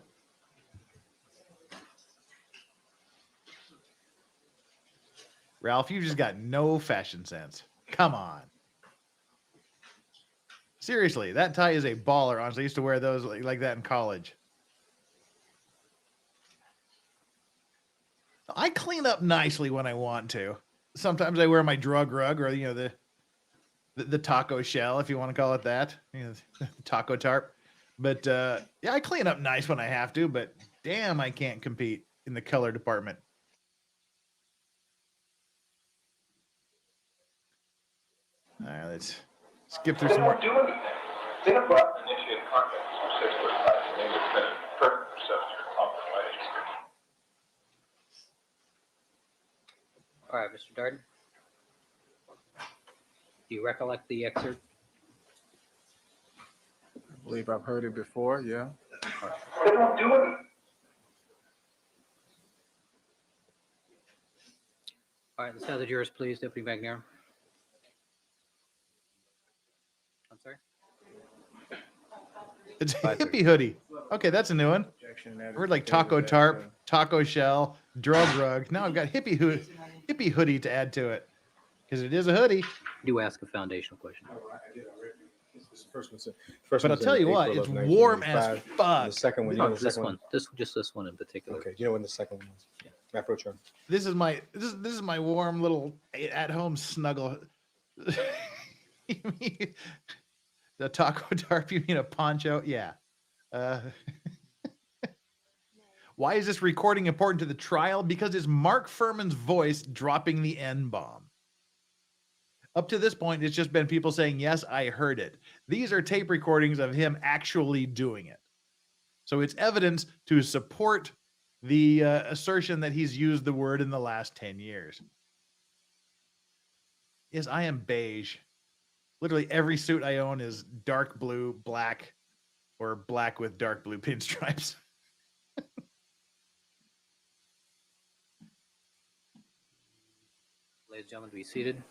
Ralph, you just got no fashion sense. Come on. Seriously, that tie is a baller. Honestly, I used to wear those like that in college. I clean up nicely when I want to. Sometimes I wear my drug rug or the taco shell, if you want to call it that, the taco tarp. But yeah, I clean up nice when I have to. But damn, I can't compete in the color department. All right, let's skip through some more. Do anything. They have brought initiated contact from 6:45. They have been a perfect reception of compromise. All right, Mr. Darden. Do you recollect the excerpt? I believe I've heard it before, yeah. They don't do anything. All right, let's have the jurors, please. Deputy McNair. I'm sorry? It's a hippie hoodie. Okay, that's a new one. Objection, that I heard is- like that taco is that, tarp, taco shell, drug rug. Now I've got hippie hoodie to add to it because it is a hoodie. Do ask a foundational question. Oh, I did already. This first one's But I'll tell you what, it's warm as fuck. The second one, you know, the This second one, this one in particular. Okay, you know when the second one was? Yeah. Matt Prochon. This is my warm little at home snuggle. You mean the taco tarp? You mean a poncho? Yeah. Why is this recording important to the trial? Because it's Mark Fuhrman's voice dropping the N-bomb. Up to this point, it's just been people saying, yes, I heard it. These are tape recordings of him actually doing it. So it's evidence to support the assertion that he's used the word in the last 10 years. Yes, I am beige. Literally every suit I own is dark blue, black, or black with dark blue pinstripes. Ladies and gentlemen, be seated.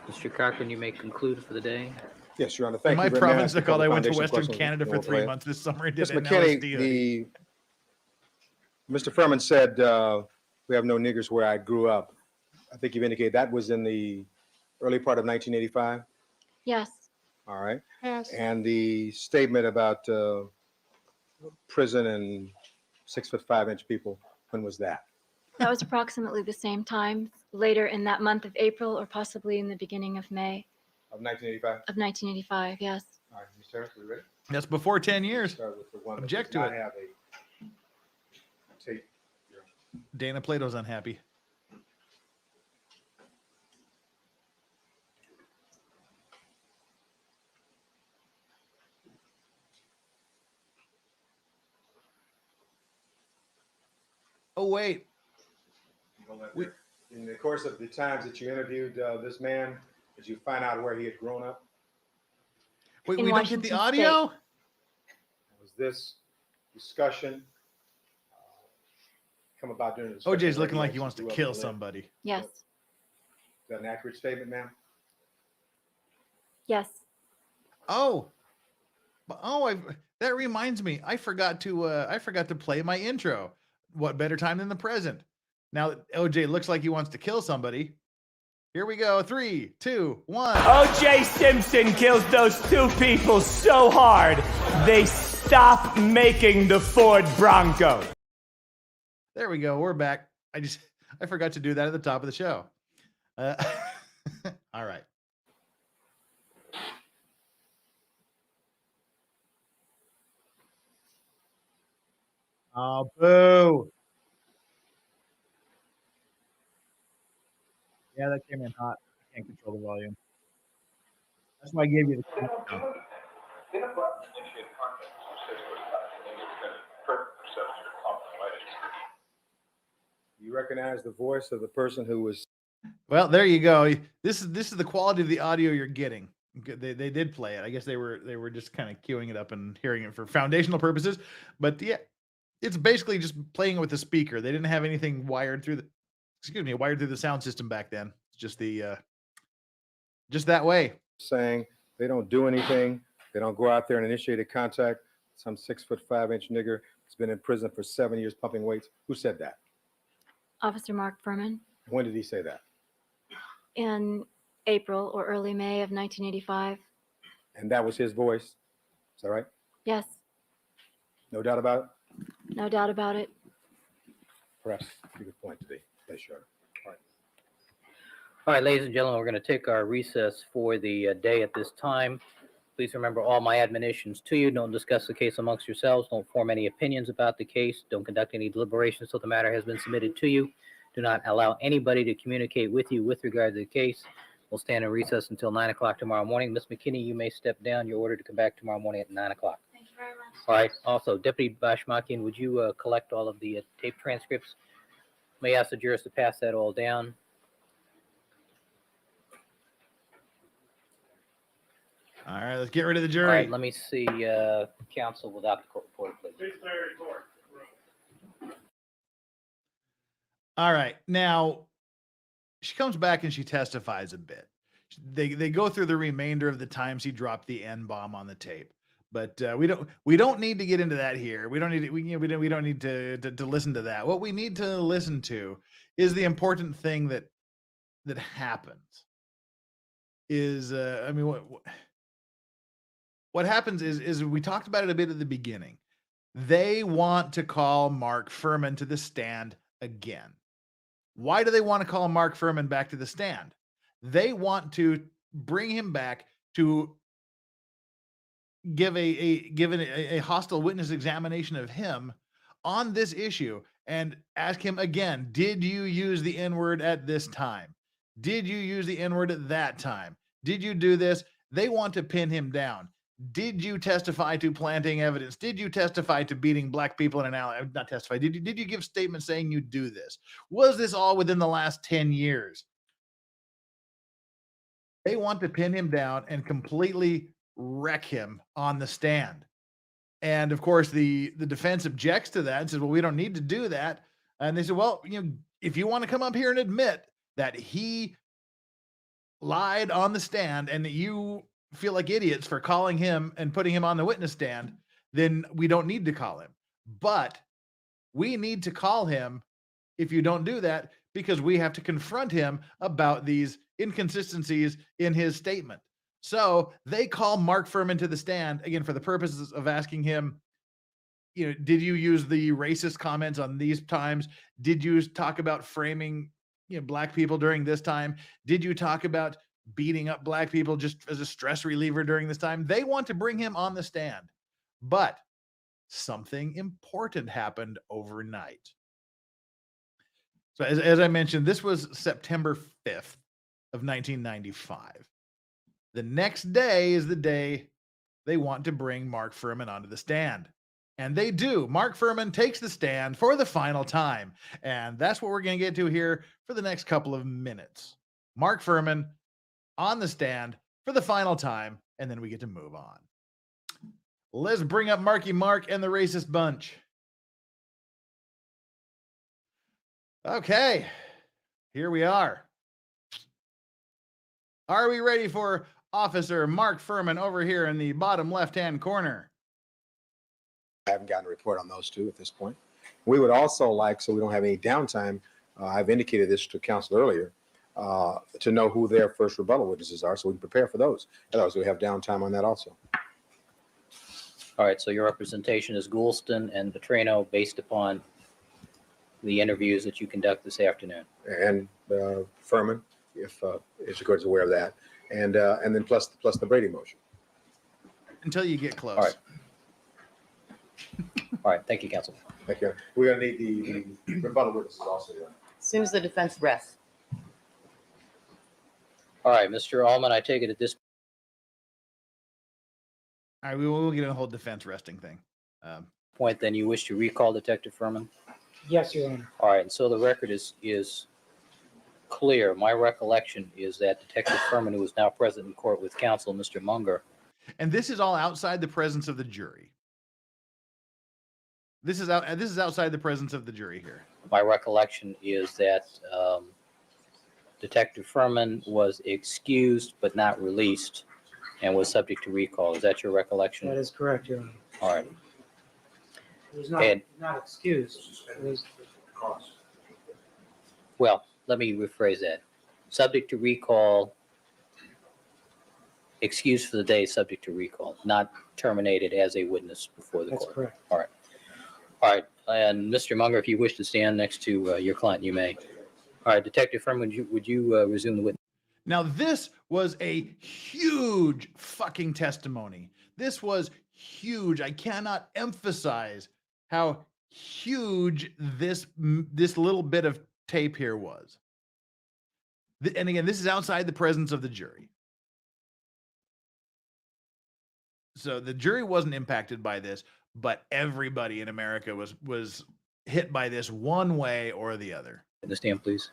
Mr. Cochran, you may conclude for the day. Yes, Your Honor. In Thank my you. very province, much. Nicole, I went to Foundation Western questions. Canada for We'll 3 play it. months this summer. I did Ms. an McKinney, LSD hoodie. Mr. Furman said, we have no niggers where I grew up. I think you've indicated that was in the early part of 1985. Yes, All right. yes. And the statement about prison and 6'5" people, when was that? That was approximately the same time, later in that month of April or possibly in the beginning of May Of 1985? of 1985, yes. All right, Ms. Terrence, we ready? That's before 10 years. Start with the one that Object does to not it. have a tape. Dana Plato's unhappy. Oh, wait. We- In the course of the times that you interviewed this man, did you find out where he had grown up? Wait, In we don't get the Washington audio? Was this discussion come about during the discussion? OJ's where looking like he actually wants to grew up kill and lived? somebody. Yes, Is that an accurate statement, ma'am? yes. Oh, that reminds me. I forgot to play my intro. What better time than the present? Now that OJ looks like he wants to kill somebody. Here we go. 3, 2, 1. OJ Simpson kills those two people so hard, they stop making the Ford Bronco. There we go. We're back. I forgot to do that at the top of the show. All right. Oh, boo. Yeah, that came in hot. I can't control the volume. That's why I gave you the countdown. Initiated contact from 6:45 to independent perception conflict. You recognize the voice of the person who was. Well, there you go. This is the quality of the audio you're getting. They did play it. I guess they were just kind of queuing it up and hearing it for foundational purposes. But yeah, it's basically just playing it with the speaker. They didn't have anything wired through the sound system back then. It's just just that way. Saying they don't do anything. They don't go out there and initiate a contact. Some 6'5" nigger has been in prison for 7 years pumping weights. Who said that? Officer Mark Fuhrman, When did he say that? in April or early May of 1985. And that was his voice. Is that right? Yes, No doubt about it? no doubt about it. Perhaps you could point to the place, Your Honor. All right, ladies and gentlemen, we're going to take our recess for the day at this time. Please remember all my admonitions to you. Don't discuss the case amongst yourselves. Don't form any opinions about the case. Don't conduct any deliberations until the matter has been submitted to you. Do not allow anybody to communicate with you with regard to the case. We'll stand in recess until 9 o'clock tomorrow morning. Ms. McKinney, you may step down. You're ordered to come back tomorrow morning at 9 o'clock. Thank you very much. All right. Also, Deputy Bashmakian, would you collect all of the tape transcripts? May I ask the jurors to pass that all down. All right, let's get rid of the All jury. right, let me see counsel without the court reporter, please. All right, now she comes back and she testifies a bit. They go through the remainder of the times he dropped the N-bomb on the tape, but we don't need to get into that here. We don't need we don't need to listen to that. What we need to listen to is the important thing that happens. Is I mean what happens is we talked about it a bit at the beginning. They want to call Mark Fuhrman to the stand again. Why do they want to call Mark Fuhrman back to the stand? They want to bring him back to give a hostile witness examination of him on this issue and ask him again, did you use the N-word at this time? Did you use the N-word at that time? Did you do this? They want to pin him down. Did you testify to planting evidence? Did you testify to beating black people in an alley? Not testify. Did you give statements saying you do this? Was this all within the last 10 years? They want to pin him down and completely wreck him on the stand. And of course, the defense objects to that and says, well, we don't need to do that. And they said, well, if you want to come up here and admit that he lied on the stand and that you feel like idiots for calling him and putting him on the witness stand, then we don't need to call him. But we need to call him if you don't do that, because we have to confront him about these inconsistencies in his statement. So they call Mark Fuhrman to the stand again for the purposes of asking him, did you use the racist comments on these times? Did you talk about framing black people during this time? Did you talk about beating up black people just as a stress reliever during this time? They want to bring him on the stand, but something important happened overnight. So as I mentioned, this was September 5th of 1995. The next day is the day they want to bring Mark Fuhrman onto the stand. And they do. Mark Fuhrman takes the stand for the final time. And that's what we're going to get to here for the next couple of minutes. Mark Fuhrman on the stand for the final time, and then we get to move on. Let's bring up Marky Mark and the Racist Bunch. Okay, here we are. Are we ready for Officer Mark Fuhrman over here in the bottom left-hand corner? I haven't gotten a report on those two at this point. We would also like, so we don't have any downtime, I've indicated this to counsel earlier, to know who their first rebuttal witnesses are so we can prepare for those. Otherwise, we have downtime on that also. All right, so your representation is Goulston and Petrino based upon the interviews that you conduct this afternoon. And Fuhrman, if the court is aware of that, and then plus the Brady motion. Until you get close. All right. All right, thank you, counsel. Thank you. We're gonna need the rebuttal witnesses also. As soon as the defense rests. All right, Mr. Allman, I take it at this All right, we will get in the whole defense resting thing. point, then you wish to recall Detective Furman? Yes, Your Honor. All right, and so the record is clear. My recollection is that Detective Furman, who is now present in court with counsel, Mr. Munger, And this is all outside the presence of the jury. This is outside the presence of the jury here. my recollection is that Detective Furman was excused but not released and was subject to recall. Is that your recollection? That is correct, Your Honor. All right. He was not, And- not excused. It was, Well, let me rephrase that. Subject to recall, excused for the day, subject to recall, not terminated as a witness before the that's court. correct. All right, and Mr. Munger, if you wish to stand next to your client, you may. All right, Detective Furman, would you resume the witness? Now, this was a huge fucking testimony. This was huge. I cannot emphasize how huge this little bit of tape here was. And again, this is outside the presence of the jury. So the jury wasn't impacted by this, but everybody in America was hit by this one way or the other. Witness stand, please.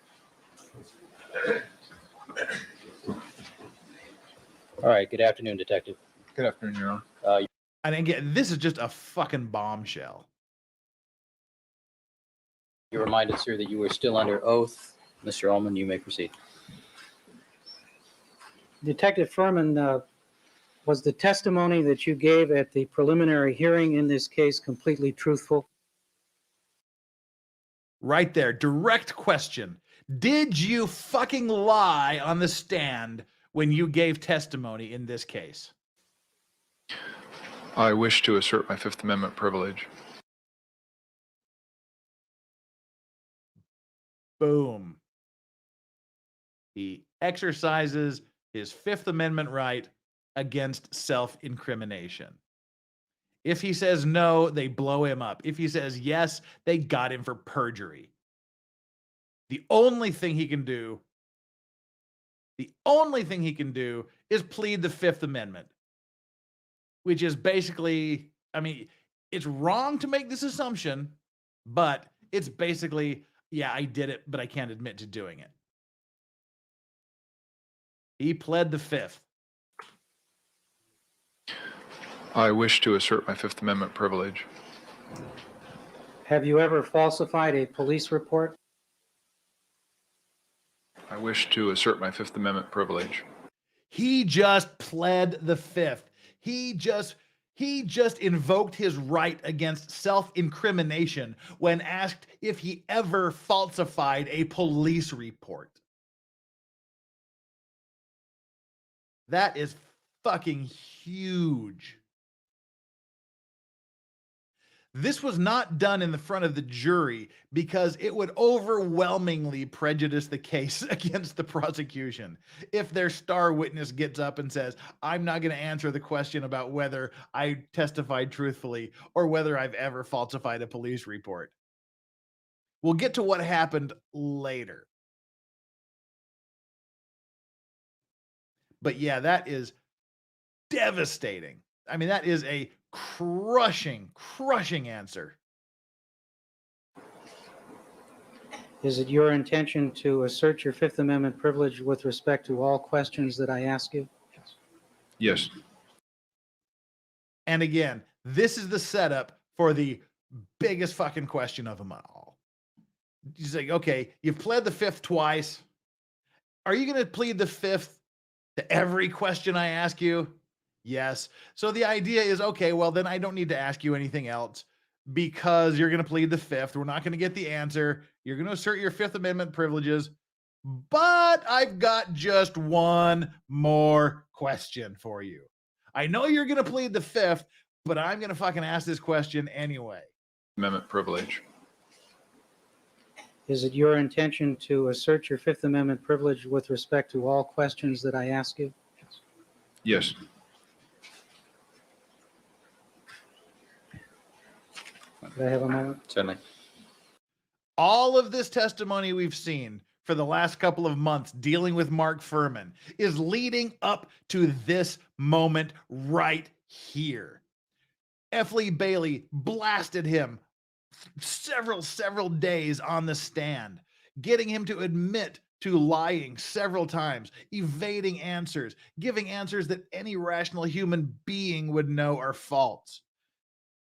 All right, good afternoon, Detective. Good afternoon, Your Honor. And again, this is just a fucking bombshell. You're reminded, sir, that you are still under oath. Mr. Ullman, you may proceed. Detective Furman, was the testimony that you gave at the preliminary hearing in this case completely truthful? Right there, direct question. Did you fucking lie on the stand when you gave testimony in this case? I wish to assert my Fifth Amendment privilege. Boom. He exercises his Fifth Amendment right against self-incrimination. If he says no, they blow him up. If he says yes, they got him for perjury. The only thing he can do is plead the Fifth Amendment, which is basically, I mean, it's wrong to make this assumption, but it's basically, yeah, I did it, but I can't admit to doing it. He pled the Fifth. I wish to assert my Fifth Amendment privilege. Have you ever falsified a police report? I wish to assert my Fifth Amendment privilege. He just pled the Fifth. He just invoked his right against self-incrimination when asked if he ever falsified a police report. That is fucking huge. This was not done in the front of the jury because it would overwhelmingly prejudice the case against the prosecution. If their star witness gets up and says, I'm not going to answer the question about whether I testified truthfully or whether I've ever falsified a police report. We'll get to what happened later. But yeah, that is devastating. I mean, that is a crushing answer. Is it your intention to assert your Fifth Amendment privilege with respect to all questions that I ask you? Yes. And again, this is the setup for the biggest fucking question of them all. He's like, okay, you've pled the Fifth twice. Are you going to plead the Fifth to every question I ask you? Yes. So the idea is, okay, well, then I don't need to ask you anything else because you're going to plead the Fifth. We're not going to get the answer. You're going to assert your Fifth Amendment privileges. But I've got just one more question for you. I know you're going to plead the Fifth, but I'm going to fucking ask this question anyway. Amendment privilege. Is it your intention to assert your Fifth Amendment privilege with respect to all questions that I ask you? Yes. Could I have a moment? Certainly. All of this testimony we've seen for the last couple of months dealing with Mark Fuhrman is leading up to this moment right here. F. Lee Bailey blasted him several days on the stand, getting him to admit to lying several times, evading answers, giving answers that any rational human being would know are false.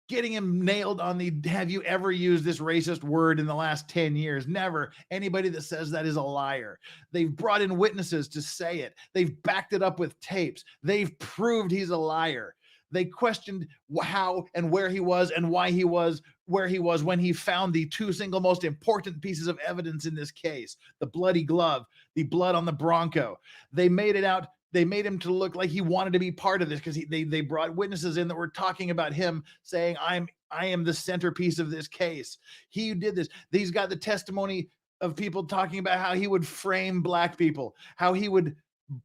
Getting him nailed on the, have you ever used this racist word in the last 10 years? Never. Anybody that says that is a liar. They've brought in witnesses to say it. They've backed it up with tapes. They've proved he's a liar. They questioned how and where he was and why he was where he was when he found the two single most important pieces of evidence in this case, the bloody glove, the blood on the Bronco. They made it out. They made him to look like he wanted to be part of this because they brought witnesses in that were talking about him, saying, I am the centerpiece of this case. He did this. He's got the testimony of people talking about how he would frame black people, how he would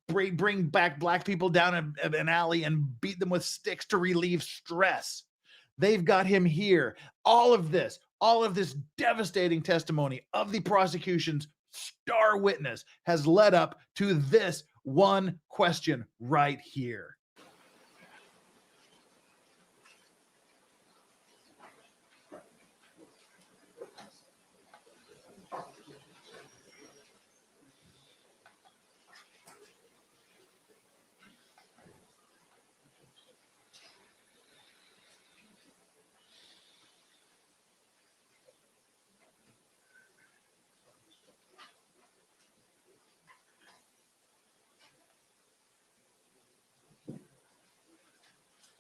bring back black people down an alley and beat them with sticks to relieve stress. They've got him here. All of this devastating testimony of the prosecution's star witness has led up to this one question right here.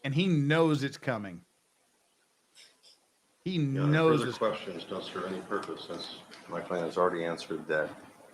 And he knows it's coming. He knows further it's questions don't serve any purpose, since my client has already answered that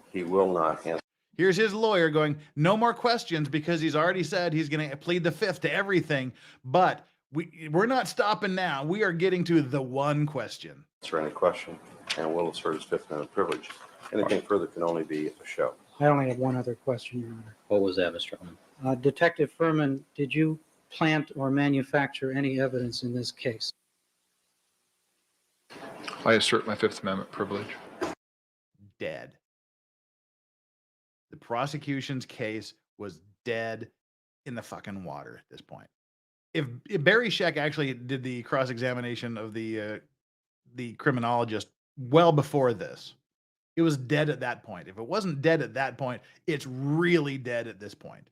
he will not answer. Here's his lawyer going, no more questions, because he's already said he's going to plead the fifth to everything. But we're not stopping now. We are getting to the one question. Answer any question and will assert his Fifth Amendment privilege. Anything further can only be a show. I only have one other question, Your Honor. What was that, Mr. Holman? Detective Fuhrman, did you plant or manufacture any evidence in this case? I assert my Fifth Amendment privilege. Dead. The prosecution's case was dead in the fucking water at this point. If Barry Scheck actually did the cross-examination of the criminologist well before this, it was dead at that point. If it wasn't dead at that point, it's really dead at this point.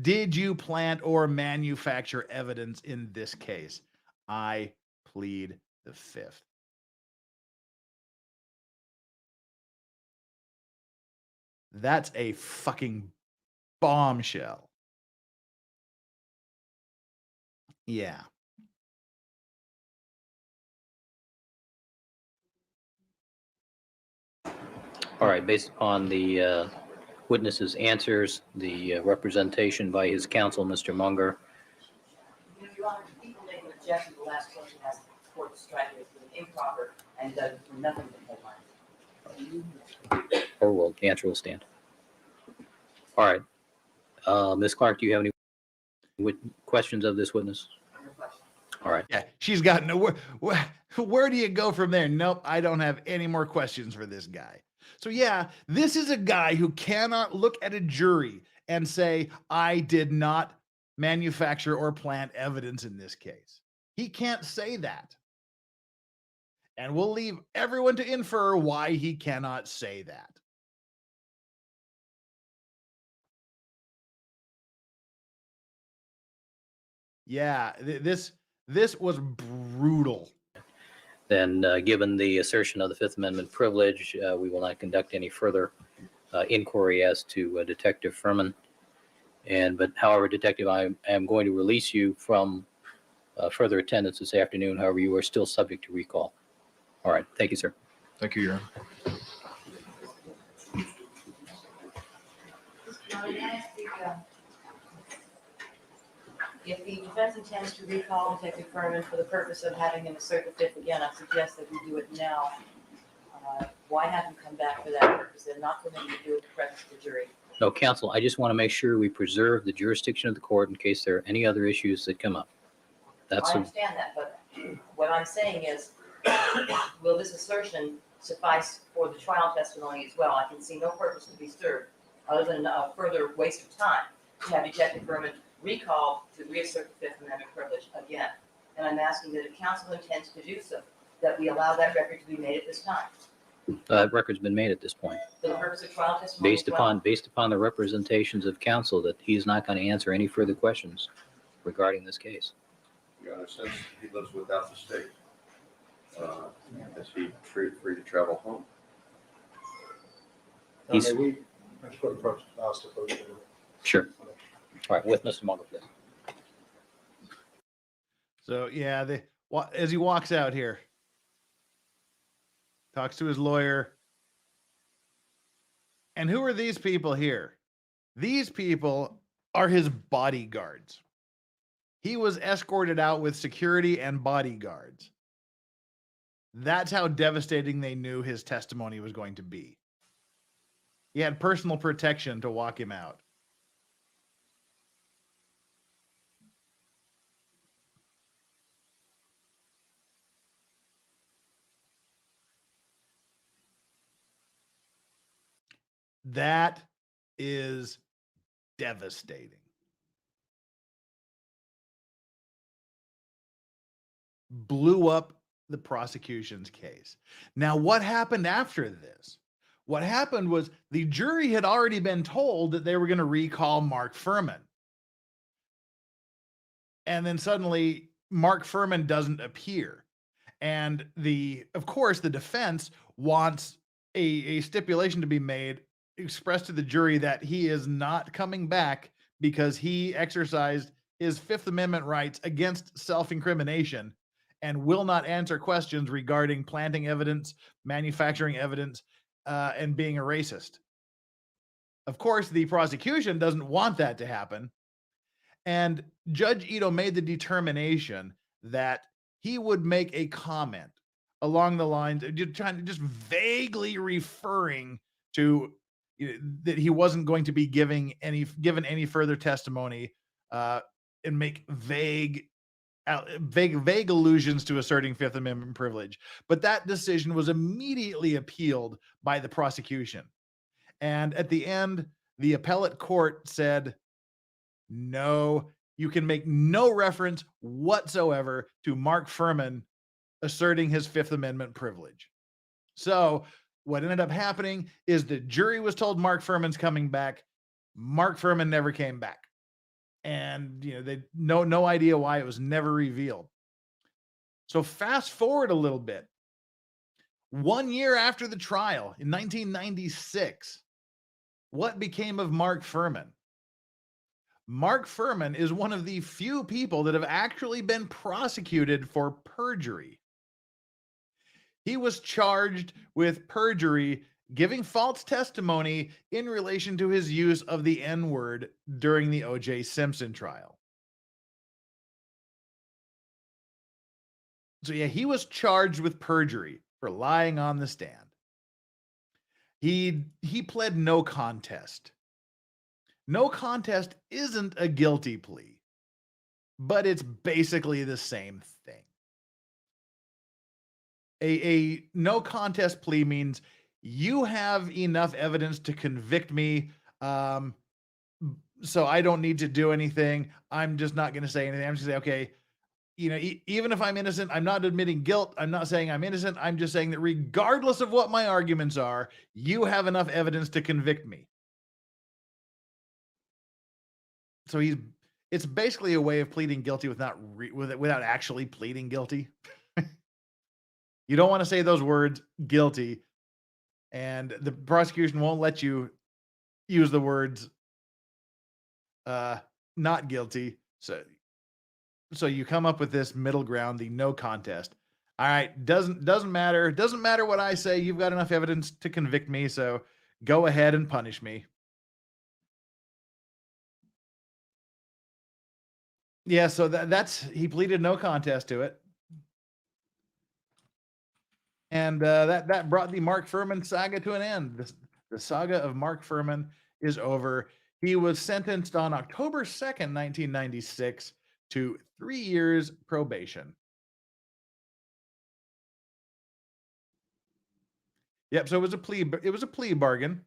Did you plant or manufacture evidence in this case? I plead the fifth. That's a fucking bombshell. Yeah. All right, based upon the witness's answers, the representation by his counsel, Mr. Munger. Your Honor, people make an objection to the last question asked the court to strike it as improper and does nothing but headlines. Or will the answer will stand. All right. Ms. Clark, do you have any questions of this witness? All right. Yeah, she's got no. Where do you go from there? Nope, I don't have any more questions for this guy. So yeah, this is a guy who cannot look at a jury and say, I did not manufacture or plant evidence in this case. He can't say that. And we'll leave everyone to infer why he cannot say that. Yeah, this was brutal. Then, given the assertion of the Fifth Amendment privilege, we will not conduct any further inquiry as to Detective Fuhrman. But however, Detective, I am going to release you from further attendance this afternoon. However, you are still subject to recall. All right. Thank you, sir. Thank you, Your Honor. If the defense intends to recall Detective Fuhrman for the purpose of having him assert the fifth again, I suggest that we do it now. Why have him come back for that purpose? They're not permitted to do it in the presence of the jury. No, counsel, I just want to make sure we preserve the jurisdiction of the court in case there are any other issues that come up. That's, I a- understand that, but what I'm saying is, will this assertion suffice for the trial testimony as well? I can see no purpose to be served other than a further waste of time to have Detective Berman recalled to reassert the Fifth Amendment privilege again. And I'm asking that if counsel intends to do so, that we allow that record to be made at this time record's been made at this point, for the purpose of trial testimony as well. based upon the representations of counsel that he is not going to answer any further questions regarding this case. Your Honor, since he lives without the state, is he free to travel home? He's- May we just put approach, ask the approach. Sure. All right, with Mr. Munger, please. So yeah, as he walks out here, talks to his lawyer. And who are these people here? These people are his bodyguards. He was escorted out with security and bodyguards. That's how devastating they knew his testimony was going to be. He had personal protection to walk him out. That is devastating. Blew up the prosecution's case. Now, what happened after this? What happened was the jury had already been told that they were going to recall Mark Fuhrman. And then suddenly Mark Fuhrman doesn't appear. And of course, the defense wants a stipulation to be made, expressed to the jury, that he is not coming back because he exercised his Fifth Amendment rights against self-incrimination and will not answer questions regarding planting evidence, manufacturing evidence, and being a racist. Of course, the prosecution doesn't want that to happen. And Judge Ito made the determination that he would make a comment along the lines of just vaguely referring to that he wasn't going to be given any further testimony, and make vague allusions to asserting Fifth Amendment privilege. But that decision was immediately appealed by the prosecution. And at the end, the appellate court said, no, you can make no reference whatsoever to Mark Fuhrman asserting his Fifth Amendment privilege. So what ended up happening is the jury was told Mark Fuhrman's coming back. Mark Fuhrman never came back. And they no idea why it was never revealed. So fast forward a little bit. 1 year after the trial in 1996, what became of Mark Fuhrman? Mark Fuhrman is one of the few people that have actually been prosecuted for perjury. He was charged with perjury, giving false testimony in relation to his use of the N-word during the OJ Simpson trial. So yeah, he was charged with perjury for lying on the stand. He pled no contest. No contest isn't a guilty plea, but it's basically the same thing. A no contest plea means you have enough evidence to convict me, so I don't need to do anything. I'm just not going to say anything. I'm just going to say, okay, even if I'm innocent, I'm not admitting guilt. I'm not saying I'm innocent. I'm just saying that regardless of what my arguments are, you have enough evidence to convict me. So it's basically a way of pleading guilty without actually pleading guilty. You don't want to say those words, guilty, and the prosecution won't let you use the words not guilty. So you come up with this middle ground, the no contest. All right, doesn't matter. Doesn't matter what I say. You've got enough evidence to convict me, so go ahead and punish me. Yeah, so he pleaded no contest to it. And that brought the Mark Fuhrman saga to an end. The saga of Mark Fuhrman is over. He was sentenced on October 2nd, 1996 to 3 years probation. Yep. So it was a plea. It was a plea bargain.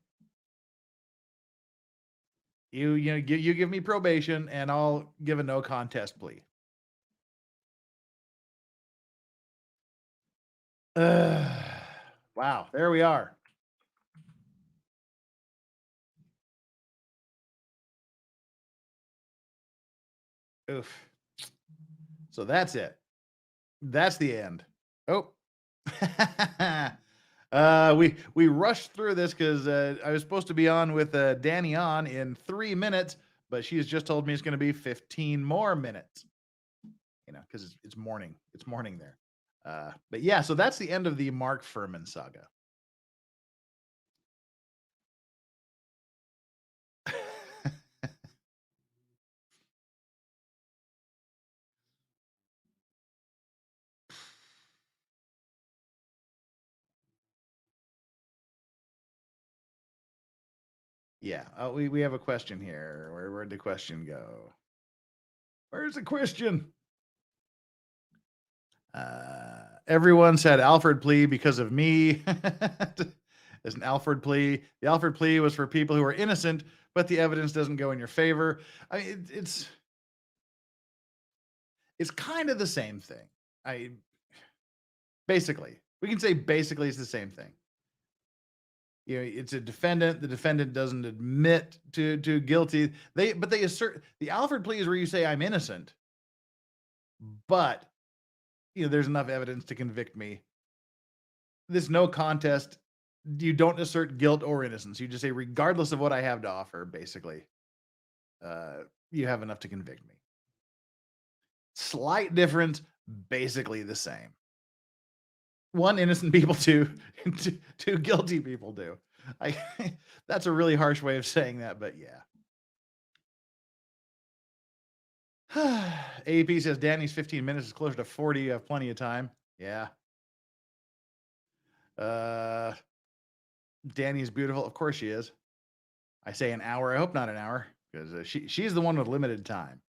You give me probation, and I'll give a no contest plea. Wow. There we are. Oof. So that's it. That's the end. Oh. We rushed through this because I was supposed to be on with Danny on in 3 minutes, but she's just told me it's going to be 15 more minutes. Because it's morning. It's morning there. But yeah, so that's the end of the Mark Fuhrman saga. Yeah. Oh, we have a question here. Where'd the question go? Where's the question? Everyone said Alfred plea because of me. There's an Alfred plea. The Alfred plea was for people who are innocent, but the evidence doesn't go in your favor. I mean, it's kind of the same thing. Basically, we can say basically it's the same thing. It's a defendant. The defendant doesn't admit to guilty. They assert the Alfred plea is where you say I'm innocent, but there's enough evidence to convict me. This no contest, you don't assert guilt or innocence. You just say, regardless of what I have to offer, basically, you have enough to convict me. Slight difference, basically the same. One, innocent people, two guilty people do. That's a really harsh way of saying that, but yeah. AP says Danny's 15 minutes is closer to 40. You have plenty of time. Yeah. Danny's beautiful. Of course she is. I say an hour. I hope not an hour, because she's the one with limited time.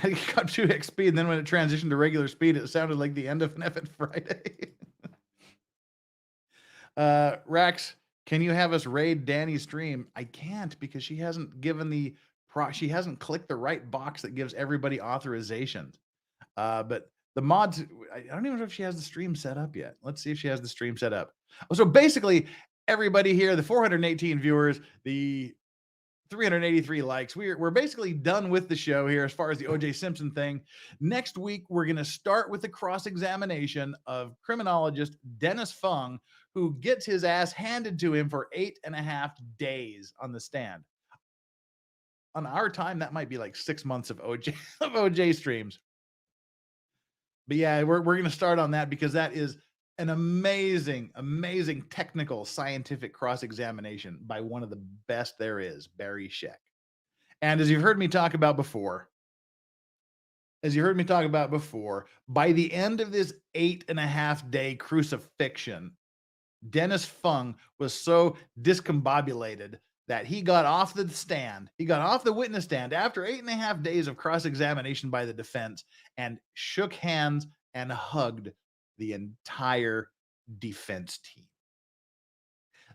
It got 2x speed, and then when it transitioned to regular speed, it sounded like the end of an effing Friday. Rax, can you have us raid Danny's stream? I can't, because she hasn't given she hasn't clicked the right box that gives everybody authorization. But the mods, I don't even know if she has the stream set up yet. Let's see if she has the stream set up. So basically, everybody here, the 418 viewers, the 383 likes, we're basically done with the show here as far as the OJ Simpson thing. Next week, we're going to start with the cross-examination of criminologist Dennis Fung, who gets his ass handed to him for 8.5 days on the stand. On our time, that might be like 6 months of OJ streams. But yeah, we're going to start on that, because that is an amazing, amazing technical scientific cross-examination by one of the best there is, Barry Scheck. And as you've heard me talk about before, by the end of this 8.5 day crucifixion, Dennis Fung was so discombobulated that he got off the stand. He got off the witness stand after 8.5 days of cross-examination by the defense, and shook hands and hugged the entire defense team.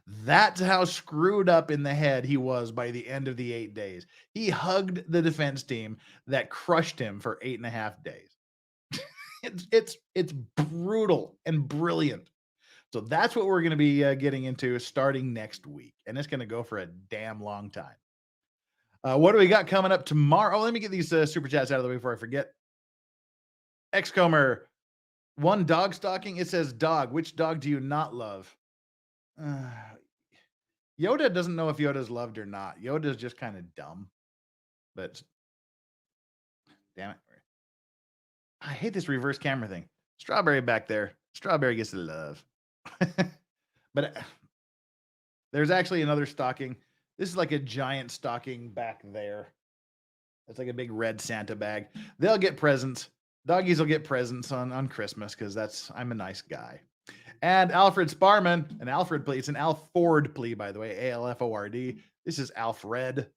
That's how screwed up in the head he was by the end of the 8 days. He hugged the defense team that crushed him for 8.5 days. It's brutal and brilliant. So that's what we're going to be getting into starting next week. And it's going to go for a damn long time. What do we got coming up tomorrow? Oh, let me get these super chats out of the way before I forget. Xcomer, one dog stalking. It says dog. Which dog do you not love? Yoda doesn't know if Yoda's loved or not. Yoda's just kind of dumb. But damn it. I hate this reverse camera thing. Strawberry back there. Strawberry gets the love. But there's actually another stocking. This is like a giant stocking back there. It's like a big red Santa bag. They'll get presents. Doggies will get presents on Christmas, because I'm a nice guy. And Alfred Sparman, an Alfred plea. It's an Alford plea, by the way, ALFORD. This is Alfred.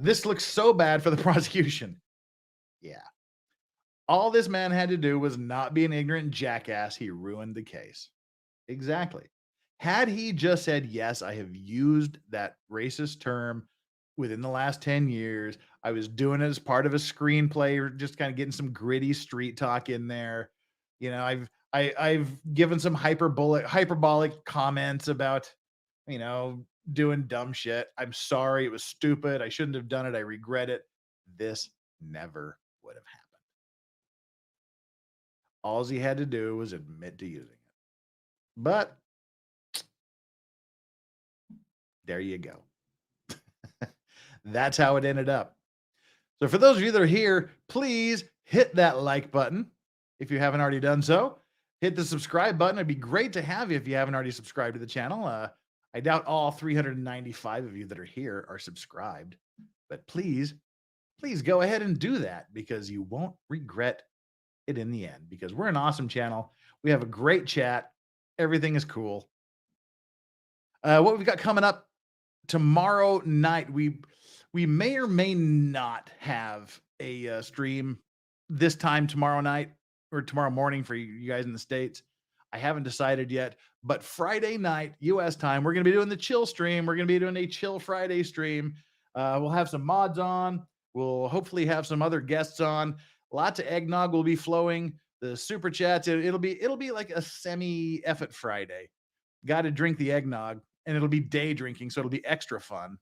This looks so bad for the prosecution. Yeah. All this man had to do was not be an ignorant jackass. He ruined the case. Exactly. Had he just said, yes, I have used that racist term within the last 10 years. I was doing it as part of a screenplay, or just kind of getting some gritty street talk in there. You know, I've given some hyperbolic comments about, you know, doing dumb shit. I'm sorry. It was stupid. I shouldn't have done it. I regret it. This never would have happened. All he had to do was admit to using it. But there you go. That's how it ended up. So for those of you that are here, please hit that like button if you haven't already done so. Hit the subscribe button. It'd be great to have you if you haven't already subscribed to the channel. I doubt all 395 of you that are here are subscribed, but please go ahead and do that, because you won't regret it in the end, because we're an awesome channel. We have a great chat. Everything is cool. What we've got coming up tomorrow night, we may or may not have a stream this time tomorrow night or tomorrow morning for you guys in the States. I haven't decided yet, but Friday night, US time, we're going to be doing the chill stream. We're going to be doing a chill Friday stream. We'll have some mods on. We'll hopefully have some other guests on. Lots of eggnog will be flowing. The super chats, it'll be like a semi-effort Friday. Got to drink the eggnog, and it'll be day drinking, so it'll be extra fun.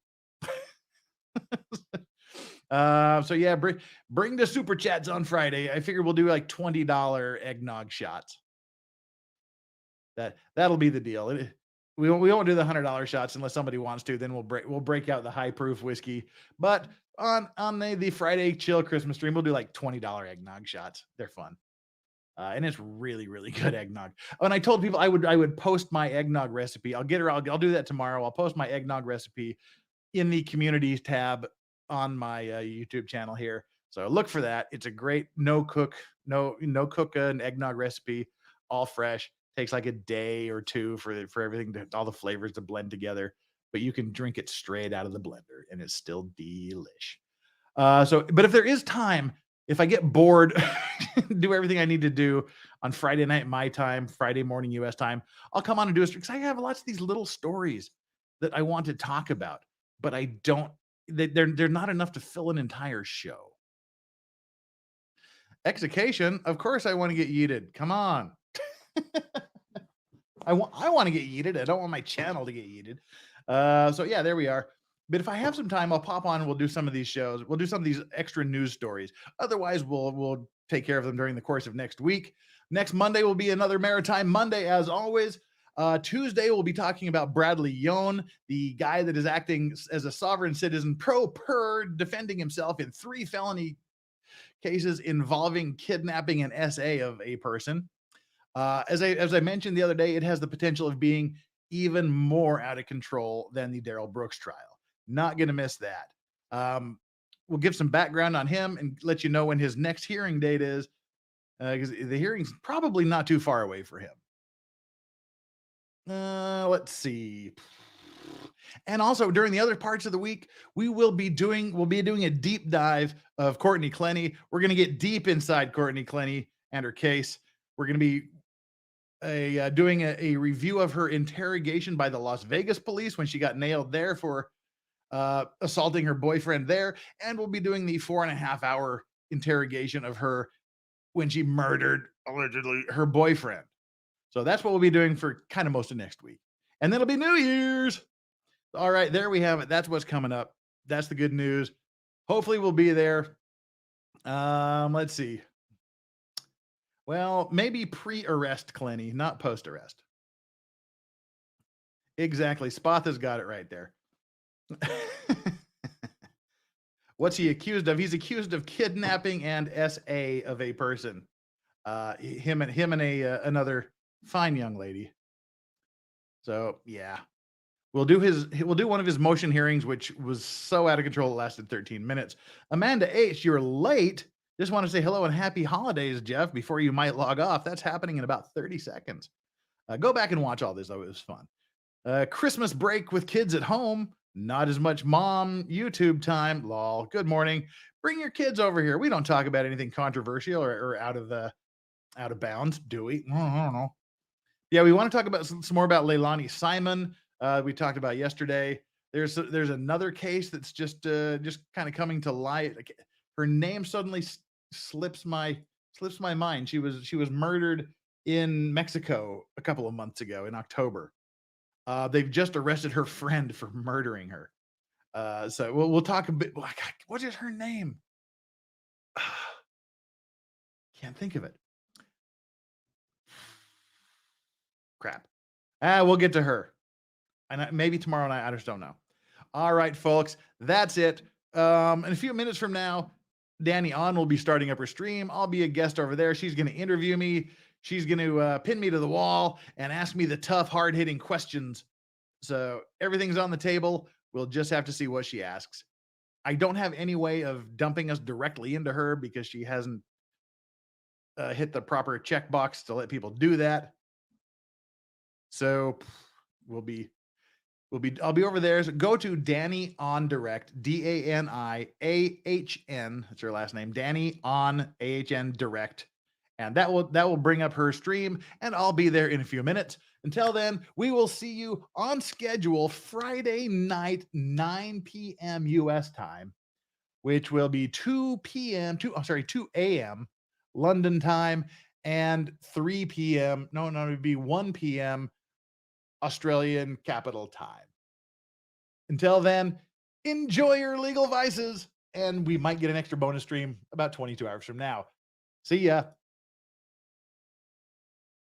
So yeah, bring the super chats on Friday. I figure we'll do like $20 eggnog shots. That'll be the deal. We won't do the $100 shots unless somebody wants to. Then we'll break out the high proof whiskey. But on the Friday chill Christmas stream, we'll do like $20 eggnog shots. They're fun. And it's really, really good eggnog. Oh, and I told people I would post my eggnog recipe. I'll do that tomorrow. I'll post my eggnog recipe in the communities tab on my YouTube channel here. So look for that. It's a great no cook an eggnog recipe, all fresh. Takes like a day or two for everything all the flavors to blend together, but you can drink it straight out of the blender and it's still delish. But if there is time, if I get bored, do everything I need to do on Friday night, my time, Friday morning, US time, I'll come on and do a stream, because I have lots of these little stories that I want to talk about, but I don't, they're not enough to fill an entire show. Execution, of course I want to get yeeted. Come on. I want to get yeeted. I don't want my channel to get yeeted. So yeah, there we are. But if I have some time, I'll pop on and we'll do some of these shows. We'll do some of these extra news stories. Otherwise, we'll take care of them during the course of next week. Next Monday will be another Maritime Monday, as always. Tuesday, we'll be talking about Bradley Yone, the guy that is acting as a sovereign citizen pro per, defending himself in 3 felony cases involving kidnapping and SA of a person. As I mentioned the other day, it has the potential of being even more out of control than the Darrell Brooks trial. Not going to miss that. We'll give some background on him and let you know when his next hearing date is, because the hearing's probably not too far away for him. Let's see. And also during the other parts of the week, we'll be doing a deep dive of Courtney Clenny. We're going to get deep inside Courtney Clenny and her case. We're going to be doing a review of her interrogation by the Las Vegas police when she got nailed there for assaulting her boyfriend there. And we'll be doing the 4.5-hour interrogation of her when she murdered, allegedly, her boyfriend. So that's what we'll be doing for kind of most of next week. And then it'll be New Year's. All right, there we have it. That's what's coming up. That's the good news. Hopefully we'll be there. Let's see. Well, maybe pre-arrest Clenny, not post-arrest. Exactly. Spatha's got it right there. What's he accused of? He's accused of kidnapping and SA of a person. Him and another fine young lady. So yeah, we'll do one of his motion hearings, which was so out of control it lasted 13 minutes. Amanda H., you're late. Just want to say hello and happy holidays, Jeff, before you might log off. That's happening in about 30 seconds. Go back and watch all this, though. It was fun. Christmas break with kids at home. Not as much mom YouTube time. Lol. Good morning. Bring your kids over here. We don't talk about anything controversial or out of bounds, do we? I don't know. Yeah, we want to talk about some more about Leilani Simon. We talked about yesterday. There's another case that's just kind of coming to light. Like, her name suddenly slips my mind. She was murdered in Mexico a couple of months ago in October. They've just arrested her friend for murdering her. So we'll talk a bit. What is her name? Can't think of it. Crap. We'll get to her. And maybe tomorrow night. I just don't know. All right, folks. That's it. In a few minutes from now, Danny On will be starting up her stream. I'll be a guest over there. She's going to interview me. She's going to pin me to the wall and ask me the tough, hard-hitting questions. So everything's on the table. We'll just have to see what she asks. I don't have any way of dumping us directly into her because she hasn't hit the proper checkbox to let people do that. So I'll be over there. So go to Danny On Direct, DANIAHN. That's her last name, Danny On AHN Direct. And that will bring up her stream, and I'll be there in a few minutes. Until then, we will see you on schedule Friday night, 9 p.m. U.S. time, which will be 2 a.m. London time, and 3 p.m. No, it would be 1 p.m. Australian Capital Time. Until then, enjoy your legal vices, and we might get an extra bonus stream about 22 hours from now. See ya.